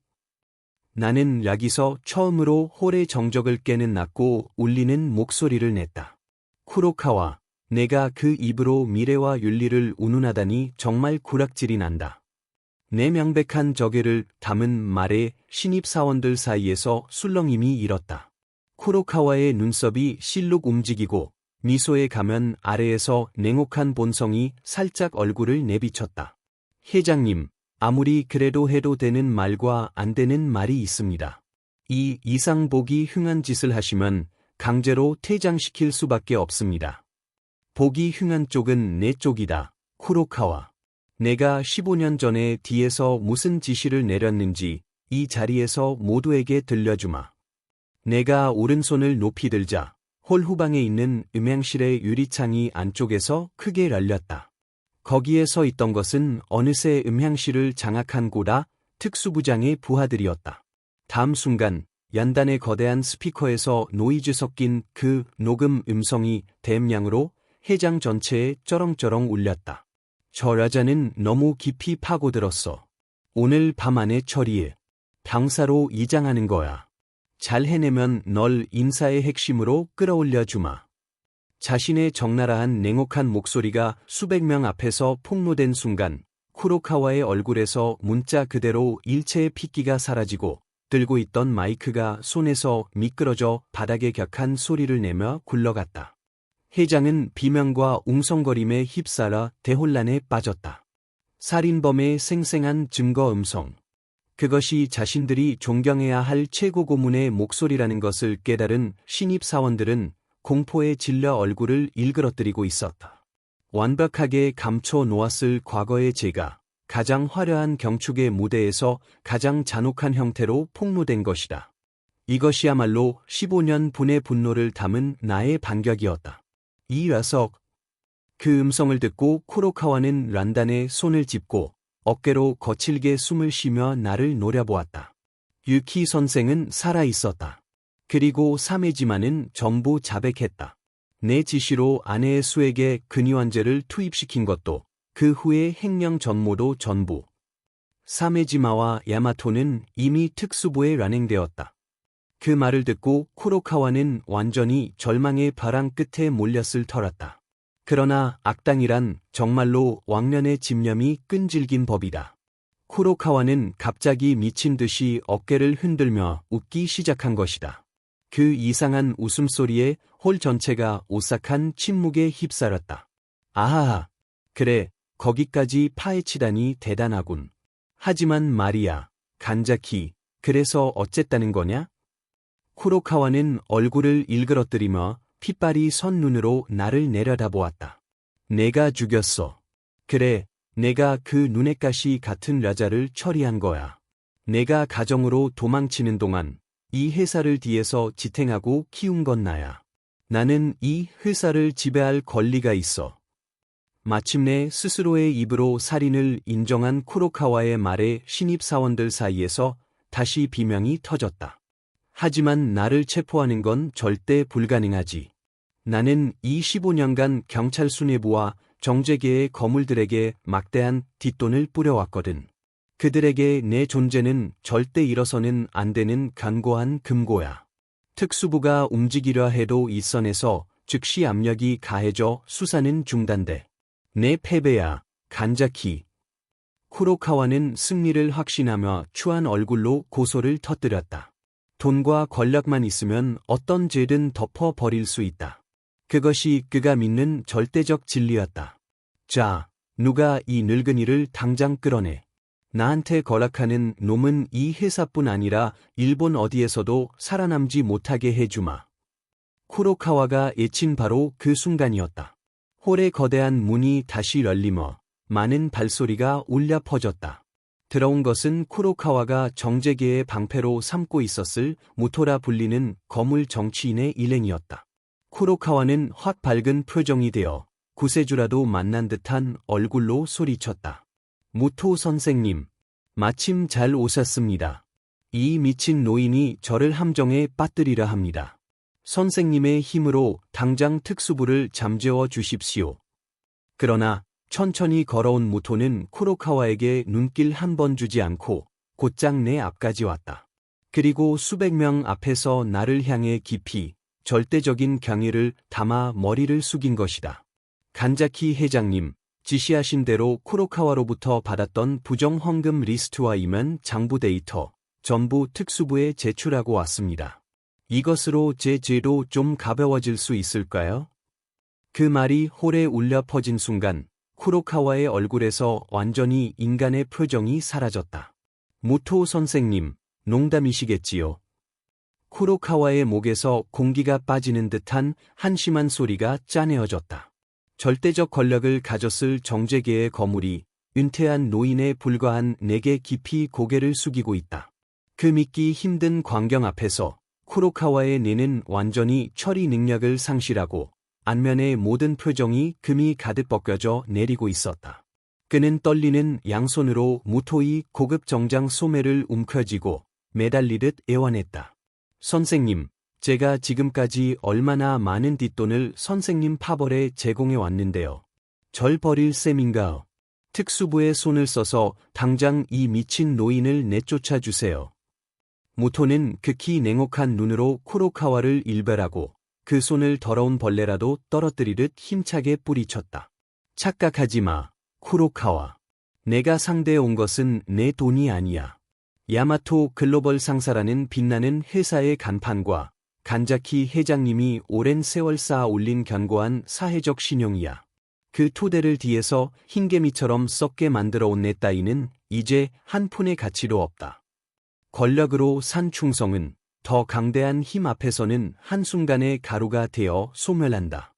A: 나는 여기서 처음으로 홀의 정적을 깨는 낮고 울리는 목소리를 냈다. 쿠로카와, 내가 그 입으로 미래와 윤리를 운운하다니 정말 구락질이 난다. 내 명백한 저게를 담은 말에 신입사원들 사이에서 술렁임이 일었다. 쿠로카와의 눈썹이 실룩 움직이고 미소의 가면 아래에서 냉혹한 본성이 살짝 얼굴을 내비쳤다. 회장님, 아무리 그래도 해도 되는 말과 안 되는 말이 있습니다. 이 이상 보기 흉한 짓을 하시면 강제로 퇴장시킬 수밖에 없습니다. 보기 흉한 쪽은 내 쪽이다, 쿠로카와. 내가 15년 전에 뒤에서 무슨 지시를 내렸는지 이 자리에서 모두에게 들려주마. 내가 오른손을 높이 들자 홀 후방에 있는 음향실의 유리창이 안쪽에서 크게 열렸다. 거기에 서 있던 것은 어느새 음향실을 장악한 고라 특수부장의 부하들이었다. 다음 순간 연단의 거대한 스피커에서 노이즈 섞인 그 녹음 음성이 대음량으로 회장 전체에 쩌렁쩌렁 울렸다. 저 여자는 너무 깊이 파고들었어. 오늘 밤 안에 처리해. 병사로 이장하는 거야. 잘 해내면 널 인사의 핵심으로 끌어올려 주마. 자신의 적나라한 냉혹한 목소리가 수백 명 앞에서 폭로된 순간 쿠로카와의 얼굴에서 문자 그대로 일체의 핏기가 사라지고 들고 있던 마이크가 손에서 미끄러져 바닥에 격한 소리를 내며 굴러갔다. 회장은 비명과 웅성거림에 휩싸여 대혼란에 빠졌다. 살인범의 생생한 증거 음성. 그것이 자신들이 존경해야 할 최고 고문의 목소리라는 것을 깨달은 신입사원들은 공포에 질려 얼굴을 일그러뜨리고 있었다. 완벽하게 감춰 놓았을 과거의 죄가 가장 화려한 경축의 무대에서 가장 잔혹한 형태로 폭로된 것이다. 이것이야말로 15년 분의 분노를 담은 나의 반격이었다. 이 녀석. 그 음성을 듣고 쿠로카와는 란단의 손을 짚고 어깨로 거칠게 숨을 쉬며 나를 노려보았다. 유키 선생은 살아있었다. 그리고 사메지마는 전부 자백했다. 내 지시로 아내의 수에게 근위환제를 투입시킨 것도 그 후에 행령 전모도 전부. 사메지마와 야마토는 이미 특수부에 란행되었다. 그 말을 듣고 쿠로카와는 완전히 절망의 벼랑 끝에 몰렸을 터랐다. 그러나 악당이란 정말로 왕년의 집념이 끈질긴 법이다. 쿠로카와는 갑자기 미친 듯이 어깨를 흔들며 웃기 시작한 것이다. 그 이상한 웃음소리에 홀 전체가 오싹한 침묵에 휩싸였다. 아하하. 그래, 거기까지 파헤치다니 대단하군. 하지만 말이야, 간자키, 그래서 어쨌다는 거냐? 쿠로카와는 얼굴을 일그러뜨리며 핏발이 선 눈으로 나를 내려다보았다. 내가 죽였어. 그래, 내가 그 눈엣가시 같은 여자를 처리한 거야. 내가 가정으로 도망치는 동안 이 회사를 뒤에서 지탱하고 키운 건 나야. 나는 이 회사를 지배할 권리가 있어. 마침내 스스로의 입으로 살인을 인정한 쿠로카와의 말에 신입사원들 사이에서 다시 비명이 터졌다. 하지만 나를 체포하는 건 절대 불가능하지. 나는 이 15년간 경찰 수뇌부와 정재계의 거물들에게 막대한 뒷돈을 뿌려왔거든. 그들에게 내 존재는 절대 잃어서는 안 되는 견고한 금고야. 특수부가 움직이려 해도 이 선에서 즉시 압력이 가해져 수사는 중단돼. 내 패배야, 간자키. 쿠로카와는 승리를 확신하며 추한 얼굴로 고소를 터뜨렸다. 돈과 권력만 있으면 어떤 죄든 덮어버릴 수 있다. 그것이 그가 믿는 절대적 진리였다. 자, 누가 이 늙은이를 당장 끌어내. 나한테 거락하는 놈은 이 회사뿐 아니라 일본 어디에서도 살아남지 못하게 해주마. 쿠로카와가 예친 바로 그 순간이었다. 홀의 거대한 문이 다시 열리며 많은 발소리가 울려 퍼졌다. 들어온 것은 쿠로카와가 정재계의 방패로 삼고 있었을 무토라 불리는 거물 정치인의 일행이었다. 쿠로카와는 확 밝은 표정이 되어 구세주라도 만난 듯한 얼굴로 소리쳤다. 무토 선생님, 마침 잘 오셨습니다. 이 미친 노인이 저를 함정에 빠뜨리려 합니다. 선생님의 힘으로 당장 특수부를 잠재워 주십시오. 그러나 천천히 걸어온 무토는 쿠로카와에게 눈길 한 번 주지 않고 곧장 내 앞까지 왔다. 그리고 수백 명 앞에서 나를 향해 깊이 절대적인 경의를 담아 머리를 숙인 것이다. 간자키 회장님, 지시하신 대로 쿠로카와로부터 받았던 부정헌금 리스트와 임원 장부 데이터 전부 특수부에 제출하고 왔습니다. 이것으로 제 죄도 좀 가벼워질 수 있을까요? 그 말이 홀에 울려 퍼진 순간 쿠로카와의 얼굴에서 완전히 인간의 표정이 사라졌다. 무토 선생님, 농담이시겠지요? 쿠로카와의 목에서 공기가 빠지는 듯한 한심한 소리가 짜내어졌다. 절대적 권력을 가졌을 정재계의 거물이 은퇴한 노인에 불과한 내게 깊이 고개를 숙이고 있다. 그 믿기 힘든 광경 앞에서 쿠로카와의 뇌는 완전히 처리 능력을 상실하고 안면의 모든 표정이 금이 가득 벗겨져 내리고 있었다. 그는 떨리는 양손으로 무토의 고급 정장 소매를 움켜쥐고 매달리듯 애원했다. 선생님, 제가 지금까지 얼마나 많은 뒷돈을 선생님 파벌에 제공해 왔는데요. 절 버릴 셈인가요? 특수부에 손을 써서 당장 이 미친 노인을 내쫓아 주세요. 무토는 극히 냉혹한 눈으로 쿠로카와를 일별하고 그 손을 더러운 벌레라도 떨어뜨리듯 힘차게 뿌리쳤다. 착각하지 마, 쿠로카와. 내가 상대해 온 것은 내 돈이 아니야. 야마토 글로벌 상사라는 빛나는 회사의 간판과 간자키 회장님이 오랜 세월 쌓아 올린 견고한 사회적 신용이야. 그 토대를 뒤에서 흰개미처럼 썩게 만들어 온 내 따위는 이제 한 푼의 가치도 없다. 권력으로 산 충성은 더 강대한 힘 앞에서는 한순간의 가루가 되어 소멸한다.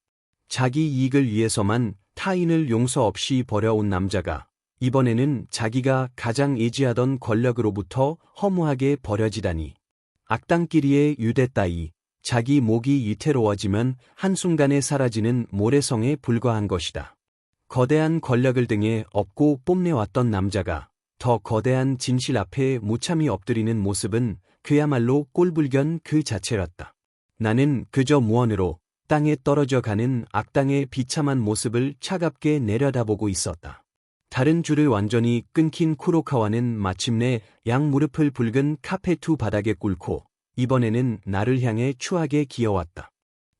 A: 자기 이익을 위해서만 타인을 용서 없이 버려온 남자가 이번에는 자기가 가장 애지하던 권력으로부터 허무하게 버려지다니. 악당끼리의 유대 따위, 자기 목이 위태로워지면 한순간에 사라지는 모래성에 불과한 것이다. 거대한 권력을 등에 업고 뽐내왔던 남자가 더 거대한 진실 앞에 무참히 엎드리는 모습은 그야말로 꼴불견 그 자체였다. 나는 그저 무언으로 땅에 떨어져 가는 악당의 비참한 모습을 차갑게 내려다보고 있었다. 다른 줄을 완전히 끊긴 쿠로카와는 마침내 양무릎을 붉은 카페트 바닥에 꿇고 이번에는 나를 향해 추하게 기어왔다.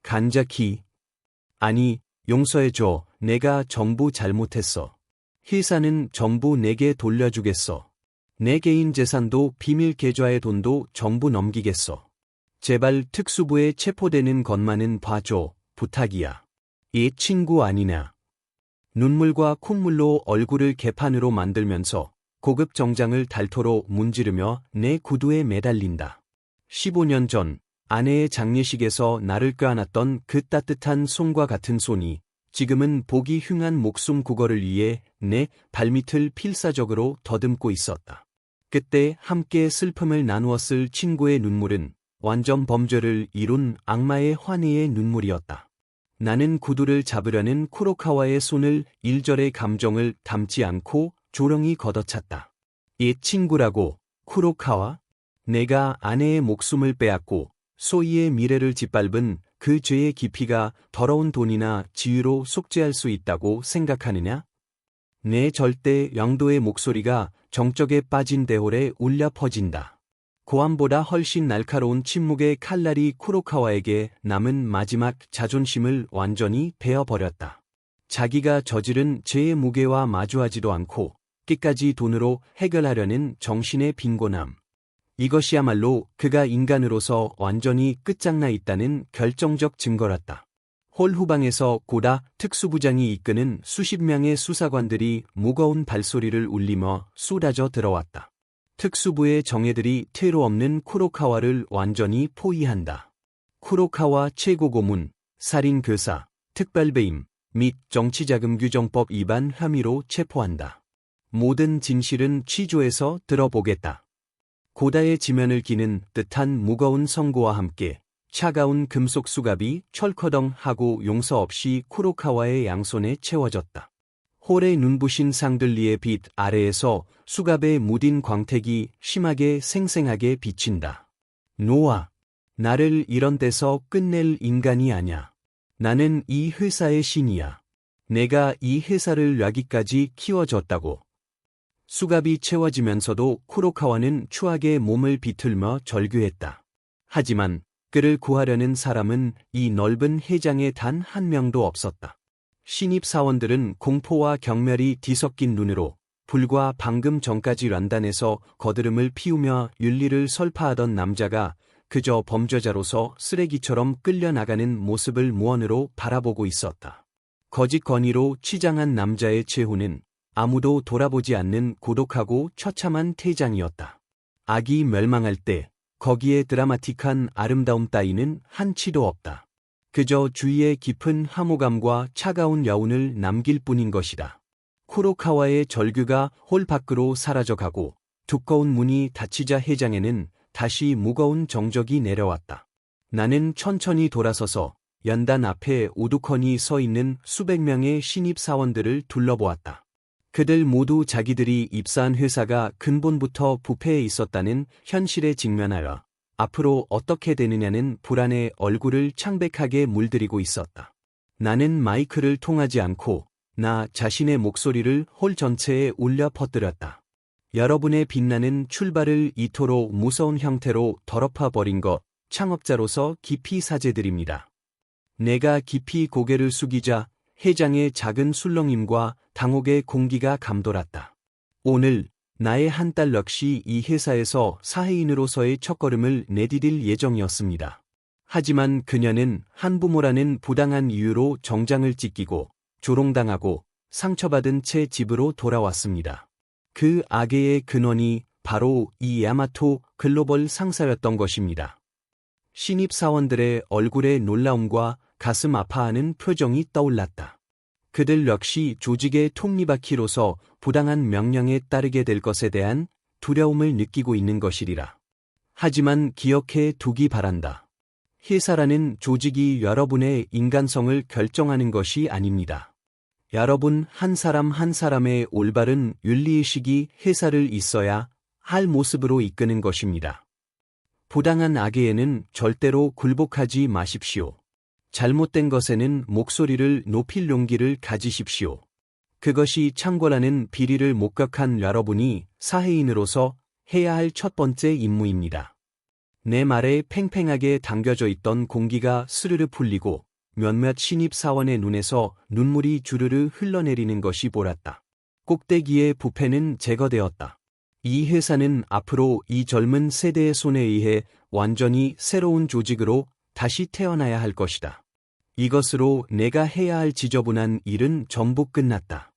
A: 간자키. 아니, 용서해줘. 내가 전부 잘못했어. 회사는 전부 내게 돌려주겠어. 내 개인 재산도 비밀 계좌의 돈도 전부 넘기겠어. 제발 특수부에 체포되는 것만은 봐줘, 부탁이야. 얘 친구 아니냐. 눈물과 콧물로 얼굴을 개판으로 만들면서 고급 정장을 닳도록 문지르며 내 구두에 매달린다. 15년 전 아내의 장례식에서 나를 껴안았던 그 따뜻한 손과 같은 손이 지금은 보기 흉한 목숨 구걸을 위해 내 발밑을 필사적으로 더듬고 있었다. 그때 함께 슬픔을 나누었을 친구의 눈물은 완전 범죄를 이룬 악마의 환희의 눈물이었다. 나는 구두를 잡으려는 쿠로카와의 손을 일절의 감정을 담지 않고 조용히 걷어찼다. 옛 친구라고, 쿠로카와? 내가 아내의 목숨을 빼앗고 소희의 미래를 짓밟은 그 죄의 깊이가 더러운 돈이나 지유로 속죄할 수 있다고 생각하느냐? 내 절대 양도의 목소리가 정적에 빠진 대홀에 울려 퍼진다. 고함보다 훨씬 날카로운 침묵의 칼날이 쿠로카와에게 남은 마지막 자존심을 완전히 베어버렸다. 자기가 저지른 죄의 무게와 마주하지도 않고 끝까지 돈으로 해결하려는 정신의 빈곤함. 이것이야말로 그가 인간으로서 완전히 끝장나 있다는 결정적 증거랐다. 홀 후방에서 고다 특수부장이 이끄는 수십 명의 수사관들이 무거운 발소리를 울리며 쏟아져 들어왔다. 특수부의 정예들이 퇴로 없는 쿠로카와를 완전히 포위한다. 쿠로카와 최고고문, 살인교사, 특별배임 및 정치자금규정법 위반 혐의로 체포한다. 모든 진실은 취조해서 들어보겠다. 고다의 지면을 기는 듯한 무거운 선고와 함께 차가운 금속 수갑이 철커덩 하고 용서 없이 쿠로카와의 양손에 채워졌다. 홀의 눈부신 상들리의 빛 아래에서 수갑에 묻힌 광택이 심하게 생생하게 비친다. 노아, 나를 이런 데서 끝낼 인간이 아냐. 나는 이 회사의 신이야. 내가 이 회사를 여기까지 키워줬다고. 수갑이 채워지면서도 쿠로카와는 추하게 몸을 비틀며 절규했다. 하지만 그를 구하려는 사람은 이 넓은 회장에 단 한 명도 없었다. 신입 사원들은 공포와 경멸이 뒤섞인 눈으로 불과 방금 전까지 란단에서 거드름을 피우며 윤리를 설파하던 남자가 그저 범죄자로서 쓰레기처럼 끌려나가는 모습을 무언으로 바라보고 있었다. 거짓 권위로 치장한 남자의 최후는 아무도 돌아보지 않는 고독하고 처참한 퇴장이었다. 악이 멸망할 때 거기에 드라마틱한 아름다움 따위는 한치도 없다. 그저 주위에 깊은 함호감과 차가운 여운을 남길 뿐인 것이다. 쿠로카와의 절규가 홀 밖으로 사라져가고 두꺼운 문이 닫히자 회장에는 다시 무거운 정적이 내려왔다. 나는 천천히 돌아서서 연단 앞에 오두커니 서 있는 수백 명의 신입 사원들을 둘러보았다. 그들 모두 자기들이 입사한 회사가 근본부터 부패해 있었다는 현실에 직면하여 앞으로 어떻게 되느냐는 불안에 얼굴을 창백하게 물들이고 있었다. 나는 마이크를 통하지 않고 나 자신의 목소리를 홀 전체에 울려 퍼뜨렸다. 여러분의 빛나는 출발을 이토록 무서운 형태로 더럽혀버린 것 창업자로서 깊이 사죄드립니다. 내가 깊이 고개를 숙이자 회장의 작은 술렁임과 당혹의 공기가 감돌았다. 오늘 나의 한 딸 역시 이 회사에서 사회인으로서의 첫걸음을 내디딜 예정이었습니다. 하지만 그녀는 한부모라는 부당한 이유로 정장을 찢기고 조롱당하고 상처받은 채 집으로 돌아왔습니다. 그 악의 근원이 바로 이 야마토 글로벌 상사였던 것입니다. 신입사원들의 얼굴에 놀라움과 가슴 아파하는 표정이 떠올랐다. 그들 역시 조직의 톱니바퀴로서 부당한 명령에 따르게 될 것에 대한 두려움을 느끼고 있는 것이리라. 하지만 기억해 두기 바란다. 회사라는 조직이 여러분의 인간성을 결정하는 것이 아닙니다. 여러분 한 사람 한 사람의 올바른 윤리의식이 회사를 있어야 할 모습으로 이끄는 것입니다. 부당한 악에는 절대로 굴복하지 마십시오. 잘못된 것에는 목소리를 높일 용기를 가지십시오. 그것이 창궐하는 비리를 목격한 여러분이 사회인으로서 해야 할 첫 번째 임무입니다. 내 말에 팽팽하게 당겨져 있던 공기가 스르르 풀리고 몇몇 신입 사원의 눈에서 눈물이 주르르 흘러내리는 것이 보랐다. 꼭대기의 부패는 제거되었다. 이 회사는 앞으로 이 젊은 세대의 손에 의해 완전히 새로운 조직으로 다시 태어나야 할 것이다. 이것으로 내가 해야 할 지저분한 일은 전부 끝났다.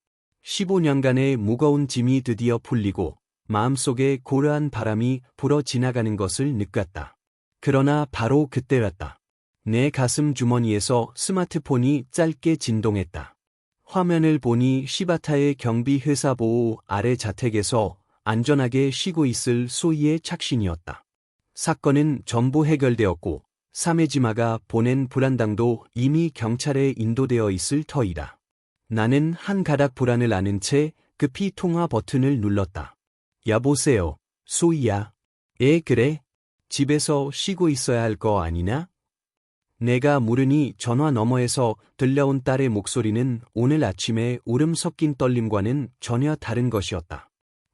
A: 15년간의 무거운 짐이 드디어 풀리고 마음속에 고요한 바람이 불어 지나가는 것을 느꼈다. 그러나 바로 그때였다. 내 가슴 주머니에서 스마트폰이 짧게 진동했다. 화면을 보니 시바타의 경비 회사 보호 아래 자택에서 안전하게 쉬고 있을 소희의 착신이었다. 사건은 전부 해결되었고 사메지마가 보낸 불안당도 이미 경찰에 인도되어 있을 터이다. 나는 한 가닥 불안을 안은 채 급히 통화 버튼을 눌렀다. 여보세요, 소희야. 그래? 집에서 쉬고 있어야 할 거 아니냐? 내가 물으니 전화 너머에서 들려온 딸의 목소리는 오늘 아침에 울음 섞인 떨림과는 전혀 다른 것이었다.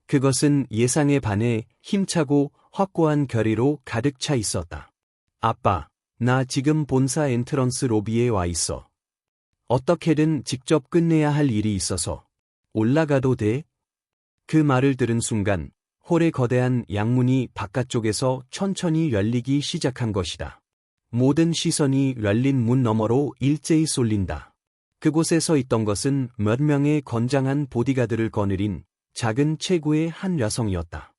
A: 그것은 예상에 반해 힘차고 확고한 결의로 가득 차 있었다. 아빠, 나 지금 본사 엔트런스 로비에 와 있어. 어떻게든 직접 끝내야 할 일이 있어서. 올라가도 돼? 그 말을 들은 순간 홀의 거대한 양문이 바깥쪽에서 천천히 열리기 시작한 것이다. 모든 시선이 열린 문 너머로 일제히 쏠린다. 그곳에 서 있던 것은 몇 명의 건장한 보디가드를 거느린 작은 체구의 한 여성이었다.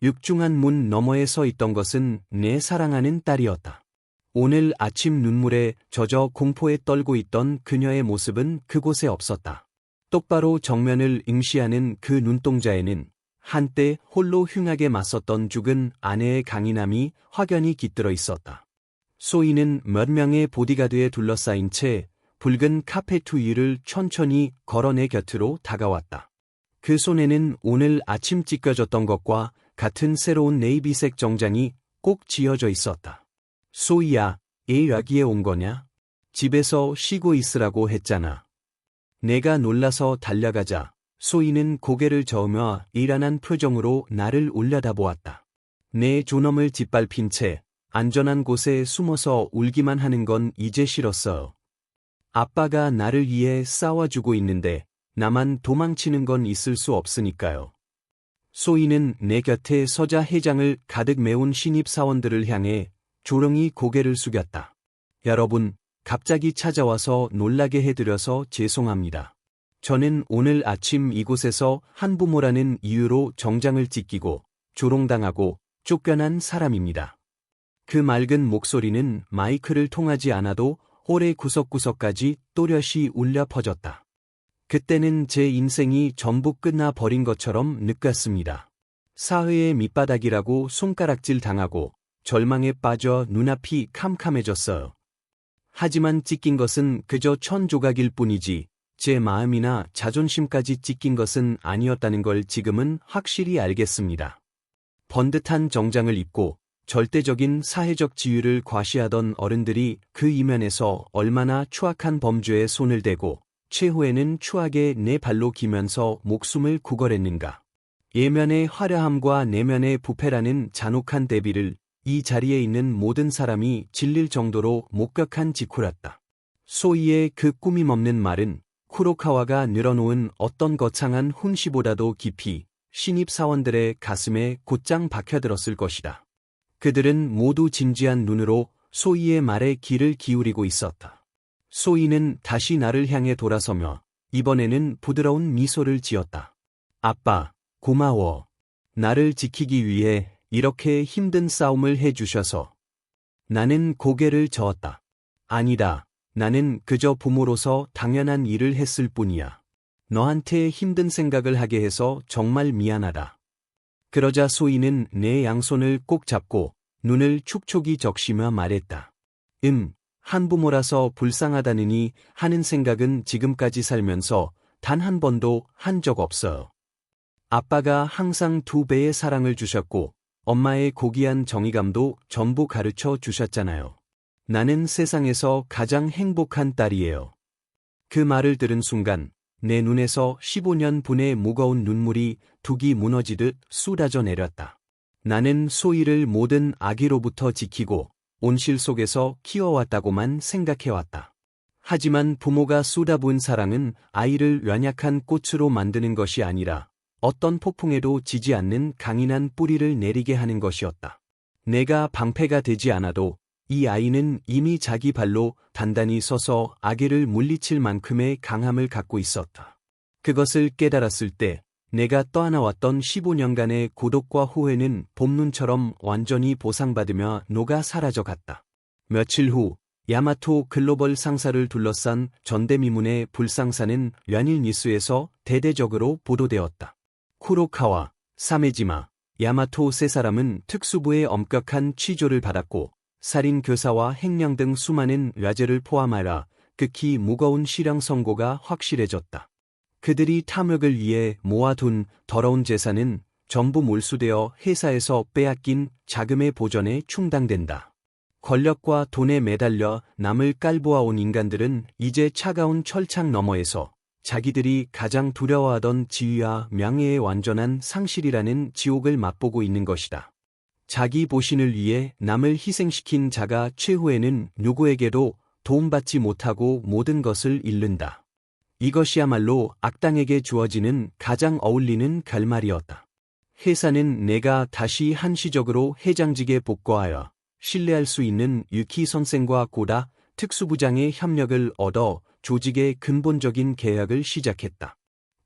A: 육중한 문 너머에 서 있던 것은 내 사랑하는 딸이었다. 오늘 아침 눈물에 젖어 공포에 떨고 있던 그녀의 모습은 그곳에 없었다. 똑바로 정면을 응시하는 그 눈동자에는 한때 홀로 흉하게 맞섰던 죽은 아내의 강인함이 확연히 깃들어 있었다. 소희는 몇 명의 보디가드에 둘러싸인 채 붉은 카페트 위를 천천히 걸어 내 곁으로 다가왔다. 그 손에는 오늘 아침 찢겨졌던 것과 같은 새로운 네이비색 정장이 꼭 쥐어져 있었다. 소희야, 여기에 온 거냐? 집에서 쉬고 있으라고 했잖아. 내가 놀라서 달려가자 소희는 고개를 저으며 일안한 표정으로 나를 올려다보았다. 내 존엄을 짓밟힌 채 안전한 곳에 숨어서 울기만 하는 건 이제 싫었어요. 아빠가 나를 위해 싸워주고 있는데 나만 도망치는 건 있을 수 없으니까요. 소희는 내 곁에 서자 해장을 가득 메운 신입사원들을 향해 조용히 고개를 숙였다. 여러분, 갑자기 찾아와서 놀라게 해드려서 죄송합니다. 저는 오늘 아침 이곳에서 한부모라는 이유로 정장을 찢기고 조롱당하고 쫓겨난 사람입니다. 그 맑은 목소리는 마이크를 통하지 않아도 홀의 구석구석까지 또렷이 울려 퍼졌다. 그때는 제 인생이 전부 끝나 버린 것처럼 느꼈습니다. 사회의 밑바닥이라고 손가락질 당하고 절망에 빠져 눈앞이 캄캄해졌어요. 하지만 찢긴 것은 그저 천 조각일 뿐이지 제 마음이나 자존심까지 찢긴 것은 아니었다는 걸 지금은 확실히 알겠습니다. 번듯한 정장을 입고 절대적인 사회적 지위를 과시하던 어른들이 그 이면에서 얼마나 추악한 범죄에 손을 대고 최후에는 추하게 내 발로 기면서 목숨을 구걸했는가. 예면의 화려함과 내면의 부패라는 잔혹한 대비를 이 자리에 있는 모든 사람이 질릴 정도로 목격한 직후였다. 소희의 그 꾸밈 없는 말은 쿠로카와가 늘어놓은 어떤 거창한 훈시보다도 깊이 신입사원들의 가슴에 곧장 박혀들었을 것이다. 그들은 모두 진지한 눈으로 소희의 말에 귀를 기울이고 있었다. 소희는 다시 나를 향해 돌아서며 이번에는 부드러운 미소를 지었다. 아빠, 고마워. 나를 지키기 위해 이렇게 힘든 싸움을 해주셔서. 나는 고개를 저었다. 아니다. 나는 그저 부모로서 당연한 일을 했을 뿐이야. 너한테 힘든 생각을 하게 해서 정말 미안하다. 그러자 소희는 내 양손을 꼭 잡고 눈을 촉촉이 적시며 말했다. 한부모라서 불쌍하다느니 하는 생각은 지금까지 살면서 단 한 번도 한 적 없어요. 아빠가 항상 2배의 사랑을 주셨고 엄마의 고귀한 정의감도 전부 가르쳐 주셨잖아요. 나는 세상에서 가장 행복한 딸이에요. 그 말을 들은 순간 내 눈에서 15년 분의 무거운 눈물이 둑이 무너지듯 쏟아져 내렸다. 나는 소희를 모든 악의로부터 지키고 온실 속에서 키워왔다고만 생각해왔다. 하지만 부모가 쏟아부은 사랑은 아이를 연약한 꽃으로 만드는 것이 아니라 어떤 폭풍에도 지지 않는 강인한 뿌리를 내리게 하는 것이었다. 내가 방패가 되지 않아도 이 아이는 이미 자기 발로 단단히 서서 아기를 물리칠 만큼의 강함을 갖고 있었다. 그것을 깨달았을 때 내가 떠안아왔던 15년간의 고독과 후회는 봄눈처럼 완전히 보상받으며 녹아 사라져갔다. 며칠 후 야마토 글로벌 상사를 둘러싼 전대미문의 불상사는 연일 뉴스에서 대대적으로 보도되었다. 쿠로카와, 사메지마, 야마토 세 사람은 특수부의 엄격한 취조를 받았고 살인 교사와 횡령 등 수많은 뇌죄를 포함하여 극히 무거운 실형 선고가 확실해졌다. 그들이 탐욕을 위해 모아둔 더러운 재산은 전부 몰수되어 회사에서 빼앗긴 자금의 보전에 충당된다. 권력과 돈에 매달려 남을 깔보아온 인간들은 이제 차가운 철창 너머에서 자기들이 가장 두려워하던 지위와 명예의 완전한 상실이라는 지옥을 맛보고 있는 것이다. 자기 보신을 위해 남을 희생시킨 자가 최후에는 누구에게도 도움받지 못하고 모든 것을 잃는다. 이것이야말로 악당에게 주어지는 가장 어울리는 결말이었다. 회사는 내가 다시 한시적으로 회장직에 복귀하여 신뢰할 수 있는 유키 선생과 고다 특수부장의 협력을 얻어 조직의 근본적인 개혁을 시작했다.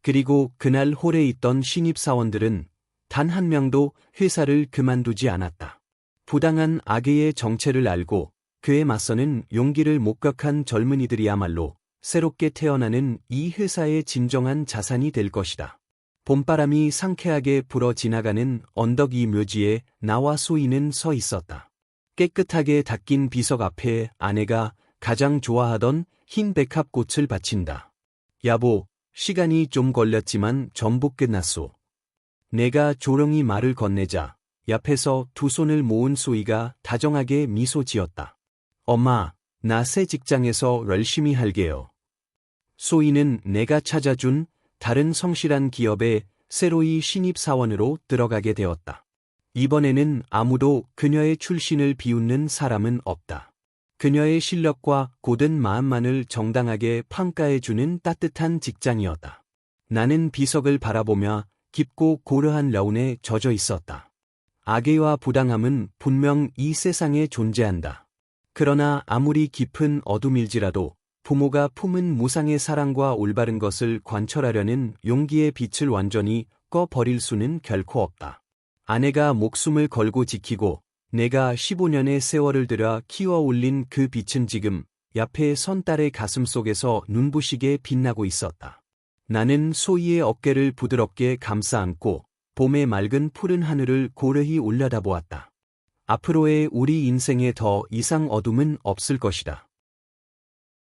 A: 그리고 그날 홀에 있던 신입사원들은 단 한 명도 회사를 그만두지 않았다. 부당한 악의의 정체를 알고 그에 맞서는 용기를 목격한 젊은이들이야말로 새롭게 태어나는 이 회사의 진정한 자산이 될 것이다. 봄바람이 상쾌하게 불어 지나가는 언덕 위 묘지에 나와 소희는 서 있었다. 깨끗하게 닦인 비석 앞에 아내가 가장 좋아하던 흰 백합꽃을 바친다. 여보, 시간이 좀 걸렸지만 전부 끝났소. 내가 조용히 말을 건네자 옆에서 두 손을 모은 소희가 다정하게 미소 지었다. 엄마, 나 새 직장에서 열심히 할게요. 소희는 내가 찾아준 다른 성실한 기업에 새로이 신입사원으로 들어가게 되었다. 이번에는 아무도 그녀의 출신을 비웃는 사람은 없다. 그녀의 실력과 고든 마음만을 정당하게 평가해주는 따뜻한 직장이었다. 나는 비석을 바라보며 깊고 고려한 여운에 젖어 있었다. 악의와 부당함은 분명 이 세상에 존재한다. 그러나 아무리 깊은 어둠일지라도 부모가 품은 무상의 사랑과 올바른 것을 관철하려는 용기의 빛을 완전히 꺼버릴 수는 결코 없다. 아내가 목숨을 걸고 지키고 내가 15년의 세월을 들여 키워 올린 그 빛은 지금 옆에 선 딸의 가슴 속에서 눈부시게 빛나고 있었다. 나는 소희의 어깨를 부드럽게 감싸 안고 봄의 맑은 푸른 하늘을 고르히 올려다보았다. 앞으로의 우리 인생에 더 이상 어둠은 없을 것이다.